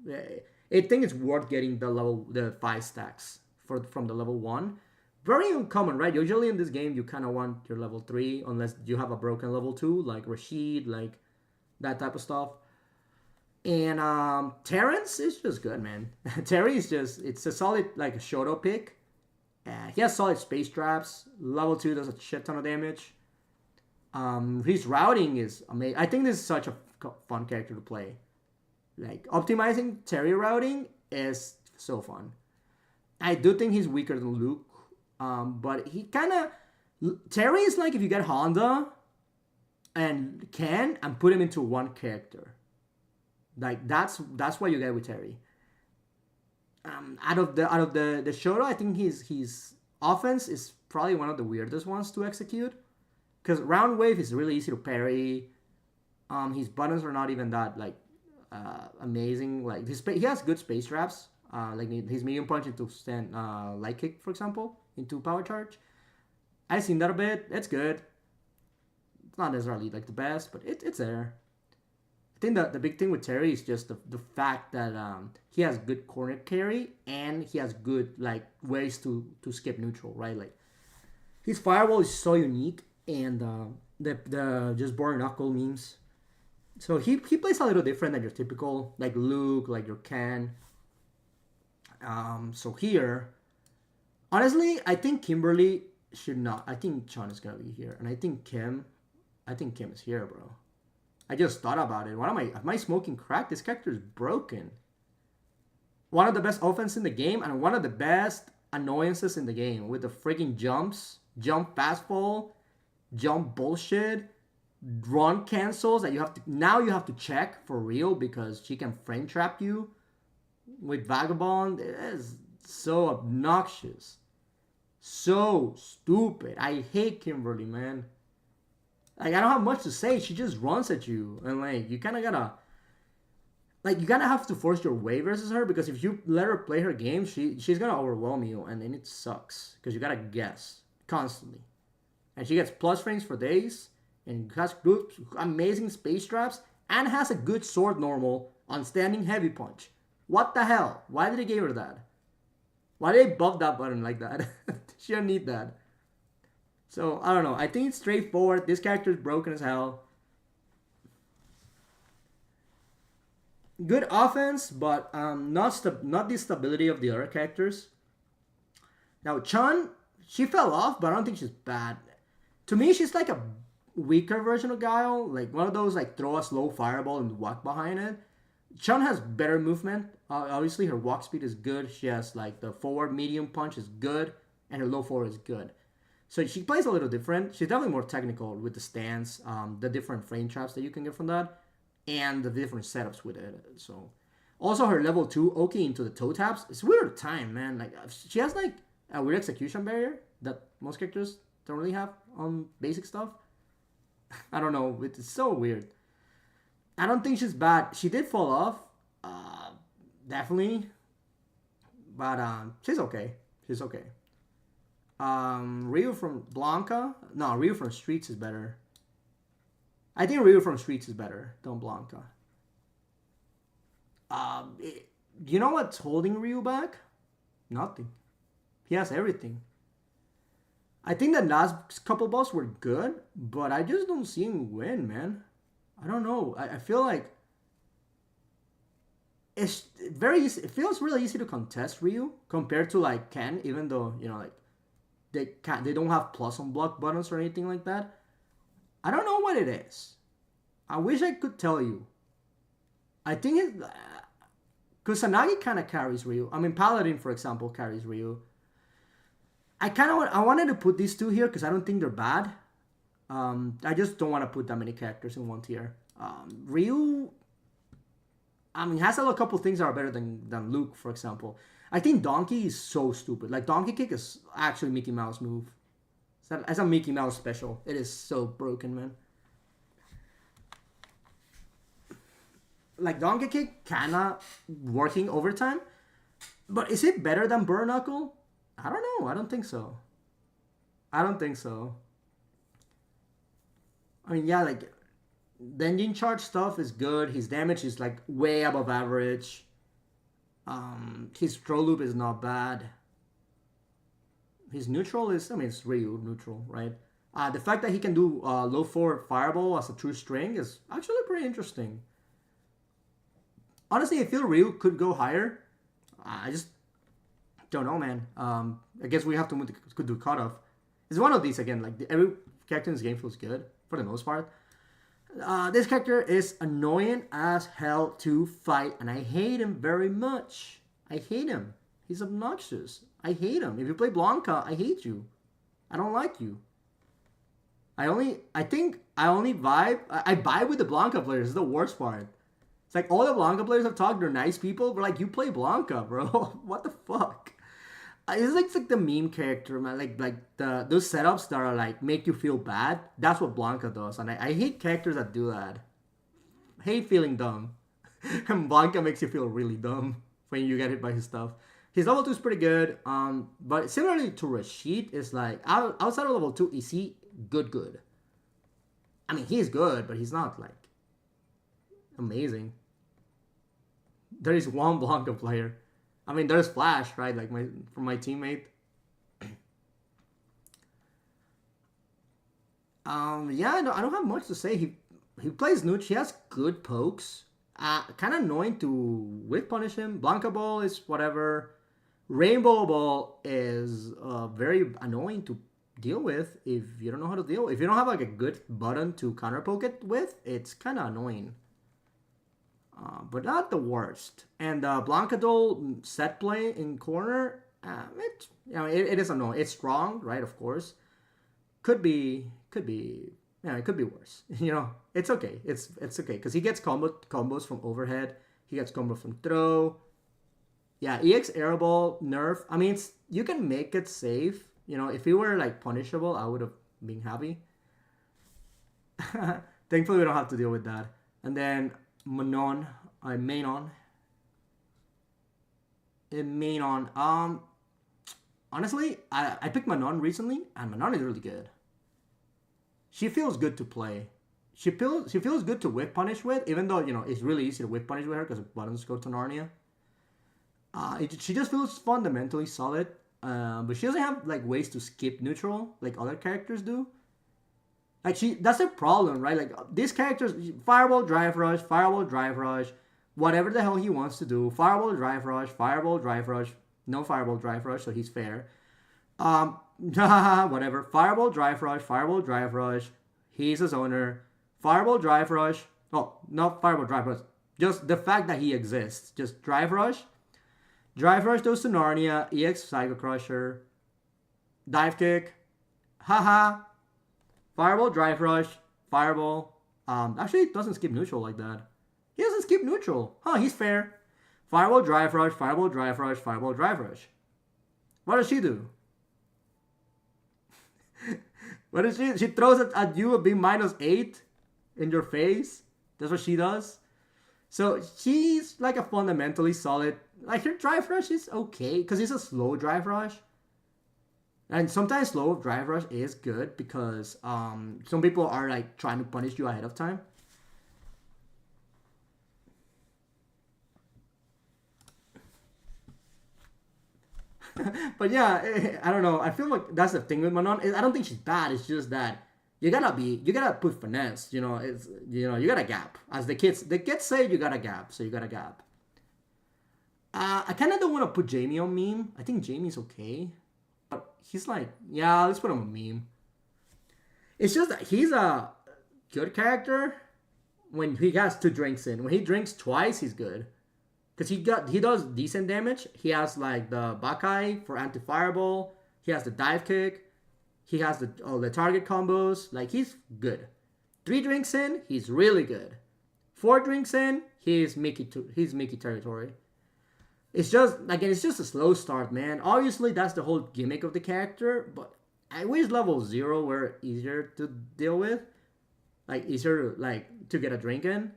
I think it's worth getting the 5 stacks from the level 1. Very uncommon, right? Usually in this game, you kind of want your level 3, unless you have a broken level 2, like Rashid, like that type of stuff. And Terrence is just good, man. Terry is just, it's a solid, like, a Shoto pick. He has solid space traps. Level 2 does a shit ton of damage. His routing is amazing. I think this is such a fun character to play. Like, optimizing Terry routing is so fun. I do think he's weaker than Luke. But he kind of... Terry is like if you get Honda and Ken and put him into one character. Like, that's what you get with Terry. Out of the Shoto, I think his offense is probably one of the weirdest ones to execute. Because Round Wave is really easy to parry. His buttons are not even that, like, amazing. Like, he has good space traps. Like his medium punch into stand light kick, for example, into power charge. I've seen that a bit. It's good. It's not necessarily like the best, but it's there. I think that the big thing with Terry is just the fact that he has good corner carry and he has good like ways to skip neutral, right? Like his firewall is so unique, and the just boring knuckle memes. So he plays a little different than your typical like Luke, like your Ken. So here, honestly, I think Kimberly should not. I think Chun is gonna be here, and I think Kim is here, bro. I just thought about it. Am I smoking crack? This character is broken. One of the best offense in the game, and one of the best annoyances in the game with the freaking jumps, jump fastball, jump bullshit, run cancels that you have to check for real because she can frame trap you. With Vagabond, it is so obnoxious. So stupid. I hate Kimberly, man. Like, I don't have much to say. She just runs at you. And, like, you kind of gotta... Like, you kind of have to force your way versus her. Because if you let her play her game, she's gonna overwhelm you. And then it sucks. Because you gotta guess. Constantly. And she gets plus frames for days. And has good, amazing space traps. And has a good sword normal on standing heavy punch. What the hell? Why did they give her that? Why did they buff that button like that? She don't need that. So, I don't know. I think it's straightforward. This character is broken as hell. Good offense, but not the stability of the other characters. Now, Chun, she fell off, but I don't think she's bad. To me, she's like a weaker version of Guile. Like, one of those, like, throw a slow fireball and walk behind it. Chun has better movement. Obviously, her walk speed is good. She has like the forward medium punch is good, and her low forward is good. So she plays a little different. She's definitely more technical with the stance, the different frame traps that you can get from that, and the different setups with it. So also her level 2 Oki into the toe taps. It's weird time, man. Like she has like a weird execution barrier that most characters don't really have on basic stuff. I don't know. It's so weird. I don't think she's bad. She did fall off, definitely, but she's okay. She's okay. Ryu from Blanca. No, Ryu from Streets is better. I think Ryu from Streets is better than Blanca. You know what's holding Ryu back? Nothing. He has everything. I think the last couple balls were good, but I just don't see him win, man. I don't know. I feel like it's very easy. It feels really easy to contest Ryu compared to like Ken, even though like they don't have plus on block buttons or anything like that. I don't know what it is. I wish I could tell you. I think it Kusanagi kind of carries Ryu. I mean, Paladin, for example, carries Ryu. I wanted to put these two here because I don't think they're bad. I just don't want to put that many characters in one tier. Ryu, I mean, has a couple things that are better than Luke, for example. I think Donkey is so stupid. Like, Donkey Kick is actually Mickey Mouse move. It's a Mickey Mouse special. It is so broken, man. Like, Donkey Kick kinda working overtime. But is it better than Burr Knuckle? I don't know. I don't think so. I mean, yeah, like, the engine charge stuff is good. His damage is, like, way above average. His throw loop is not bad. His neutral is, I mean, it's Ryu neutral, right? The fact that he can do low forward fireball as a true string is actually pretty interesting. Honestly, I feel Ryu could go higher. I just don't know, man. I guess we have to do cutoff. It's one of these again. Like every character in this game feels good for the most part. This character is annoying as hell to fight, and I hate him very much. I hate him. He's obnoxious. I hate him. If you play Blanca, I hate you. I don't like you. I think I only vibe. I vibe with the Blanca players. It's the worst part. It's like all the Blanca players have talked. They're nice people, but like you play Blanca, bro. What the fuck? It's like the meme character, man. Like those setups that are like make you feel bad. That's what Blanca does, and I hate characters that do that. I hate feeling dumb, and Blanca makes you feel really dumb when you get hit by his stuff. His level 2 is pretty good. But similarly to Rashid, is like outside of level 2, is he good? I mean, he's good, but he's not like amazing. There is one Blanca player. I mean, there's Flash, right? Like from my teammate. Yeah, no, I don't have much to say. He plays Nooch. He has good pokes. Kind of annoying to whip punish him. Blanca Ball is whatever. Rainbow Ball is very annoying to deal with if you don't know how to deal. If you don't have like a good button to counter poke it with, it's kind of annoying. But not the worst. And Blanca Doll set play in corner, it is annoying. It's strong, right? Of course. Could be. Yeah, it could be worse. It's okay. It's okay because he gets combos from overhead. He gets combos from throw. Yeah, EX Airball nerf. I mean, you can make it safe. If it were like punishable, I would have been happy. Thankfully, we don't have to deal with that. And then Manon. Honestly, I picked Manon recently, and Manon is really good. She feels good to play. She feels good to whip punish with, even though it's really easy to whip punish with her because buttons go to Narnia. She just feels fundamentally solid, but she doesn't have like ways to skip neutral like other characters do. Like that's a problem, right? Like these characters, Fireball, Drive Rush, whatever the hell he wants to do. Fireball, Drive Rush, no Fireball, Drive Rush, so he's fair. Whatever. Fireball, Drive Rush, he's a zoner. Fireball, Drive Rush. Oh, not Fireball, Drive Rush. Just the fact that he exists. Just Drive Rush. Drive Rush goes to Narnia. EX Psycho Crusher. Dive Kick. Haha. Fireball, Drive Rush. Fireball. Actually, it doesn't skip neutral like that. He doesn't skip neutral. Huh, he's fair. Fireball, Drive Rush. Fireball, Drive Rush. Fireball, Drive Rush. What does she do? What does she? She throws it at you a big -8 in your face. That's what she does. So she's like a fundamentally solid. Like her Drive Rush is okay because it's a slow Drive Rush. And sometimes slow Drive Rush is good because some people are like trying to punish you ahead of time. But yeah, I don't know. I feel like that's the thing with Manon. I don't think she's bad. It's just that you gotta put finesse. You know, you gotta gap. As the kids say, you gotta gap. So you gotta gap. I kind of don't want to put Jamie on meme. I think Jamie's okay. But he's like, yeah, let's put him on meme. It's just that he's a good character when he has 2 drinks in. When he drinks twice, he's good. Because he does decent damage. He has like the Bakai for anti-fireball. He has the dive kick. He has all the target combos. Like he's good. 3 drinks in, he's really good. 4 drinks in, he's Mickey territory. It's just again, it's just a slow start, man. Obviously, that's the whole gimmick of the character. But I wish level 0 were easier to deal with, like easier like to get a drink in.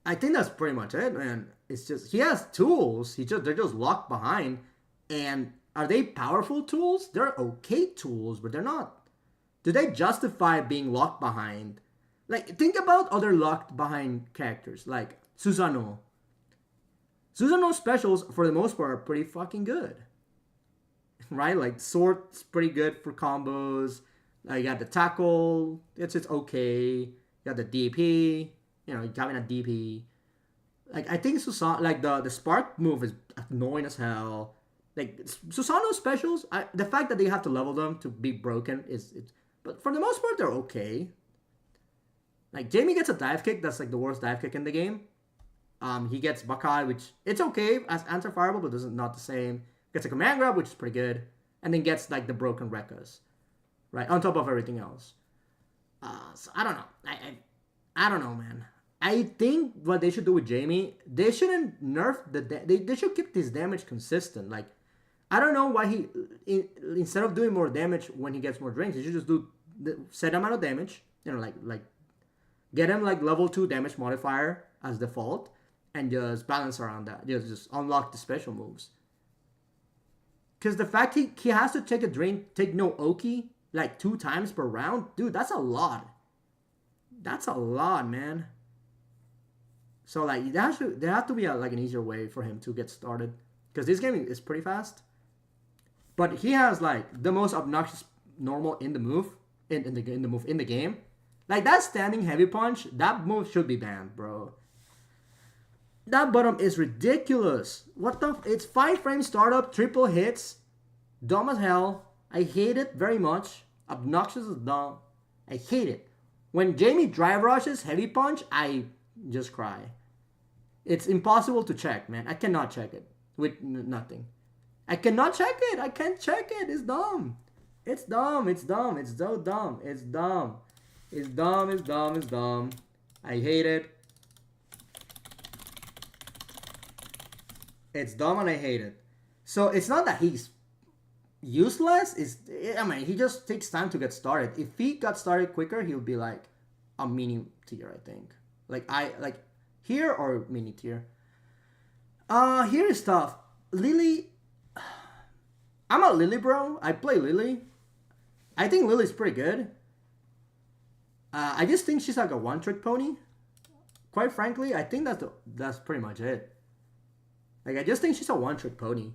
I think that's pretty much it, man. It's just he has tools. They're just locked behind, and are they powerful tools? They're okay tools, but they're not. Do they justify being locked behind? Like think about other locked behind characters like Susanoo. Susanoo's specials for the most part are pretty fucking good, right? Like Sword's pretty good for combos. You got the tackle. It's okay. You got the DP. You know, having a DP. Like, I think like the spark move is annoying as hell. Like, Susanoo's specials, the fact that they have to level them to be broken but for the most part, they're okay. Like, Jamie gets a dive kick. That's like the worst dive kick in the game. He gets Bakai, which it's okay as anti-fireball, but it's not the same. Gets a command grab, which is pretty good. And then gets like the broken Rekkas. Right? On top of everything else. So I don't know. I don't know, man. I think what they should do with Jamie, they shouldn't nerf they should keep this damage consistent. Like, I don't know why instead of doing more damage when he gets more drinks, he should just do the set amount of damage. You know, like get him like level 2 damage modifier as default, and just balance around that. Just unlock the special moves. Because the fact he has to take a drink, take no Oki like 2 times per round, dude, that's a lot. That's a lot, man. So like there have to be like an easier way for him to get started, because this game is pretty fast. But he has like the most obnoxious normal in the move in the game. Like that standing heavy punch, that move should be banned, bro. That bottom is ridiculous. What the? It's 5-frame startup, triple hits, dumb as hell. I hate it very much. Obnoxious as dumb. I hate it. When Jamie drive rushes heavy punch, I just cry. It's impossible to check, man. I cannot check it with nothing. I cannot check it. I can't check it. It's dumb. It's dumb. It's dumb. It's so dumb. It's dumb. It's dumb. It's dumb. It's dumb. I hate it. It's dumb and I hate it. So it's not that he's useless. He just takes time to get started. If he got started quicker, he'll be like a mini tier, I think. Like here or mini tier. Here is tough. Lily. I'm a Lily bro. I play Lily. I think Lily's pretty good. I just think she's like a one-trick pony. Quite frankly, I think that's pretty much it. Like, I just think she's a one-trick pony.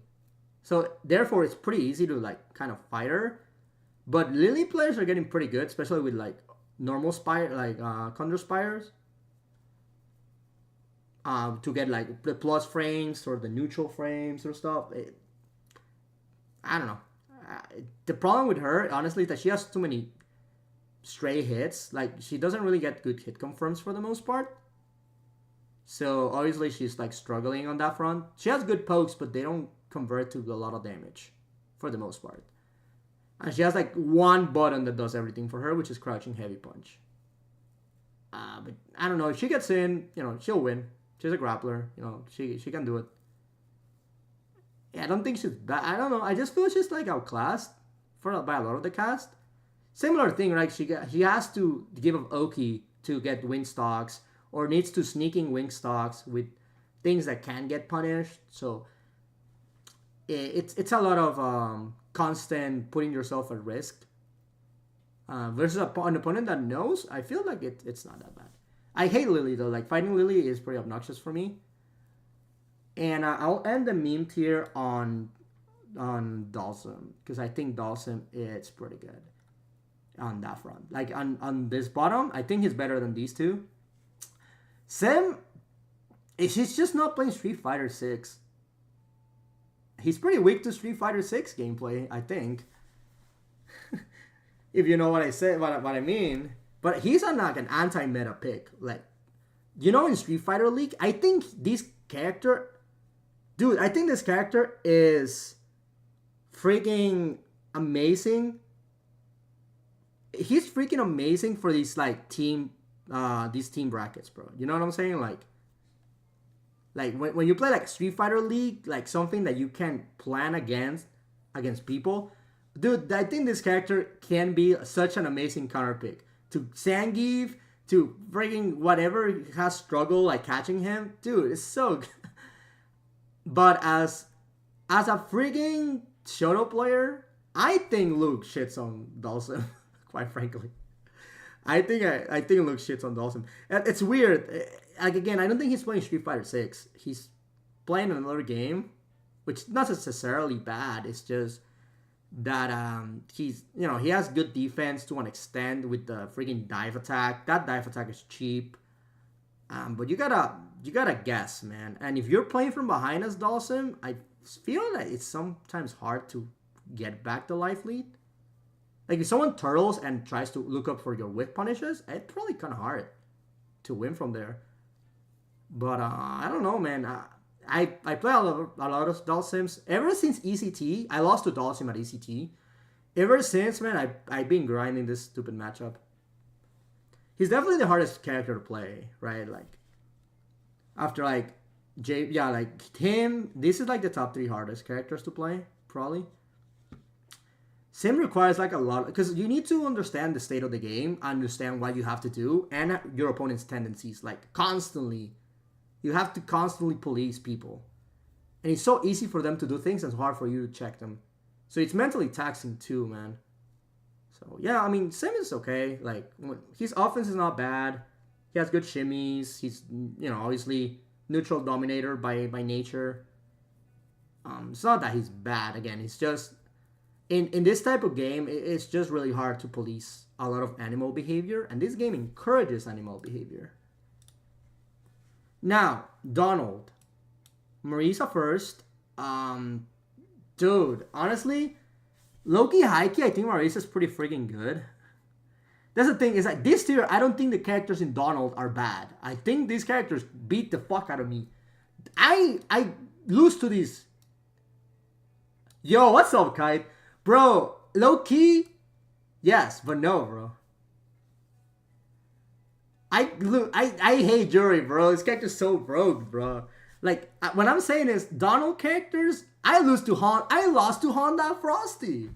So, therefore, it's pretty easy to, like, kind of fight her. But Lily players are getting pretty good, especially with, like, normal spire, like, Condor Spires. To get, like, the plus frames or the neutral frames or stuff. I don't know. The problem with her, honestly, is that she has too many stray hits. Like, she doesn't really get good hit confirms for the most part. So obviously she's like struggling on that front. She has good pokes, but they don't convert to a lot of damage for the most part. And she has like one button that does everything for her, which is crouching heavy punch. But I don't know, if she gets in, she'll win. She's a grappler, she can do it. Yeah, I don't think she's bad. I don't know. I just feel she's like outclassed by a lot of the cast. Similar thing, right? She has to give up Oki to get wing stocks, or needs to sneaking wing stocks with things that can get punished. So it's a lot of constant putting yourself at risk. Versus an opponent that knows, I feel like it's not that bad. I hate Lily though. Like fighting Lily is pretty obnoxious for me. And I'll end the meme tier on Dalsum, because I think Dalsum is pretty good on that front. Like on this bottom, I think he's better than these two. Sim, he's just not playing Street Fighter 6. He's pretty weak to Street Fighter 6 gameplay, I think. If you know what I say, what I mean. But he's like an anti-meta pick. Like, in Street Fighter League, I think this character is freaking amazing. He's freaking amazing for these like team brackets, bro. You know what I'm saying? Like when you play like Street Fighter League, like something that you can plan against people. Dude, I think this character can be such an amazing counter pick to Zangief, to freaking whatever has struggle like catching him. Dude, it's so good. But as a freaking Shoto player, I think Luke shits on Dalsum. Quite frankly, I think Luke shits on Dalsum. It's weird. Like again, I don't think he's playing Street Fighter 6. He's playing another game, which is not necessarily bad. It's just that he's he has good defense to an extent with the freaking dive attack. That dive attack is cheap. But you gotta guess, man. And if you're playing from behind as Dalsum, I feel that it's sometimes hard to get back the life lead. Like if someone turtles and tries to look up for your whip punishes, it's probably kind of hard to win from there. But I don't know, man. I play a lot of Dalsims ever since ECT. I lost to Dalsim at ECT. Ever since, man, I've been grinding this stupid matchup. He's definitely the hardest character to play, right? Like after like like him. This is like the top 3 hardest characters to play, probably. Sim requires like a lot, because you need to understand the state of the game, understand what you have to do, and your opponent's tendencies. Like constantly, you have to constantly police people, and it's so easy for them to do things, and it's hard for you to check them. So it's mentally taxing too, man. So yeah, I mean, Sim is okay. Like his offense is not bad. He has good shimmies. He's obviously neutral dominator by nature. It's not that he's bad. Again, it's just in this type of game, it's just really hard to police a lot of animal behavior, and this game encourages animal behavior. Now, Donald. Marisa first. Dude, honestly, low-key, high-key, I think Marisa's pretty freaking good. That's the thing, is like this tier, I don't think the characters in Donald are bad. I think these characters beat the fuck out of me. I lose to these. Yo, what's up, Kite? Bro, low-key, yes, but no, bro. I hate Jury, bro. This character's so broke, bro. Like, what I'm saying is, Donald characters, I lost to Honda Frosty.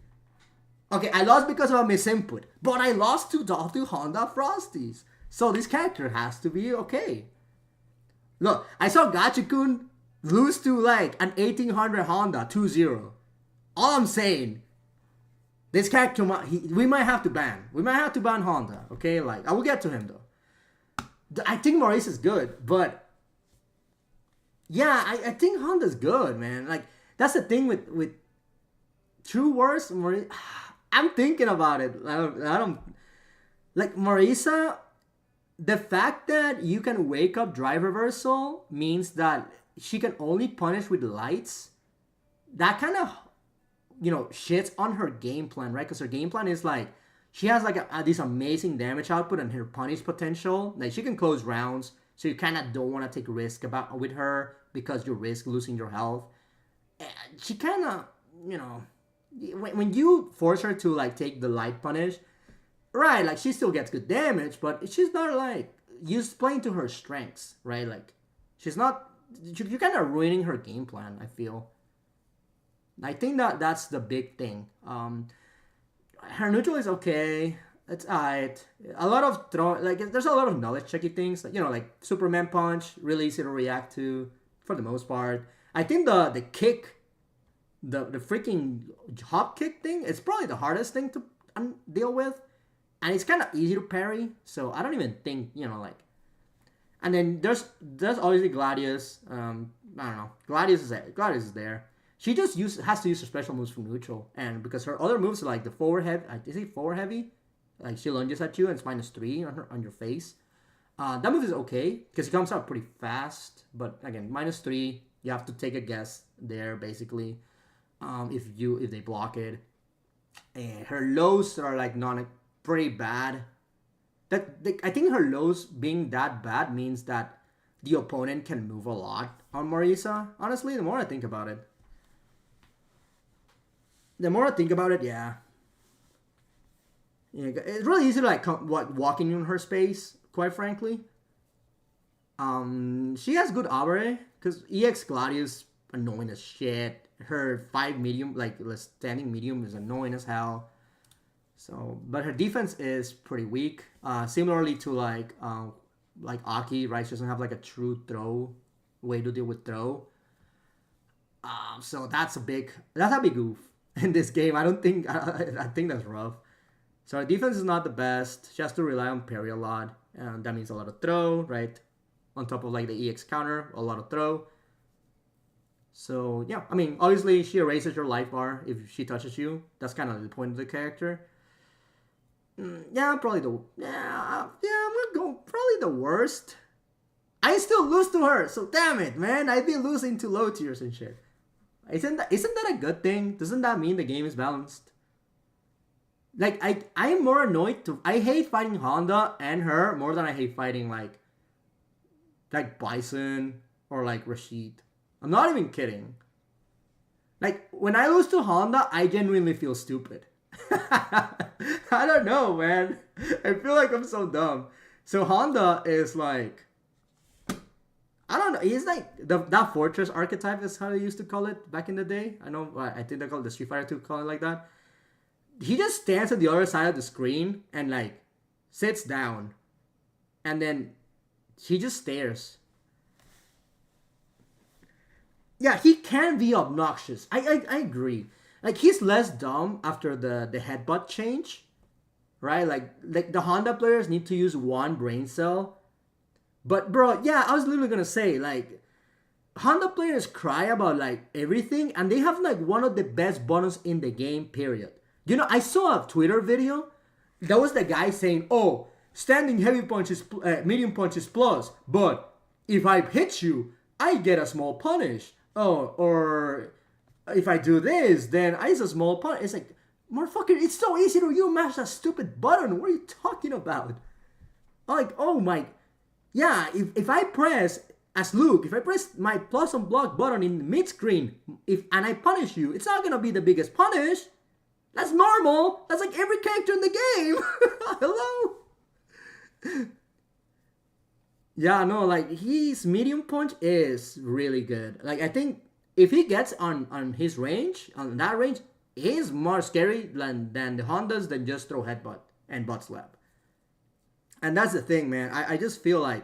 Okay, I lost because of a misinput, but I lost to Honda Frosties. So this character has to be okay. Look, I saw Gachikun lose to like an 1800 Honda 2-0. All I'm saying, this character, we might have to ban. We might have to ban Honda, okay? Like, I will get to him though. I think Maurice is good, but yeah, I think Honda's good, man. Like, that's the thing with True Worst, Maurice. I'm thinking about it. I don't like Marisa. The fact that you can wake up drive reversal means that she can only punish with lights. That kind of, shits on her game plan, right? Because her game plan is like, she has like this amazing damage output and her punish potential. Like she can close rounds. so you kind of don't want to take risk with her because you risk losing your health. And she kind of, you know, when you force her to like take the light punish, right? Like she still gets good damage, but she's not like playing to her strengths, right? Like she's not. You're kind of ruining her game plan. I feel. I think that's the big thing. Her neutral is okay. It's alright. A lot of there's a lot of knowledge checky things. Like, you know, like Superman punch, really easy to react to for the most part. I think the kick, the freaking hop kick thing, is probably the hardest thing to deal with, and it's kind of easy to parry. So I don't even think, you know, like. And then there's obviously Gladius. I don't know. Gladius is there. She just has to use her special moves from neutral, and because her other moves are like the forward heavy. Is it forward heavy? Like she lunges at you and it's -3 on your face. That move is okay because it comes out pretty fast. But again, -3. You have to take a guess there basically. If they block it, and her lows are like pretty bad. I think her lows being that bad means that the opponent can move a lot on Marisa. Honestly, the more I think about it. Yeah. It's really easy to like walking in her space, quite frankly. She has good aura, because EX Gladius annoying as shit. Her 5 medium, like standing medium, is annoying as hell. So, but her defense is pretty weak. Similarly to like Aki, right? She doesn't have like a true throw way to deal with throw. So that's a big oof in this game. I think that's rough. So her defense is not the best. She has to rely on parry a lot, and that means a lot of throw, right? On top of like the EX counter, a lot of throw. So yeah, I mean, obviously she erases your life bar if she touches you. That's kind of the point of the character. Yeah, probably I'm gonna go probably the worst. I still lose to her, so damn it, man. I'd be losing to low tiers and shit. Isn't that a good thing? Doesn't that mean the game is balanced? Like I'm more annoyed I hate fighting Honda and her more than I hate fighting like Bison or like Rashid. I'm not even kidding. Like when I lose to Honda, I genuinely feel stupid. I don't know, man. I feel like I'm so dumb. So Honda is like, I don't know. He's like that fortress archetype is how they used to call it back in the day. I think they call it the Street Fighter 2 call it like that. He just stands at the other side of the screen and like sits down, and then he just stares. Yeah, he can be obnoxious. I agree. Like he's less dumb after the headbutt change, right? Like the Honda players need to use one brain cell. But bro, yeah, I was literally gonna say like Honda players cry about like everything, and they have like one of the best buttons in the game. Period. You know, I saw a Twitter video. That was the guy saying, "Oh, standing heavy punches, medium punches plus, but if I hit you, I get a small punish. Oh, or if I do this, then it's a small punish." It's like, motherfucker, it's so easy to you mash that stupid button. What are you talking about? Like, oh my, yeah. If I press as Luke, if I press my plus and block button in mid screen, and I punish you, it's not gonna be the biggest punish. That's normal. That's like every character in the game. Hello? Yeah, no, like his medium punch is really good. Like I think if he gets on his range, on that range, he's more scary than the Hondas that just throw headbutt and butt slap. And that's the thing, man. I just feel like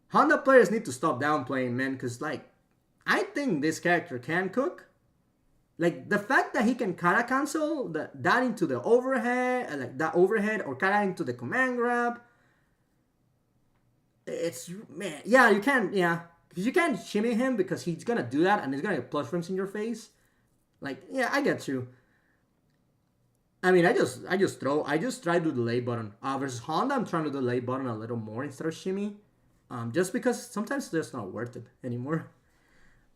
Honda players need to stop downplaying, man, because like I think this character can cook. Like the fact that he can kata cancel that into the overhead, like that overhead, or kata into the command grab. It's, man, yeah, you can, yeah, because you can't shimmy him because he's gonna do that and he's gonna get plus frames in your face. Like, yeah, I get you. I mean, I just try to delay button. Versus Honda, I'm trying to delay button a little more instead of shimmy. Just because sometimes it's just not worth it anymore.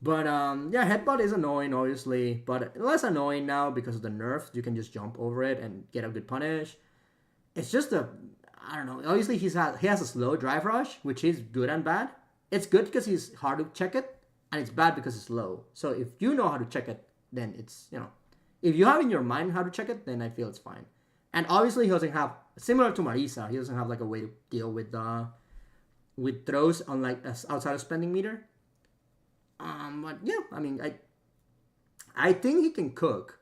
But yeah, headbutt is annoying, obviously, but less annoying now because of the nerf. You can just jump over it and get a good punish. It's just I don't know. Obviously, he has a slow drive rush, which is good and bad. It's good because he's hard to check it, and it's bad because it's slow. So if you know how to check it, then it's, you know, if you have in your mind how to check it, then I feel it's fine. And obviously, he doesn't have, similar to Marisa, he doesn't have like a way to deal with throws on like outside of spending meter. But yeah, I mean, I think he can cook.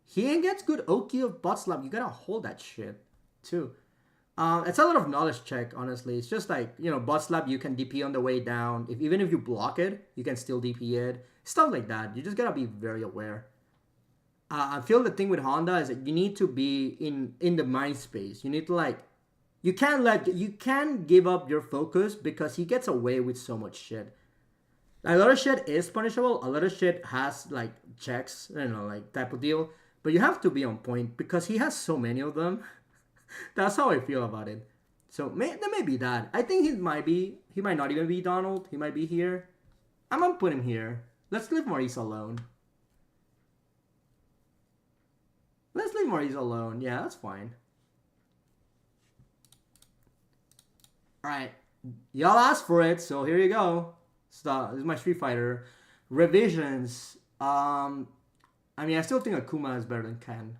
He gets good Oki of butt slap. You gotta hold that shit too. It's a lot of knowledge check, honestly. It's just like, you know, butt slap, you can DP on the way down. Even if you block it, you can still DP it. Stuff like that. You just gotta be very aware. I feel the thing with Honda is that you need to be in the mind space. You need to like, you can't give up your focus because he gets away with so much shit. A lot of shit is punishable. A lot of shit has like checks, you know, like type of deal. But you have to be on point because he has so many of them. That's how I feel about it. So there may be that. I think he might not even be Donald. He might be here. I'm gonna put him here. Let's leave Maurice alone. Let's leave Maurice alone. Yeah, that's fine. Alright. Y'all asked for it, so here you go. This is my Street Fighter. Revisions. I mean, I still think Akuma is better than Ken.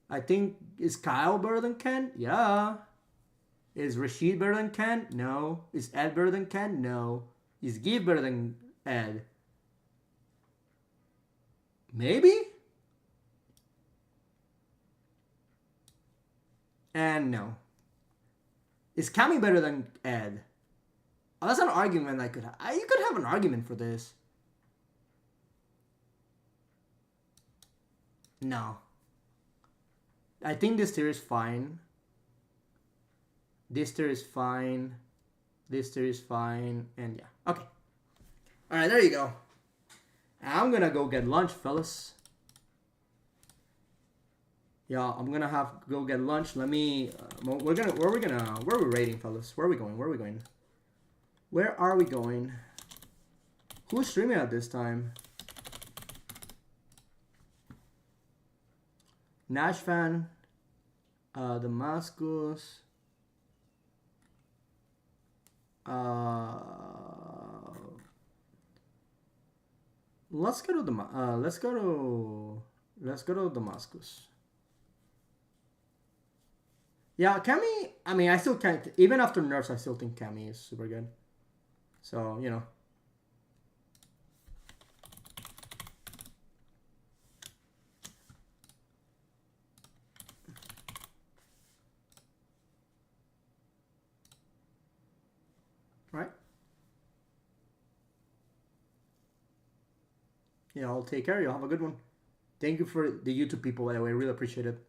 I think, is Kyle better than Ken? Yeah. Is Rashid better than Ken? No. Is Ed better than Ken? No. Is Give better than Ed? Maybe? And no. Is Cammy better than Ed? Oh, that's an argument I could have. You could have an argument for this. No. I think this tier is fine. This tier is fine. This tier is fine. And yeah. Okay. Alright, there you go. I'm gonna go get lunch, fellas. Yeah, I'm gonna have to go get lunch. Let me. Where are we rating, fellas? Where are we going? Where are we going? Where are we going? Who's streaming at this time? Nash fan, Damascus. Let's go to Damascus. Yeah, Cammy. I mean, I still can't. Even after nerfs, I still think Cammy is super good. So, you know. Right? Yeah, I'll take care. You'll have a good one. Thank you for the YouTube people, by the way. I really appreciate it.